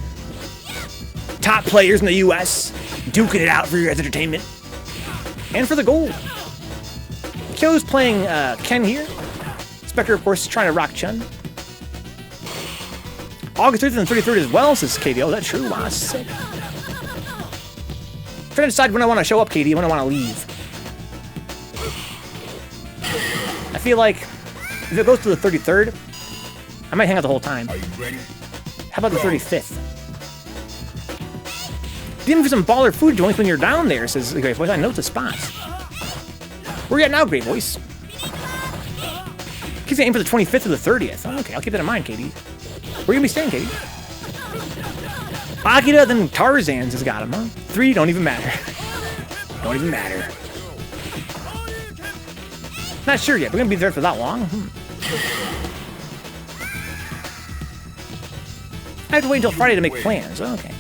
Speaker 1: Top players in the U.S. duking it out for your guys' entertainment. And for the gold. Kyo's playing Ken here. Spectre, of course, is trying to rock Chun. August 30th and 33rd as well, says KD. Oh, that's true. Wow, that's sick. I'm trying to decide when I want to show up, KD, and when I want to leave. I feel like if it goes to the 33rd, I might hang out the whole time.
Speaker 2: Are you ready?
Speaker 1: How about the 35th? Even for some baller food joints when you're down there, says the Great Voice. I know the spots. Where are you at now, Great Voice? Keeps aim for the 25th or the 30th. Oh, okay, I'll keep that in mind, KD. Where are you going to be staying, KD? Akira, then Tarzan's has got him, huh? 3 don't even matter. Don't even matter. Not sure yet. We're going to be there for that long. I have to wait until Friday to make plans. Oh, okay.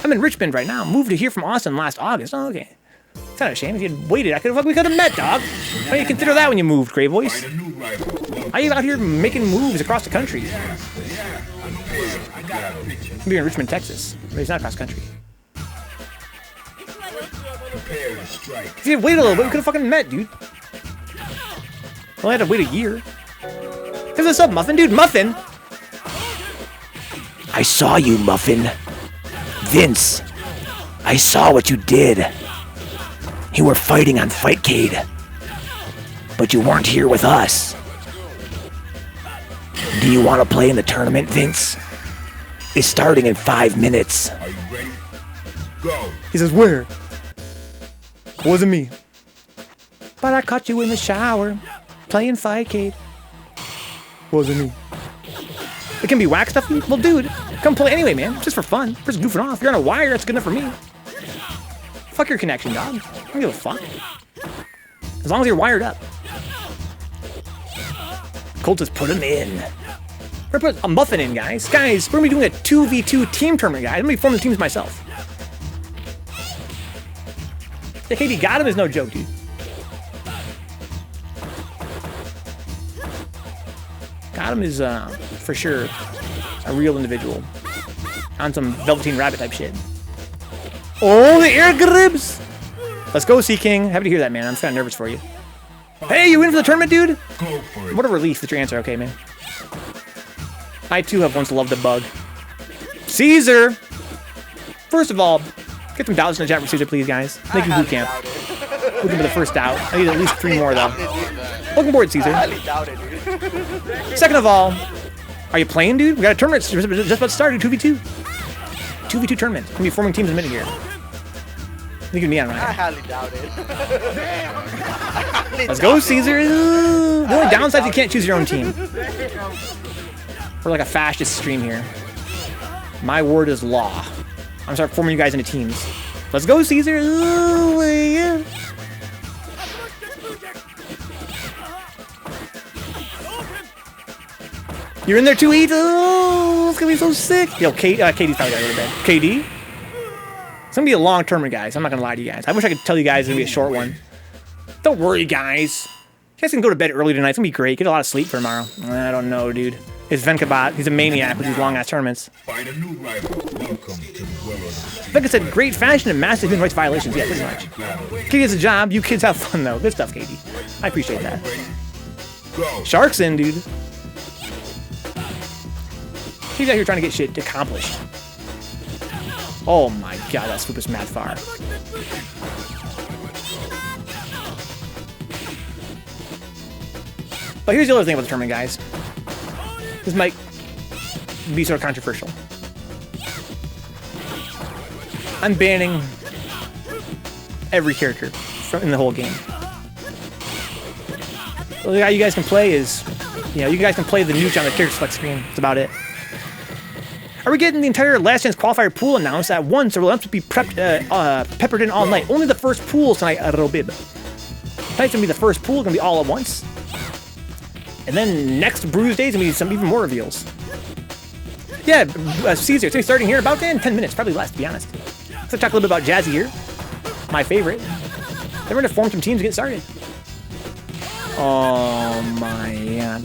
Speaker 1: I'm in Richmond right now. Moved to here from Austin last August. Oh, okay. It's kind of a shame. If you had waited, we could have met, dog. Why do you consider that when you moved, Grey Voice? Why are you out here making moves across the country? Maybe in Richmond, Texas. But it's not across country. If you had waited a little bit, we could have fucking met, dude. Well, I had to wait a year. Hey, what's up, Muffin? Dude, Muffin! I saw you, Muffin. Vince, I saw what you did. You were fighting on Fightcade, but you weren't here with us. Do you want to play in the tournament, Vince? It's starting in 5 minutes.
Speaker 2: Are you ready? Go.
Speaker 1: He says, where? Wasn't me. But I caught you in the shower, playing Fightcade. Wasn't me. It can be whack stuff. Well, dude, come play anyway, man. Just for fun. Just goofing off. You're on a wire. That's good enough for me. Fuck your connection, dog. I don't give a fuck. As long as you're wired up. Colt just put him in. We're gonna put a muffin in, guys. Guys, we're gonna be doing a 2v2 team tournament, guys. I'm gonna be forming the teams myself. The KD got him is no joke, dude. Got him is, for sure, a real individual. On some Velveteen Rabbit type shit. Oh, the air gribs! Let's go, Sea King. Happy to hear that, man. I'm kind of nervous for you. Hey, you in for the tournament, dude?
Speaker 2: Go for it.
Speaker 1: What a relief that your answer. Okay, man. I, too, have once loved a bug. Caesar! First of all, get some doubts in the chat for Caesar, please, guys. Make him boot camp. Looking for the first doubt. I need at least 3 more, though. Welcome aboard, Caesar. Second of all, are you playing, dude? We got a tournament just about to start, 2v2. 2v2 tournament. We're gonna be forming teams in a minute here. You can be on, right?
Speaker 4: I highly doubt it.
Speaker 1: Let's go, Caesar. The only downside is you can't choose your own team. We're like a fascist stream here. My word is law. I'm gonna start forming you guys into teams. Let's go, Caesar. Oh, my God. You're in there too, Eat. Oh, it's gonna be so sick. Yo, KD's probably gotta go to bed. KD? It's gonna be a long tournament, guys. I'm not gonna lie to you guys. I wish I could tell you guys it's gonna be a short one. Don't worry, guys. You guys can go to bed early tonight. It's gonna be great. Get a lot of sleep for tomorrow. I don't know, dude. It's Vencabot. He's a maniac with these long-ass tournaments.
Speaker 2: Find a new rival. Welcome to the well of the street.
Speaker 1: Venka said, great fashion and massive human rights violations. Yeah, pretty much. KD has a job. You kids have fun, though. Good stuff, KD. I appreciate that.
Speaker 2: Go.
Speaker 1: Shark's in, dude. He's out here trying to get shit accomplished. Oh my god, that swoop is mad far. But here's the other thing about the tournament, guys. This might be sort of controversial. I'm banning every character in the whole game. The only guy you guys can play is, you know, you guys can play the Meech on the character select screen. That's about it. Are we getting the entire last chance qualifier pool announced at once, or will it have to be peppered in all night? Only the first pool tonight, Robib. Tonight's gonna be the first pool, gonna be all at once. And then next Bruise Day is gonna be some even more reveals. Yeah, Caesar, it's gonna be starting here about 10 minutes, probably less, to be honest. Let's talk a little bit about Jazzy here. My favorite. Then we're gonna form some teams to get started. Oh my god.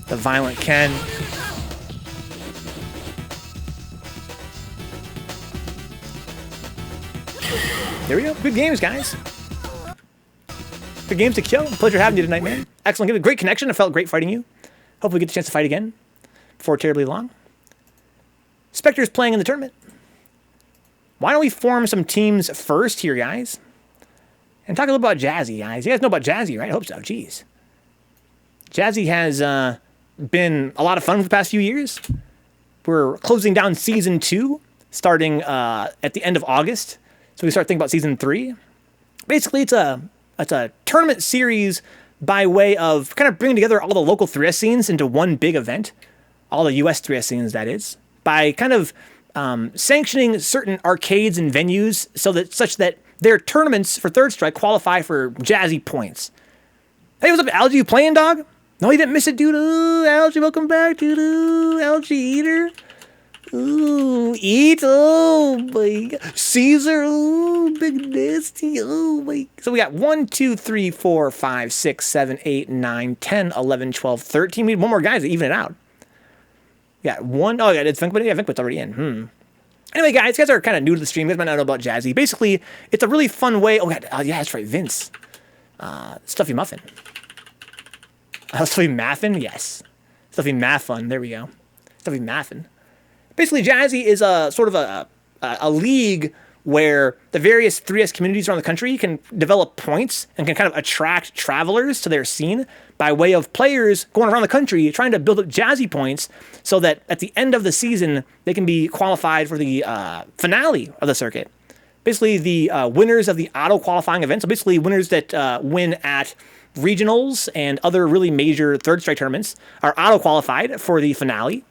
Speaker 1: The Violent Ken. There we go. Good games, guys. Good games to kill. Pleasure having you tonight, man. Excellent game. Great connection. It felt great fighting you. Hopefully we get the chance to fight again before terribly long. Zspectrez playing in the tournament. Why don't we form some teams first here, guys? And talk a little about Jazzy, guys. You guys know about Jazzy, right? I hope so. Jeez. Jazzy has been a lot of fun for the past few years. We're closing down Season 2, starting at the end of August. So we start thinking about Season 3. Basically, it's a tournament series by way of kind of bringing together all the local 3S scenes into one big event. All the US 3S scenes, that is. By kind of sanctioning certain arcades and venues such that their tournaments for Third Strike qualify for Jazzy points. Hey, what's up, Algie? You playing, dog? No, you didn't miss it, dude. Ooh, Algie, welcome back, dude. Ooh, Algie Eater. Ooh, Eat. Oh, my God. Caesar. Ooh, Big Nasty. Oh, my. So we got 1, 2, 3, 4, 5, 6, 7, 8, 9, 10, 11, 12, 13. We need one more guys to even it out. We got one. Oh, yeah, it's Vencabot. Yeah, Vencabot's already in. Anyway, guys, you guys are kind of new to the stream. You guys might not know about Jazzy. Basically, it's a really fun way. Oh, God. Yeah, that's right. Vince. Stuffy Muffin. Stuffy Maffin? Yes. Stuffy Maffin. There we go. Stuffy Maffin. Basically, Jazzy is a sort of a league where the various 3S communities around the country can develop points and can kind of attract travelers to their scene by way of players going around the country trying to build up Jazzy points so that at the end of the season, they can be qualified for the finale of the circuit. Basically, the winners of the auto-qualifying events, so basically winners that win at regionals and other really major third strike tournaments, are auto-qualified for the finale.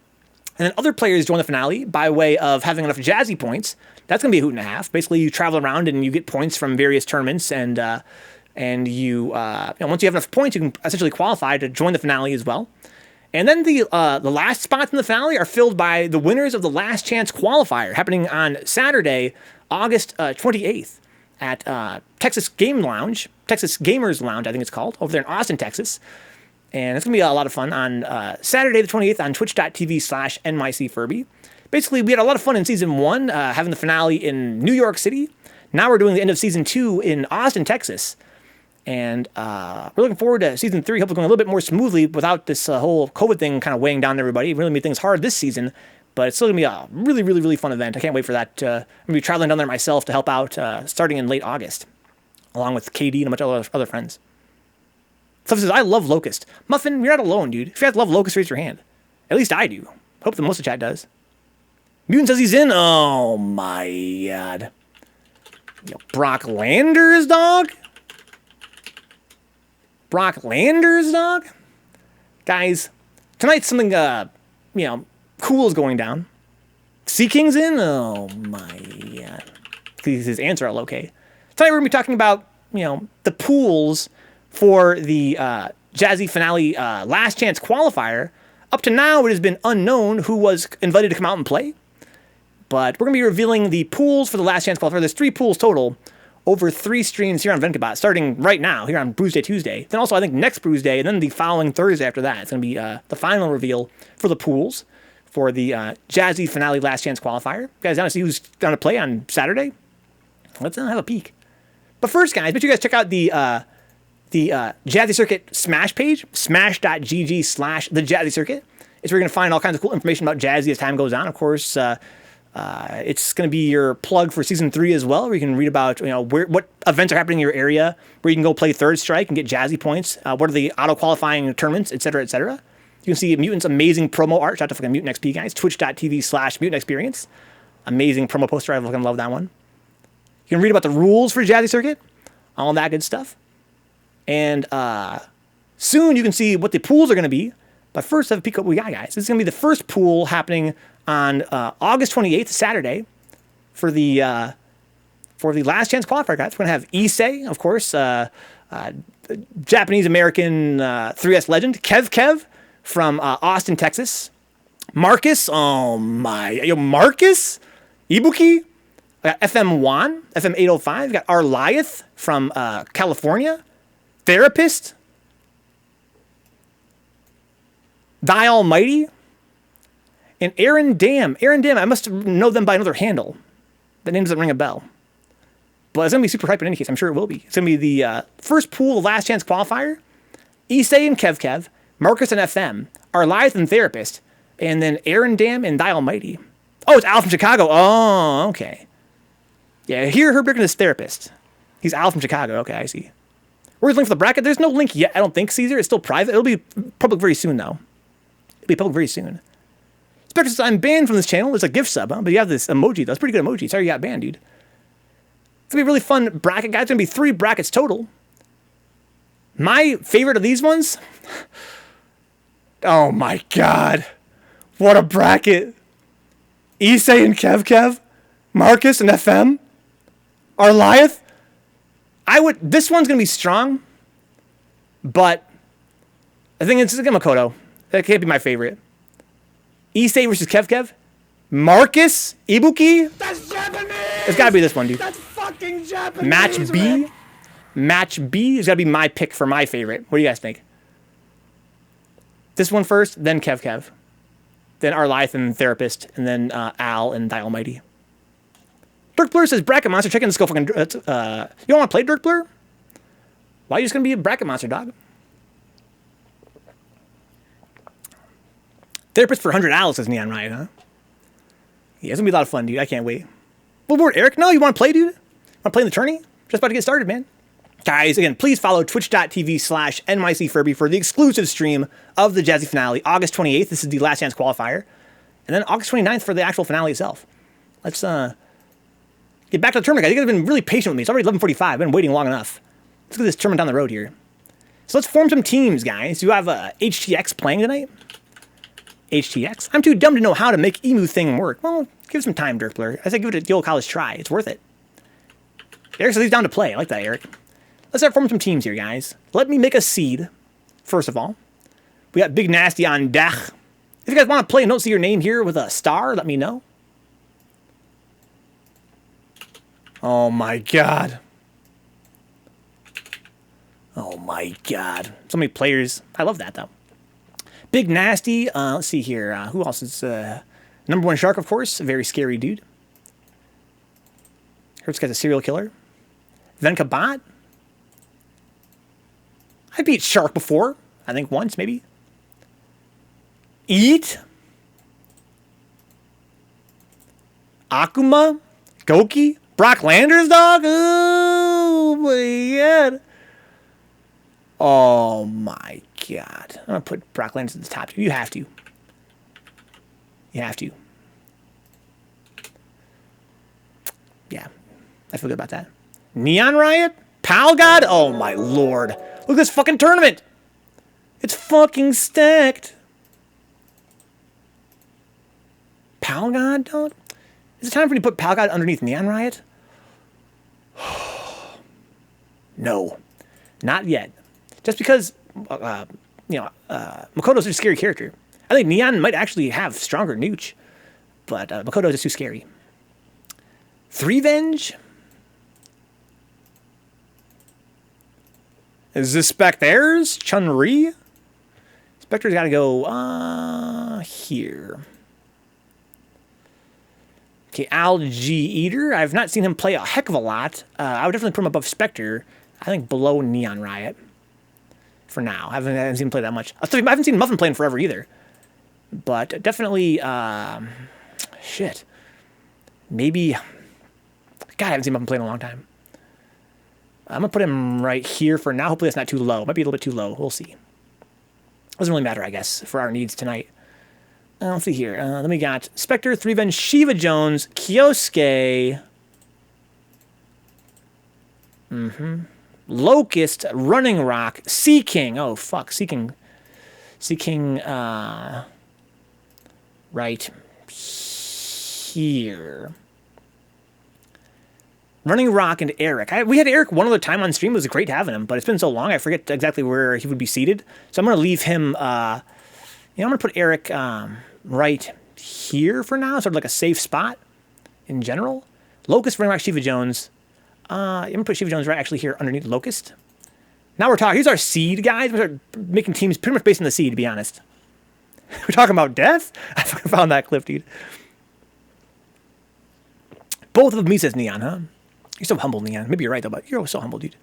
Speaker 1: And then other players join the finale by way of having enough Jazzy points. That's going to be a hoot and a half. Basically, you travel around and you get points from various tournaments, and you once you have enough points, you can essentially qualify to join the finale as well. And then the last spots in the finale are filled by the winners of the Last Chance Qualifier, happening on Saturday, August 28th at Texas Gamers Lounge, I think it's called, over there in Austin, Texas. And it's going to be a lot of fun on Saturday the 28th on twitch.tv/NYCFurby. Basically, we had a lot of fun in Season 1, having the finale in New York City. Now we're doing the end of Season 2 in Austin, Texas. And we're looking forward to Season 3, hopefully going a little bit more smoothly without this whole COVID thing kind of weighing down everybody. It really made things hard this season, but it's still going to be a really, really, really fun event. I can't wait for that. I'm going to be traveling down there myself to help out starting in late August, along with KD and a bunch of other friends. Stuff says, I love locusT. Muffin, you're not alone, dude. If you guys love locusT, raise your hand. At least I do. Hope the most of chat does. Mutant says he's in. Oh my god. Yo, Brock Landers, dog? Brock Landers, dog? Guys, tonight something, cool is going down. Sea King's in? Oh my god. His answer all okay. Tonight we're going to be talking about, the pools for the Jazzy Finale Last Chance Qualifier. Up to now, it has been unknown who was invited to come out and play. But we're going to be revealing the pools for the Last Chance Qualifier. There's 3 pools total over 3 streams here on Vencabot, starting right now, here on Bruise Day Tuesday. Then also, I think, next Bruise Day, and then the following Thursday after that. It's going to be the final reveal for the pools for the Jazzy Finale Last Chance Qualifier. You guys want to see who's going to play on Saturday? Let's have a peek. But first, guys, make sure you guys check out the Jazzy Circuit Smash page, smash.gg/the Jazzy Circuit. It's where you're going to find all kinds of cool information about Jazzy as time goes on. Of course, it's going to be your plug for Season 3 as well, where you can read about what events are happening in your area, where you can go play Third Strike and get Jazzy points, what are the auto-qualifying tournaments, etc., etc. You can see Mutant's amazing promo art. Shout out to fucking Mutant XP, guys. Twitch.tv/Mutant Experience. Amazing promo poster. I fucking love that one. You can read about the rules for Jazzy Circuit, all that good stuff. And soon you can see what the pools are going to be. But first, have a peek at what we got, guys. This is going to be the first pool happening on August 28th, Saturday, for the Last Chance Qualifier, guys. We're going to have Issei, of course, Japanese-American 3S legend, Kev from Austin, Texas. Marcus, oh my, Marcus? Ibuki? We got FM1, FM805. We got Arliath from California. Therapist, Thy Almighty, and Aaron Dam. Aaron Dam, I must know them by another handle. That name doesn't ring a bell. But it's going to be super hype in any case. I'm sure it will be. It's going to be the first pool of Last Chance Qualifier. Issei and Kev, Marcus and FM, Arliath and Therapist, and then Aaron Dam and Thy Almighty. Oh, it's Al from Chicago. Oh, okay. Yeah, here herbderken is Therapist. He's Al from Chicago. Okay, I see. Where's the link for the bracket? There's no link yet, I don't think, Caesar. It's still private. It'll be public very soon, though. It'll be public very soon. Zspectrez says, I'm banned from this channel. It's a gift sub, huh? But you have this emoji, though. It's a pretty good emoji. Sorry you got banned, dude. It's going to be a really fun bracket, guys. It's going to be 3 brackets total. My favorite of these ones? Oh, my God. What a bracket. Issei and Kev, Marcus and FM, Arliath. This one's going to be strong, but I think it's Makoto. That can't be my favorite. Issei versus Kev, Marcus, Ibuki.
Speaker 3: That's Japanese!
Speaker 1: It's got to be this one, dude.
Speaker 3: That's fucking Japanese,
Speaker 1: Match B?
Speaker 3: Rick.
Speaker 1: Match B has got to be my pick for my favorite. What do you guys think? This one first, then Kev. Then Arliath and Therapist, and then Al and Thy Almighty. Dirk Blur says, Bracket Monster, check in the scope. You don't want to play Dirk Blur? Why are you just going to be a Bracket Monster, dog? Therapist for $100, says neonriot, huh? Yeah, it's going to be a lot of fun, dude. I can't wait. Billboard Eric, no, you want to play, dude? Want to play in the tourney? Just about to get started, man. Guys, again, please follow twitch.tv/NYCFurby for the exclusive stream of the Jazzy finale, August 28th. This is the last chance qualifier. And then August 29th for the actual finale itself. Let's get back to the tournament, guys. You guys have been really patient with me. It's already 11:45. I've been waiting long enough. Let's get this tournament down the road here. So let's form some teams, guys. Do you have HTX playing tonight? HTX? I'm too dumb to know how to make emu thing work. Well, give it some time, Dirkbler. I say give it the old college try. It's worth it. Eric says he's down to play. I like that, Eric. Let's start forming some teams here, guys. Let me make a seed, first of all. We got Big Nasty on deck. If you guys want to play and don't see your name here with a star, let me know. Oh my god. Oh my god. So many players. I love that, though. Big Nasty. Let's see here. Who else is... number one Shark, of course. A very scary dude. Heard this guy's a serial killer. Vencabot. I beat Shark before. I think once, maybe. Eat. Akuma. Goki. Brock Landers, dog. Oh my god. Oh my god. I'm going to put Brock Landers at the top. You have to. You have to. Yeah. I feel good about that. neonriot? Palgod? Oh my lord. Look at this fucking tournament. It's fucking stacked. Palgod, dog? Is it time for me to put Palgod underneath neonriot? No. Not yet. Just because, Makoto's a scary character. I think Neon might actually have stronger nooch, but Makoto is just too scary. Threevenge? Zspectrez? Chun-Ri? Spectre's got to go here. Okay, algaeADdon. I've not seen him play a heck of a lot. I would definitely put him above Spectre. I think below neonriot. For now. I haven't seen him play that much. I haven't seen Muffin play in forever either. But definitely, shit. Maybe, God, I haven't seen Muffin play in a long time. I'm going to put him right here for now. Hopefully that's not too low. Might be a little bit too low. We'll see. Doesn't really matter, I guess, for our needs tonight. Let's see here. Then we got Spectre, Threevenge, Shiva Jones, Kyosuke. locusT, RunningRock, Seeking. Oh, fuck. Seeking, right here. RunningRock and Eric. We had Eric one other time on stream. It was great having him, but it's been so long, I forget exactly where he would be seated. So I'm going to leave him, I'm going to put Eric right here for now, sort of like a safe spot in general. locusT, RunningRock, Shiva Jones. I'm going to put Shiva Jones right actually here underneath locusT. Now we're talking. Here's our seed, guys. We start making teams pretty much based on the seed, to be honest. We're talking about death? I fucking found that clip, dude. Both of them, me says Neon, huh? You're so humble, Neon. Maybe you're right, though, but you're so humble, dude.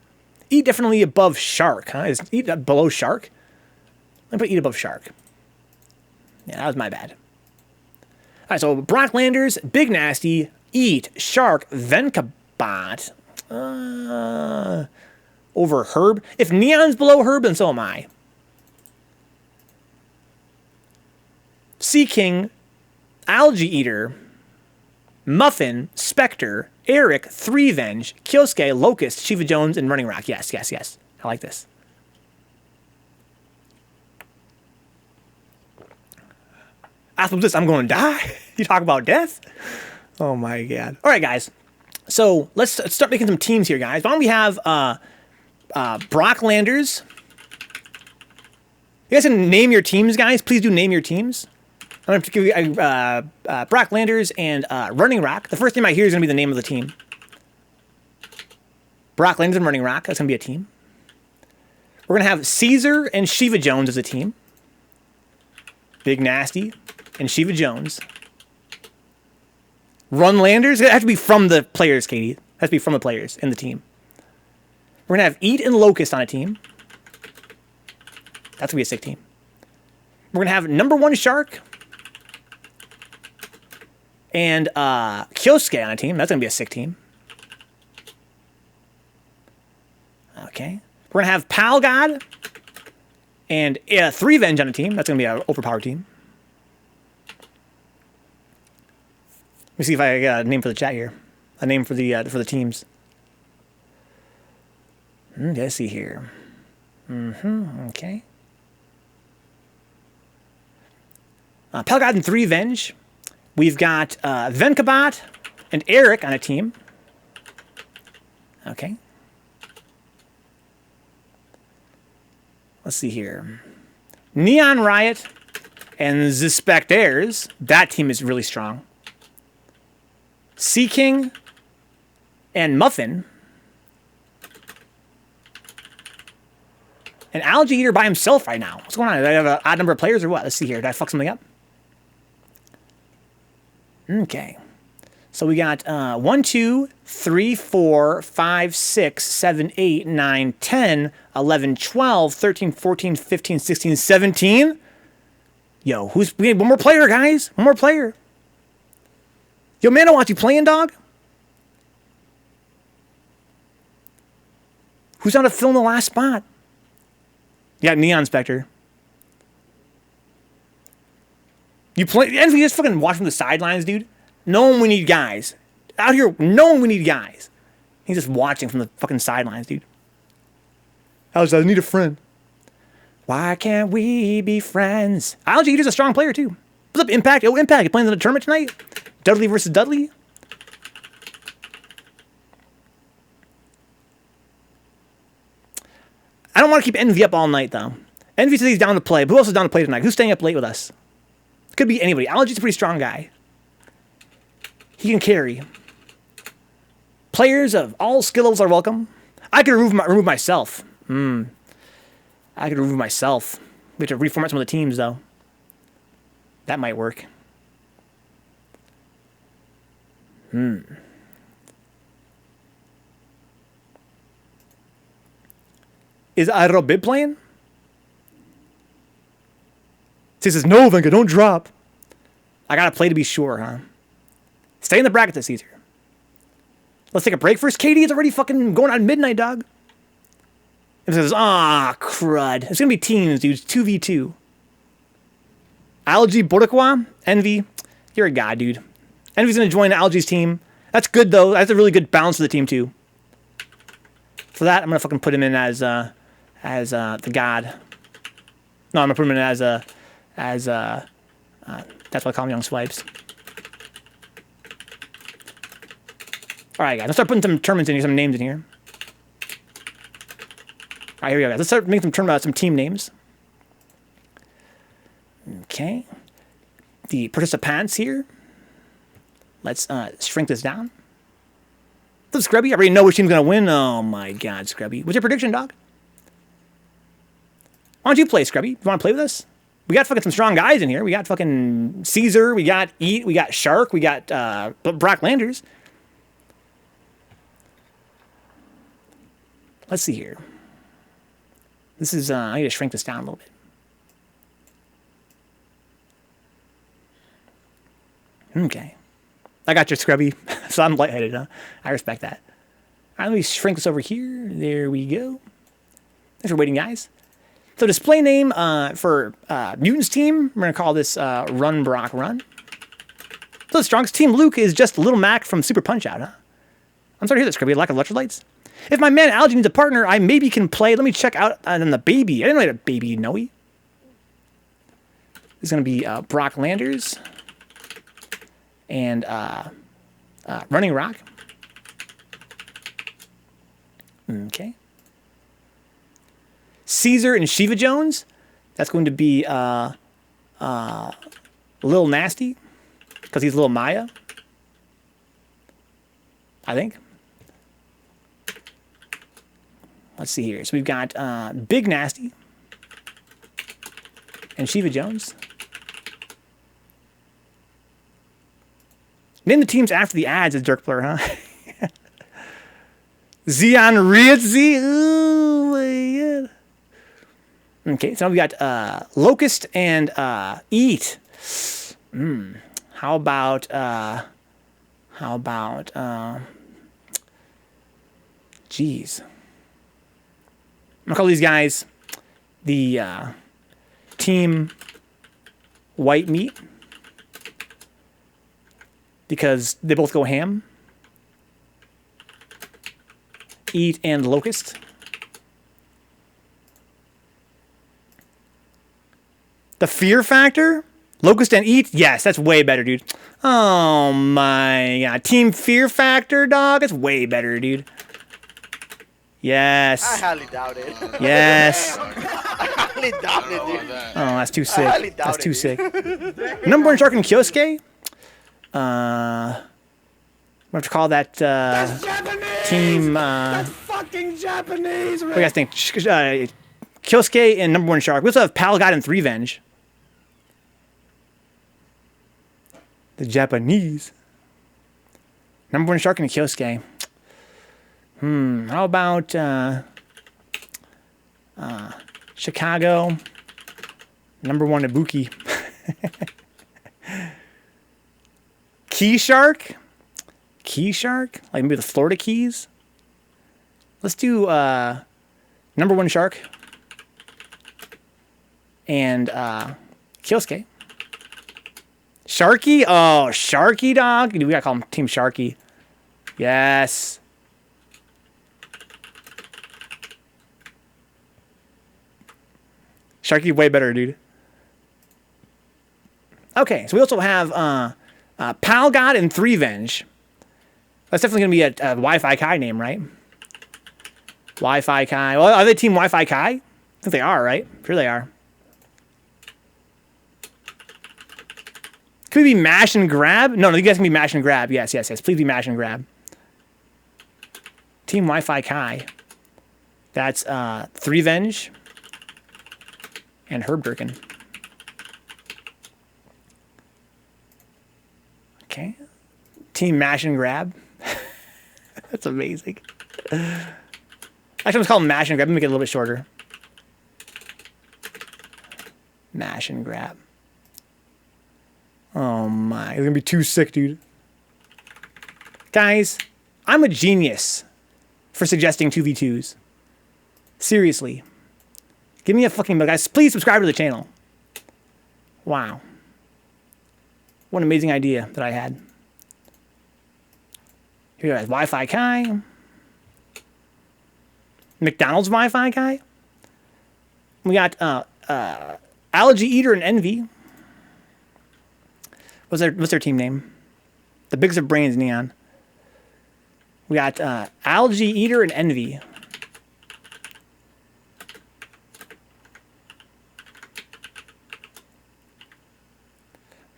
Speaker 1: Eat definitely above Shark, huh? Is Eat below Shark? Let me put Eat above Shark. Yeah, that was my bad. All right, so Brock Landers, Big Nasty, Eat, Shark, Vencabot. Over Herb. If Neon's below Herb, then so am I. Seeking, algaeADdon, Muffin, Spectre, Eric, Threevenge, Kyosuke, locusT, Shiva Jones, and RunningRock. Yes, yes, yes. I like this. After this, I'm going to die. You talk about death? Oh my god. All right, guys. So let's start making some teams here, guys. Why don't we have Brock Landers? You guys can name your teams, guys. Please do name your teams. I'm going to give you Brock Landers and RunningRock. The first name I hear is going to be the name of the team. Brock Landers and RunningRock. That's going to be a team. We're going to have Caesar and Shiva Jones as a team. Big Nasty and Shiva Jones. Run Landers. It has to be from the players, Katie. It has to be from the players in the team. We're going to have Eat and locusT on a team. That's going to be a sick team. We're going to have number one Shark. and Kyosuke on a team. That's going to be a sick team. Okay. We're going to have Pal God and Threevenge on a team. That's going to be an overpowered team. Let me see if I got a name for the chat here. A name for the teams. Let's see here. Okay. Pal God and Threevenge. We've got Vencabot and Eric on a team. Okay. Let's see here. neonriot and Zspectrez. That team is really strong. Sea King and Muffin. And Algae Eater by himself right now. What's going on? Do I have an odd number of players or what? Let's see here. Did I fuck something up? Okay. So we got 1, 2, 3, 4, 5, 6, 7, 8, 9, 10, 11, 12, 13, 14, 15, 16, 17. Yo, we need one more player, guys. One more player. Yo, man, I want you playing, dog. Who's on to fill in the last spot? Yeah, Neon Spectre. You play, and we just fucking watch from the sidelines, dude. Knowing we need guys. Out here, knowing we need guys. He's just watching from the fucking sidelines, dude. I need a friend. Why can't we be friends? Algae Eater's a strong player, too. What's up, Impact? Yo, Impact, you playing in the tournament tonight? Dudley versus Dudley? I don't want to keep Envy up all night, though. Envy says he's down to play. But who else is down to play tonight? Who's staying up late with us? Could be anybody. Algae's a pretty strong guy. He can carry. Players of all skill levels are welcome. I could remove myself. I could remove myself. We have to reformat some of the teams, though. That might work. Is Aerobib playing? He says, no, Venka, don't drop. I gotta play to be sure, huh? Stay in the bracket this Caesar. Let's take a break first. Katie, it's already fucking going on midnight, dog. It says, crud. It's gonna be teams, dude. It's 2v2. Algae Boricua, Envy. You're a god, dude. Envy's gonna join Algae's team. That's good, though. That's a really good balance for the team, too. For that, I'm gonna fucking put him in as the god. No, I'm gonna put him in as that's why I call him Young Swipes. Alright, guys, let's start putting some tournaments in here, some names in here. Alright, here we go, guys. Let's start making some team names. Okay. The participants here. Let's shrink this down. What's up, Scrubby? I already know which team's gonna win. Oh my god, Scrubby. What's your prediction, dog? Why don't you play, Scrubby? You wanna play with us? We got fucking some strong guys in here. We got fucking Caesar, we got Eat, we got Shark, we got Brock Landers. Let's see here. This is, I need to shrink this down a little bit. Okay. I got your Scrubby, so I'm lightheaded, huh? I respect that. All right, let me shrink this over here. There we go. Thanks for waiting, guys. So display name for Mutant's team, we're going to call this Run Brock Run. So the strongest team, Luke, is just Little Mac from Super Punch-Out, huh? I'm sorry to hear this, Scrubby. Lack of electrolytes? If my man Algae needs a partner, I maybe can play. Let me check out on the baby. I didn't know he had a baby, Noe. This is going to be Brock Landers and RunningRock. Okay. Caesar and Shiva Jones. That's going to be Lil Nasty because he's Lil Maya. I think. Let's see here. So we've got Big Nasty and Shiva Jones. Name the teams after the ads as Dirkblur, huh? neonriot. Oh my god. Okay, so now we got locusT and Eat. How about geez. I'm gonna call these guys the Team White Meat because they both go ham. Eat and locusT. The fear factor? locusT and eat? Yes, that's way better, dude. Oh my god. Team fear factor, dog? That's way better, dude. Yes.
Speaker 4: I highly doubt it.
Speaker 1: Yes.
Speaker 4: I highly doubt it, dude.
Speaker 1: Oh, that's too
Speaker 4: I highly
Speaker 1: sick.
Speaker 4: doubt
Speaker 1: That's
Speaker 4: it,
Speaker 1: too
Speaker 4: dude.
Speaker 1: sick. Number one shark in Kyosuke? What have to call that
Speaker 3: Japanese!
Speaker 1: team?
Speaker 3: That's fucking Japanese,
Speaker 1: What do you guys think? Kyosuke and number one shark. We also have gawd and Threevenge. The Japanese. Number one shark in Kyosuke. How about Chicago? Number one Ibuki. Key shark? Key shark? Like maybe the Florida Keys? Let's do number one shark and Kyosuke. Sharky? Oh, Sharky, dog. We gotta call him Team Sharky. Yes. Sharky, way better, dude. Okay, so we also have gawd and Threevenge. That's definitely going to be a Wi-Fi Kai name, right? Wi-Fi Kai. Well, are they Team Wi-Fi Kai? I think they are, right? Sure they are. Could we be mash and grab? No, you guys can be mash and grab. Yes, yes, yes. Please be mash and grab. Team Wi-Fi Kai. That's Threevenge and herbderken. Okay. Team mash and grab. That's amazing. Actually, let's call them mash and grab. Let me make it a little bit shorter. Mash and grab. Oh my. It's going to be too sick, dude. Guys, I'm a genius for suggesting 2v2s. Seriously. Give me a fucking... Guys, please subscribe to the channel. Wow. What an amazing idea that I had. Here we go. Wi-Fi Kai. McDonald's Wi-Fi Kai. We got algaEATdon and Envy. What's their team name? The biggest of brains, Neon. We got algaEATdon and Envy.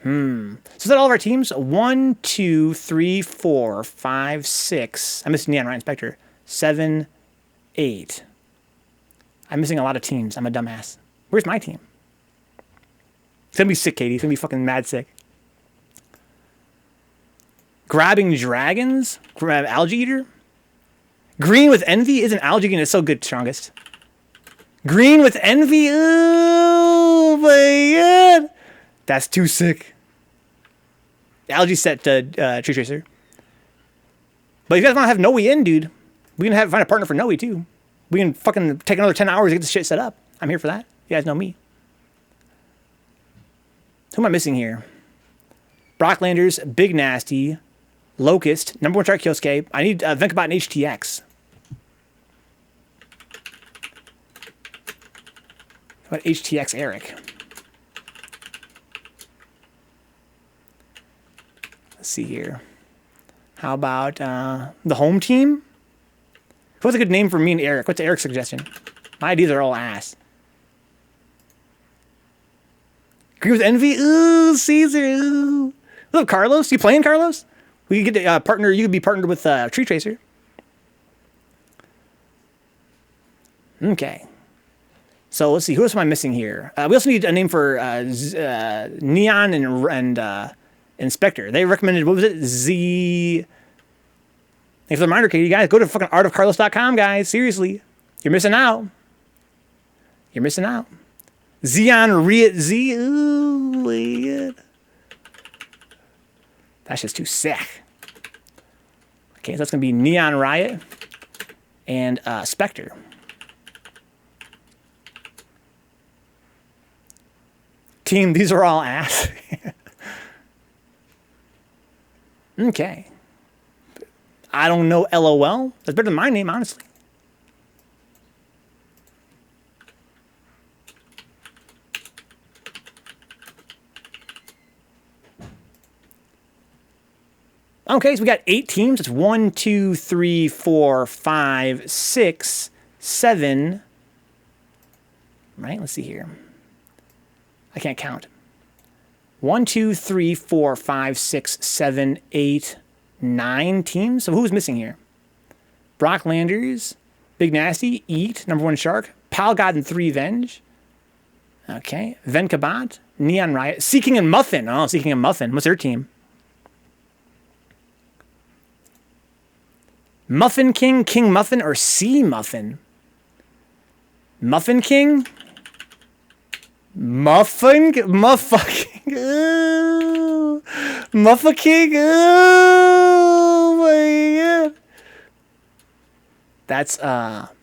Speaker 1: So is that all of our teams? 1, 2, 3, 4, 5, 6. I'm missing Neon, right, Inspector? 7, 8. I'm missing a lot of teams. I'm a dumbass. Where's my team? It's gonna be sick, Katie. It's gonna be fucking mad sick. Grabbing dragons? Grab algaEATdon? Green with Envy? Isn't algaEATdon is so good, strongest? Green with Envy? Oh my god! That's too sick. Algae set Tree Tracer. But if you guys want to have Noe in, dude, we can find a partner for Noe too. We can fucking take another 10 hours to get this shit set up. I'm here for that. You guys know me. Who am I missing here? Brocklanders, Big Nasty, locusT, number one shark Kyosuke. I need Vencabot and HTX. How about HTX Eric? Let's see here. How about the home team? What's a good name for me and Eric? What's Eric's suggestion? My ideas are all ass. Agree with Envy? Ooh, Caesar. Ooh. Look, Carlos. You playing, Carlos? We could get partner. You could be partnered with Tree Tracer. Okay. So let's see. Who else am I missing here? We also need a name for Neon and Inspector. They recommended, what was it? Thanks for the reminder, Katie. Guys, go to fucking artofcarlos.com, guys. Seriously. You're missing out. You're missing out. neonriot Z. Ooh, my god. That's just too sick. Okay, so that's going to be neonriot and Spectre. Team, these are all ass. Okay. I don't know LOL. That's better than my name, honestly. Okay, so we got 8 teams. It's 1, 2, 3, 4, 5, 6, 7. Right, let's see here. I can't count. 1, 2, 3, 4, 5, 6, 7, 8, 9 teams. So who's missing here? Brocklanders, Big Nasty, Eat, Number One Shark, gawd and Threevenge. Okay, Vencabot, neonriot, Seeking and Muffin. Oh, Seeking and Muffin. What's their team? Muffin King, King Muffin, or Sea Muffin? Muffin King? Muffa King? Oh my god. That's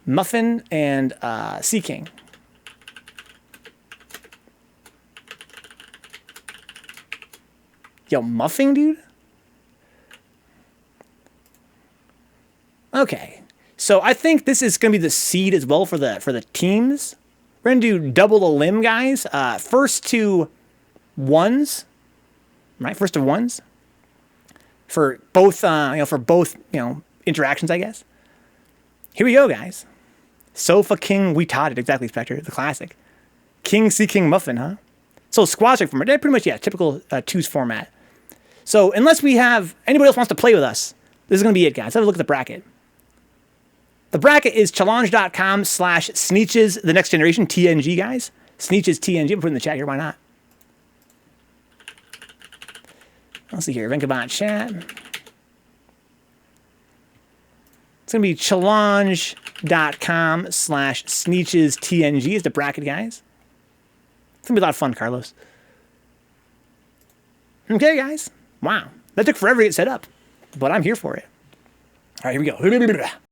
Speaker 1: Muffin and Sea King. Yo, Muffin, dude? Okay, so I think this is going to be the seed as well for the teams. We're going to do double the limb, guys. First to ones, right? First to ones for both, interactions, I guess. Here we go, guys. Sofa King, we taught it exactly, Spectre, the classic. King Sea King Muffin, huh? So squad strike format, pretty much, yeah, typical twos format. So unless we have anybody else wants to play with us, this is going to be it, guys. Let's have a look at the bracket. The bracket is challenge.com/Sneeches, the next generation, TNG, guys. Sneeches TNG. I'll put it in the chat here. Why not? Let's see here. Vencabot chat. It's going to be challenge.com/Sneeches TNG is the bracket, guys. It's going to be a lot of fun, Carlos. Okay, guys. Wow. That took forever to get set up, but I'm here for it. All right, here we go.